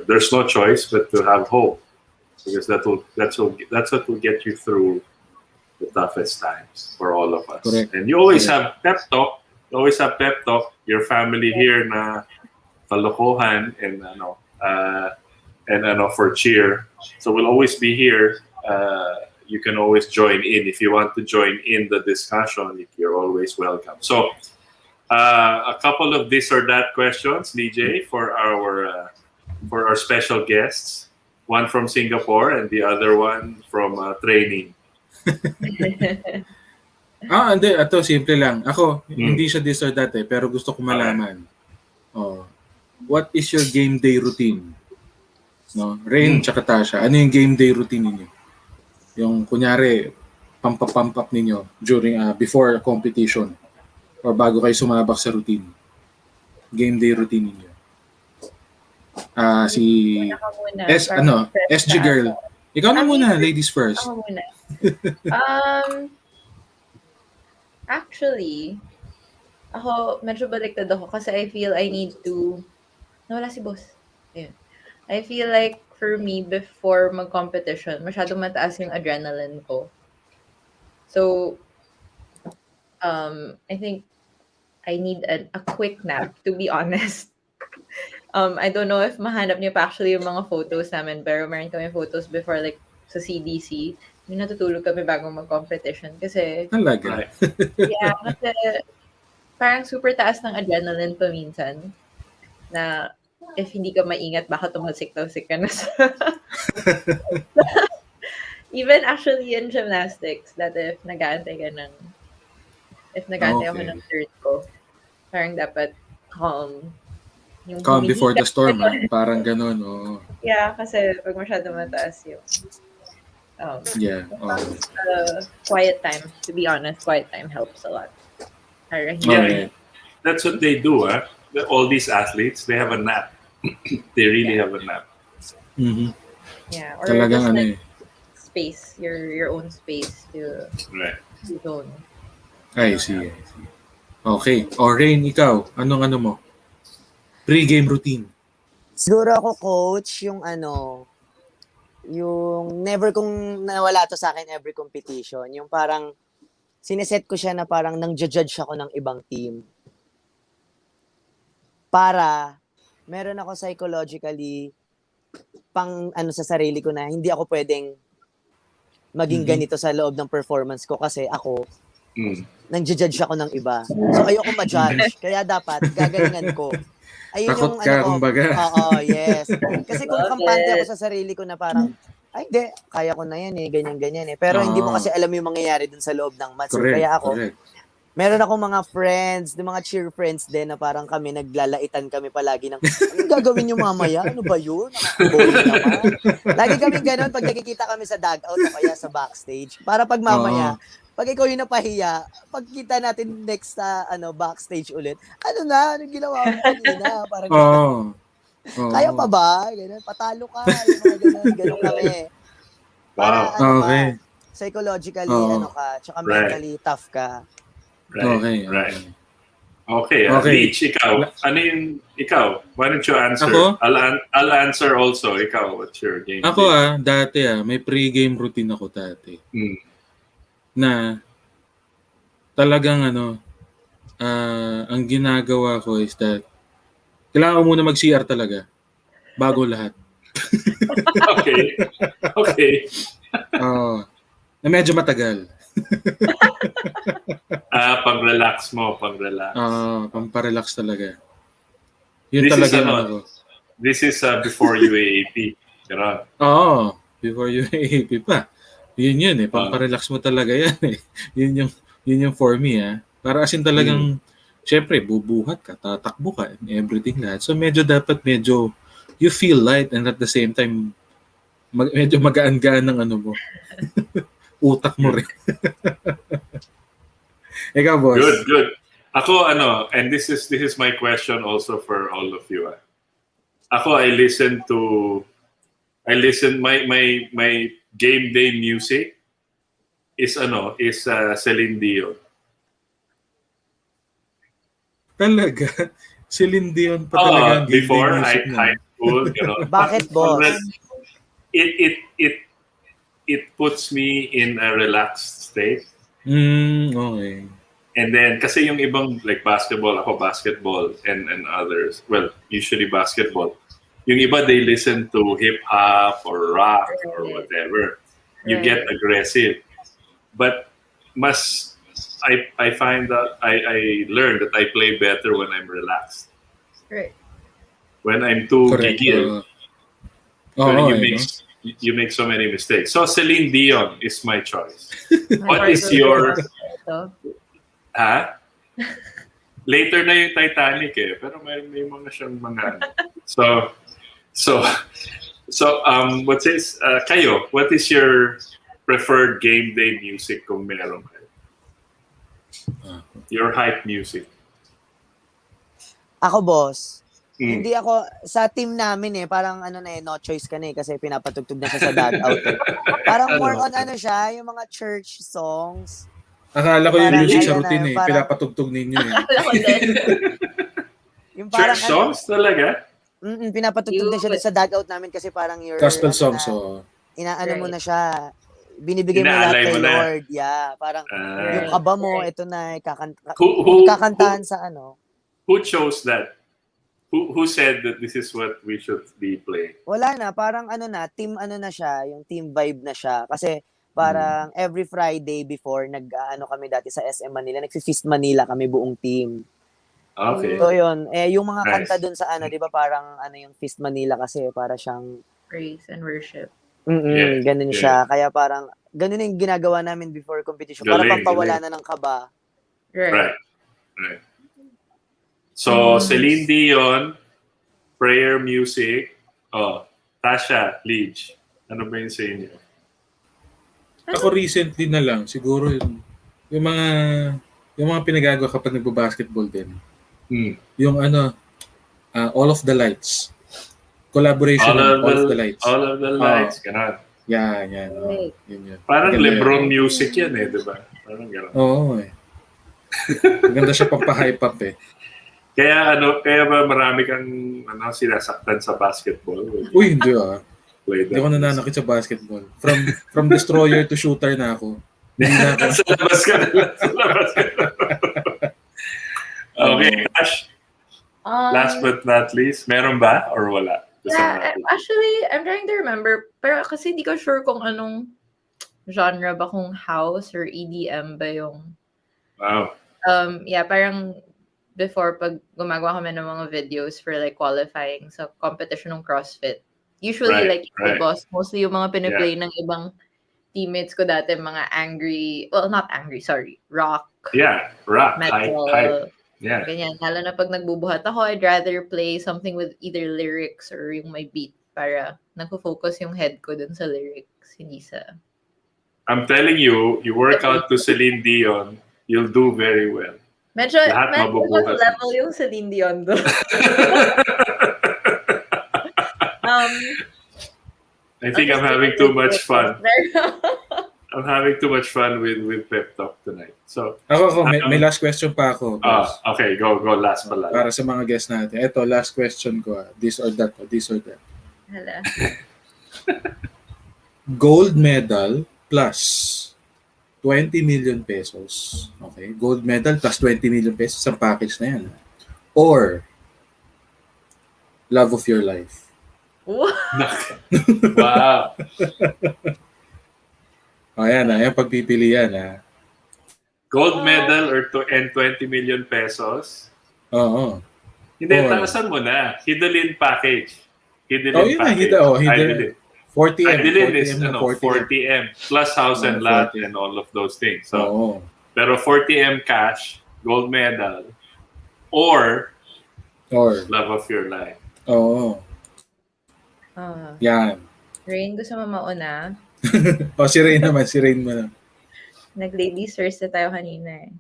there's no choice but to have hope, because that's what will get you through the toughest times for all of us. Correct. And you always have pep talk. You always have pep talk. Your family here na kalokohan and for cheer. So we'll always be here. You can always join in. If you want to join in the discussion, you're always welcome. So a couple of this or that questions, DJ, for our special guests. One from Singapore and the other one from training. Hindi. Ito, simple lang. Ako, hindi siya this or that pero gusto ko malaman. What is your game day routine? No? Rein tsaka Tasha, ano yung game day routine ninyo? Yung kunyari, pump up ninyo during before competition or bago kayo sumabak sa routine. Game day routine ninyo. SG girl. Ikaw na muna, ladies first. Ako muna. Actually, ako medyo baliktad ako kasi I feel I need to... Nawala si boss. Ayun. I feel like for me, before mag-competition, masyadong mataas yung adrenaline ko. So, I think I need a quick nap, to be honest. I don't know if mahanap niyo pa actually yung mga photos namin, pero meron kami photos before, like, sa CDC. Yung natutulog kami bago mag-competition. Kasi, talaga? Yeah, kasi parang super taas ng adrenaline pa minsan. Na, if hindi ka maingat, baka tumalsik-talsik ka na sa... Even actually in gymnastics, that if nag-aantay ako ng third ko, parang dapat calm. Yung calm before the storm, parang ganun. Oh. Yeah, kasi pag masyado mataas yung... quiet time, to be honest, quiet time helps a lot. That's what they do, huh? All these athletes, they have a nap. They really have a nap. Mm-hmm. Yeah, or talagang just like space, your own space to zone. I see. Okay. O Rein, ikaw, anong mo? Pre-game routine. Siguro ako, coach, yung never kong nawala to sa akin every competition. Yung parang sineset ko siya na parang nang-judge ako ng ibang team. Para meron ako psychologically pang sa sarili ko na hindi ako pwedeng maging ganito sa loob ng performance ko kasi ako nang-judge ako ng iba. So ayoko ma-judge. Kaya dapat gagalingan ko. Ayun takot yung ka, kumbaga. Oo, yes. Kasi kung kampante ako sa sarili ko na parang, ay, hindi, kaya ko na yan ganyan. Pero hindi mo kasi alam yung mangyayari dun sa loob ng match. Correct, Kaya ako, correct. Meron ako mga friends, mga cheer friends din na parang kami naglalaitan kami palagi ng, anong gagawin nyo mamaya? Ano ba yun? Boring naman. Lagi kami ganun pag nakikita kami sa dugout o kaya sa backstage. Para pag mamaya, pag ikaw yung napahiya, pagkita natin next sa backstage ulit, anong ginawa mo kanina? Parang kaya pa ba? Ganun, patalo ka. Ganun kami. Para, okay. Psychologically, tsaka mentally tough ka. Right. Okay. Leech, ikaw. Ano yung ikaw? Why don't you answer? Ako? I'll answer also. Ikaw, what's your game? Ako dati may pre-game routine ako dati. Na talagang ang ginagawa ko is that kailangan ko muna mag-CR talaga bago lahat. Okay. Na medyo matagal. Pang-relax mo, pang-relax. Pamparelax talaga. Yun This talaga is yung ano, ano ko. This is before UAAP. Ganon. Oo, before you AP pa. Yun eh, pamparelax mo talaga yan eh. Yun yung for me Para asin talagang, syempre, bubuhat ka, tatakbo ka, and everything lahat. So dapat you feel light and at the same time, medyo magaan-gaan ng ano mo. Utak mo rin. Ikaw, boss. Good. Ako, and this is my question also for all of you. Ako, my game day music is Celine Dion. Talaga? Celine Dion pa talaga ang game before day music mo. high school, Bakit, boss? It puts me in a relaxed state. Okay. And then, kasi yung ibang, like basketball, ako basketball and others, well, usually basketball. Yung iba, they listen to hip-hop or rock or whatever. You get aggressive. But I find that I learned that I play better when I'm relaxed. Right. When I'm too gigil, you make so many mistakes. So Celine Dion is my choice. What is your... Later na yung Titanic pero may mga siyang mga so what is kayo, what is your preferred game day music kung meron kayo? Your hype music. Ako, boss. Hindi ako sa team namin parang no choice ka na kasi pinapatugtog na siya sa dugout Parang more on siya, yung mga church songs. Akala ko yung Parang music sa routine pinapatugtog ninyo Yung Church songs talaga? Pinapatugtog na siya sa dugout namin kasi parang your gospel songs inaano mo na siya. Binibigay mo lahat kay Lord. Yeah, parang yung kaba mo, ito na kakantahan sa Who chose that? Who said that this is what we should be playing? Wala na, parang team na siya, yung team vibe na siya. Kasi parang every Friday before, kami dati sa SM Manila, nagfi-Feast Manila kami buong team. Okay. So yun, yung mga kanta dun sa di ba parang yung Feast Manila kasi para siyang praise and worship. Ganun siya. Kaya parang, ganun yung ginagawa namin before competition. Para pampawala na ng kaba. Right. So, Celine Dion, prayer music. Tasha, Leach. Ano ba yung sa inyo? Ako recently na lang, siguro yung mga pinagagawa kapag nagbo-basketball din. Yung All of the Lights. Collaboration of All of the Lights. All of the Lights, ganun. Yan. Yun. Parang LeBron music yan di ba? Parang ganun. Oo Maganda siya pampa-hype up Kaya ba marami kang sinasaktan sa basketball? Uy, hindi Hindi ako nananakit sa basketball. From destroyer to shooter na ako. Sa labas ka na lang. Okay, Ash. Last but not least, meron ba or wala? Yeah, actually, I'm trying to remember. Pero kasi hindi ko sure kung anong genre ba, kung house or EDM ba yung... Wow. Yeah, parang before, pag gumagawa kami ng mga videos for like qualifying sa competition ng CrossFit, usually boss, mostly yung mga piniplay ng ibang teammates ko dati, mga not angry, sorry, rock. Yeah, rock, metal, hype. Yeah. Ganyan. Lalo na pag nagbubuhat ako, I'd rather play something with either lyrics or yung may beat para nagpo-focus yung head ko dun sa lyrics, hindi sa... I'm telling you, you work out to Celine Dion, you'll do very well. Medyo level yung Celine Dion doon. I think I'm having too much fun. I'm having too much fun with Pep Talk tonight. So ako may last question pa ako. Okay, go last pala. Para sa mga guests natin. Ito, last question ko. This or that. Hala. Gold medal plus 20 million pesos. Okay? Gold medal plus 20 million pesos ang package na yan. Or love of your life. Wow. Ayan, ayan pagpipilian. Gold medal and 20 million pesos. Oo. Hindi, Oo. taasan mo na. Hidalin package. Oh, Hidalin yun na. package. Hidalin. 40M. Hidalin is 40M. 40M plus house and lot 40. and all of those things. So, Oo. pero 40M cash, gold medal, or love of your life. Oo. Yan. Rein, gusto mo mauna? Si Rein naman. Si Rein mo na. Nag-ladies first na tayo kanina eh.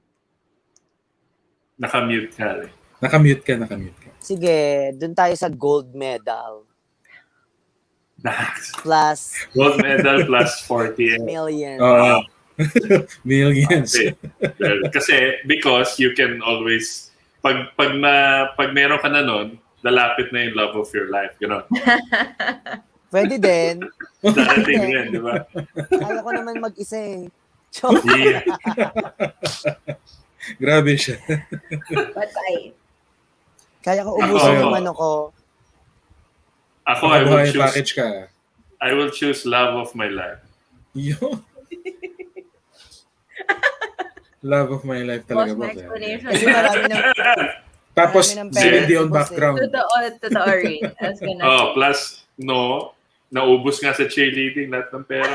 Nakamute ka eh. Nakamute ka. Sige, dun tayo sa gold medal. Plus gold medal plus 40 million. Millions. Kasi because you can always pag meron ka na nun, lalapit na yung love of your life, gano'n. Pwede din. Darating din, di ba? Kaya ko naman mag-isa eh. Yeah. Grabe siya. Patay. Kaya ko ubusin yung ano ko. Ako, I will choose love of my life. Yo. Love of my life talaga ba? Kasi marami ng tapos, Celine Dion background. Totoo rin. Plus, naubos nga sa cheerleading lahat ng pera.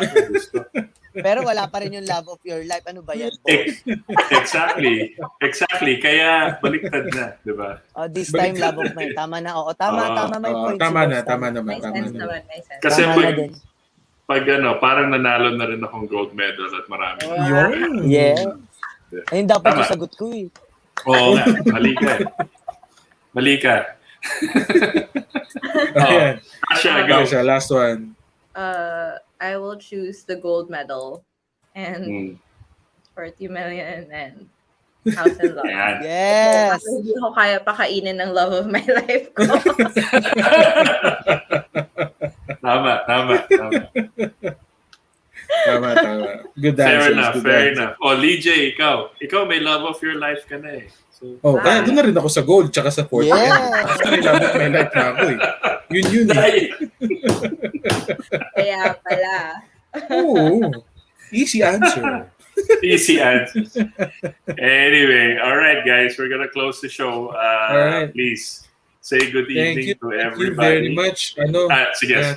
Pero wala pa rin yung love of your life. Ano ba yan, boss? Exactly. Kaya baliktad na, di ba? This time, love of my. Tama na. Tama may point. Tama naman. Kasi pag parang nanalo na rin akong gold medal at marami. Yeah. Ayun dapat yung sagot ko eh. Oo nga. Mali ka. Natasha, last one. I will choose the gold medal and 40 million and house and lot. Yes! Hindi ko kaya pakainin ng love of my life ko. Tama. Good answers. Fair enough. Lijay, ikaw may love of your life ka na eh. So, kaya doon na rin ako sa gold tsaka sa 40. Kasi may love of my life na ako eh. Yun eh. Kaya pala. Easy answer. Anyway, all right, guys, we're gonna close the show. Right. Please say good evening to everybody. Thank you very much.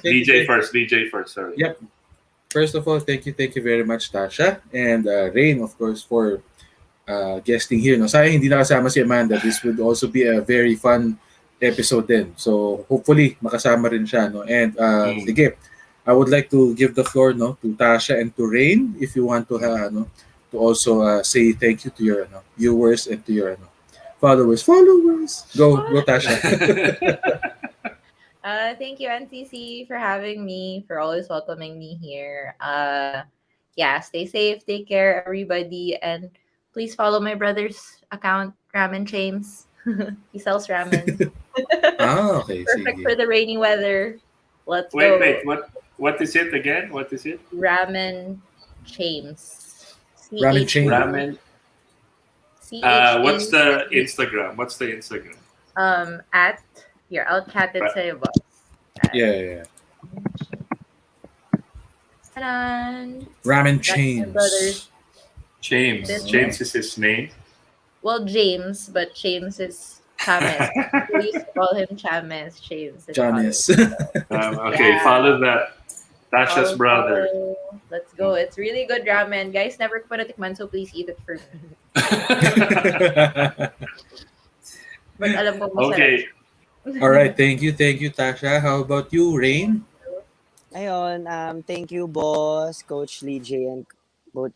DJ first. Sorry. Yep. First of all, thank you very much, Tasha, and Rein, of course, for guesting here. No, sayang hindi nakasama si Amanda. This would also be a very fun episode din. So hopefully makasama rin siya, no. And sige, I would like to give the floor, no, to Tasha and to Rein if you want to to also say thank you to your viewers and to your followers. Go Tasha. Thank you, NCC, for having me, for always welcoming me here. Stay safe, take care, everybody, and please follow my brother's account, Ramen James. He sells ramen. Okay. Perfect for the rainy weather. Let's go. Wait. What is it again? What is it? Ramen James. Ramen James. Ramen. What's the Instagram? I'll chat it sa'yo, boss. Yeah. Ramen James. James is his name. Well, James, but James is Chames. We used to call him Chames. James. Okay, follow that. Tasha's brother. Let's go. It's really good ramen. Guys, never ko pa natikman, so please eat it for me. But alam ko masarap. Okay. All right, thank you, Tasha. How about you, Rein? Ayun, thank you, boss, Coach Lee J, and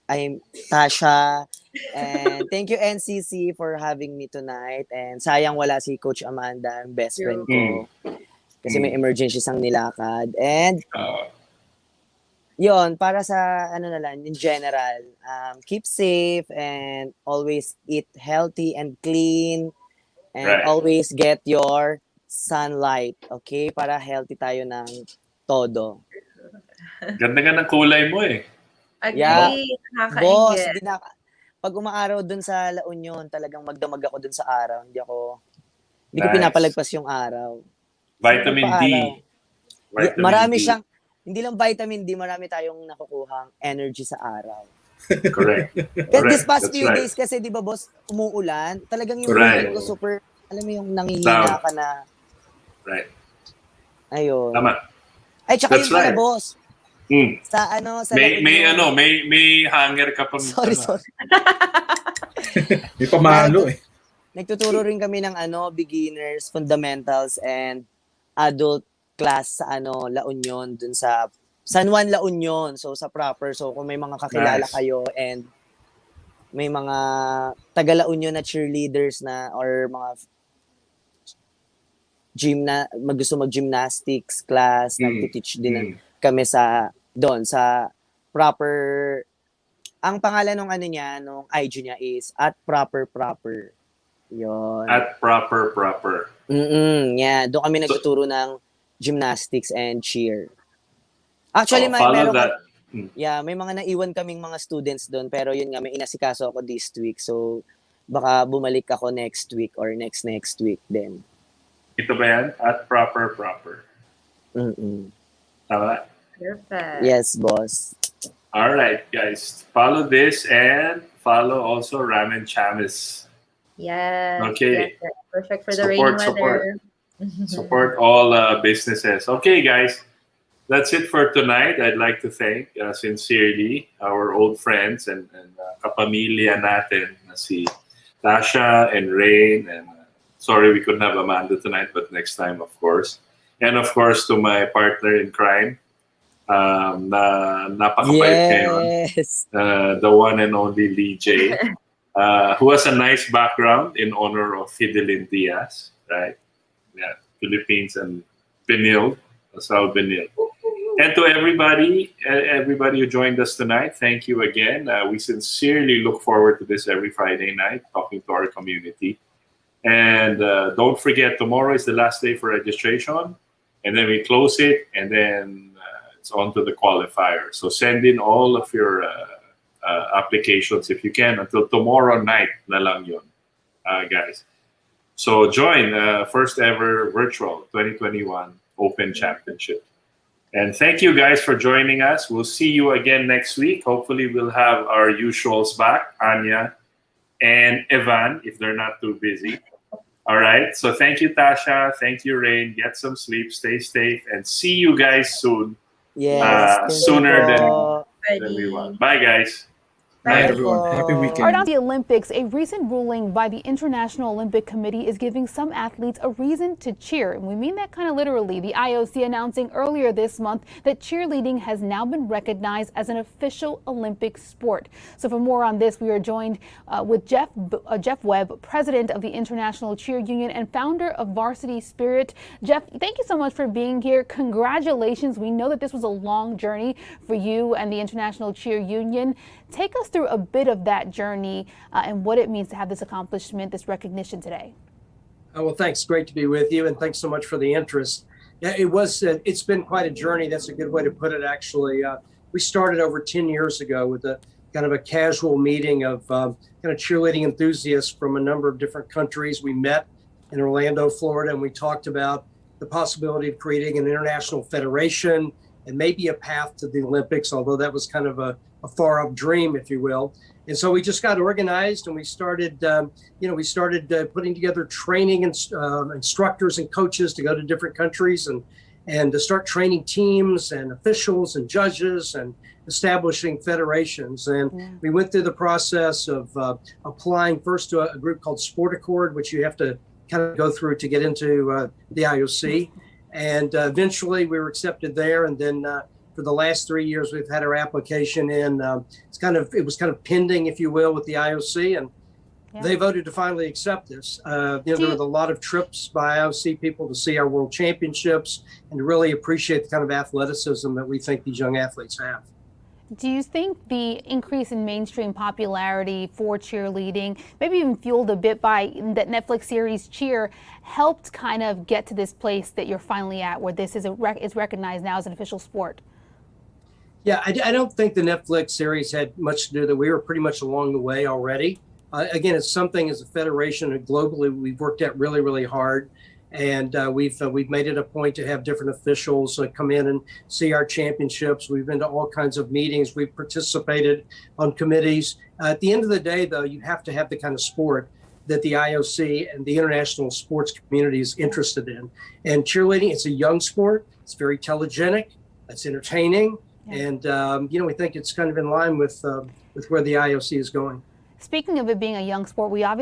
I'm Tasha. And thank you, NCC, for having me tonight. And sayang wala si Coach Amanda, ang best friend ko. Kasi may emergency sang nilakad. And yon, para sa in general, keep safe and always eat healthy and clean. And always get your sunlight, okay? Para healthy tayo ng todo. Ganda nga ng kulay mo eh. Agree. Boss, pag umaaraw dun sa La Union, talagang magdamag ako dun sa araw. Hindi ko pinapalagpas yung araw. Vitamin D. Marami siyang, hindi lang vitamin D, marami tayong nakukuhang energy sa araw. Correct. Kaya this past That's few right. days kasi, di ba boss, umuulan. Talagang yung Right. feeling ko super, alam mo yung nangihina Down. ka na. Right. Ayun. Tama. Ay, tsaka That's yung pala right. boss. Mm. Sa May hanger ka pang Sorry. May pamalo eh. Nagtuturo rin kami ng beginners, fundamentals, and adult class sa La Union, dun sa San Juan, La Union. So, sa proper. So, kung may mga kakilala Nice. kayo and may mga taga La Union na cheerleaders na or mga gusto mag-gymnastics class, nag-teach din kami sa proper. Ang pangalan ng nung IG niya is @proper. Yun. @proper. Yeah, doon kami nagtuturo ng gymnastics and cheer. Actually, follow that. May mga naiwan kaming mga students doon, pero yun nga, may inasikaso ako this week. So, baka bumalik ako next week or next week din. Ito ba yan? @proper. Tama? Perfect. Yes, boss. All right, guys. Follow this and follow also Ramen Chamis. Yes. Okay. Yes, perfect for the rainy weather. Support all businesses. Okay, guys. That's it for tonight. I'd like to thank sincerely our old friends and kapamilya natin na si Tasha and Rein. And sorry we couldn't have Amanda tonight, but next time, of course. And of course, to my partner in crime, na napakabait ngayon. The one and only Lee J, who has a nice background in honor of Fidelin Diaz, right? Yeah, Philippines and Benil, Sal Benil. And to everybody who joined us tonight, thank you again. We sincerely look forward to this every Friday night, talking to our community. And don't forget, tomorrow is the last day for registration. And then we close it, and then it's on to the qualifier. So send in all of your applications if you can until tomorrow night na lang yun, guys. So join first ever virtual 2021 Open Championship. And thank you guys for joining us. We'll see you again next week. Hopefully we'll have our usuals back, Anya and Evan, if they're not too busy. All right. So thank you, Tasha. Thank you, Rein. Get some sleep. Stay safe. And see you guys soon. Yes. Sooner than we want. Bye, guys. Bye, everyone. Happy weekend. All right, on the Olympics, a recent ruling by the International Olympic Committee is giving some athletes a reason to cheer. And we mean that kind of literally. The IOC announcing earlier this month that cheerleading has now been recognized as an official Olympic sport. So for more on this, we are joined with Jeff Webb, president of the International Cheer Union and founder of Varsity Spirit. Jeff, thank you so much for being here. Congratulations. We know that this was a long journey for you and the International Cheer Union. Take us through a bit of that journey and what it means to have this accomplishment, this recognition today. Well, thanks. Great to be with you, and thanks so much for the interest. Yeah, it's been quite a journey. That's a good way to put it, actually. We started over 10 years ago with a kind of a casual meeting of kind of cheerleading enthusiasts from a number of different countries. We met in Orlando, Florida, and we talked about the possibility of creating an international federation and maybe a path to the Olympics, although that was kind of a far off dream, if you will. And so we just got organized and we started, putting together training and instructors and coaches to go to different countries and to start training teams and officials and judges and establishing federations. And we went through the process of applying first to a group called Sport Accord, which you have to kind of go through to get into the IOC. And eventually we were accepted there. And then for the last 3 years, we've had our application in. It was kind of pending, if you will, with the IOC, and they voted to finally accept this. There were a lot of trips by IOC people to see our World Championships and to really appreciate the kind of athleticism that we think these young athletes have. Do you think the increase in mainstream popularity for cheerleading, maybe even fueled a bit by that Netflix series Cheer, helped kind of get to this place that you're finally at, where this is recognized now as an official sport? Yeah, I don't think the Netflix series had much to do with it. We were pretty much along the way already. Again, it's something as a federation and globally we've worked at really, really hard. And we've made it a point to have different officials come in and see our championships. We've been to all kinds of meetings. We've participated on committees. At the end of the day, though, you have to have the kind of sport that the IOC and the international sports community is interested in. And cheerleading, it's a young sport. It's very telegenic. It's entertaining. And, we think it's kind of in line with where the IOC is going. Speaking of it being a young sport, we obviously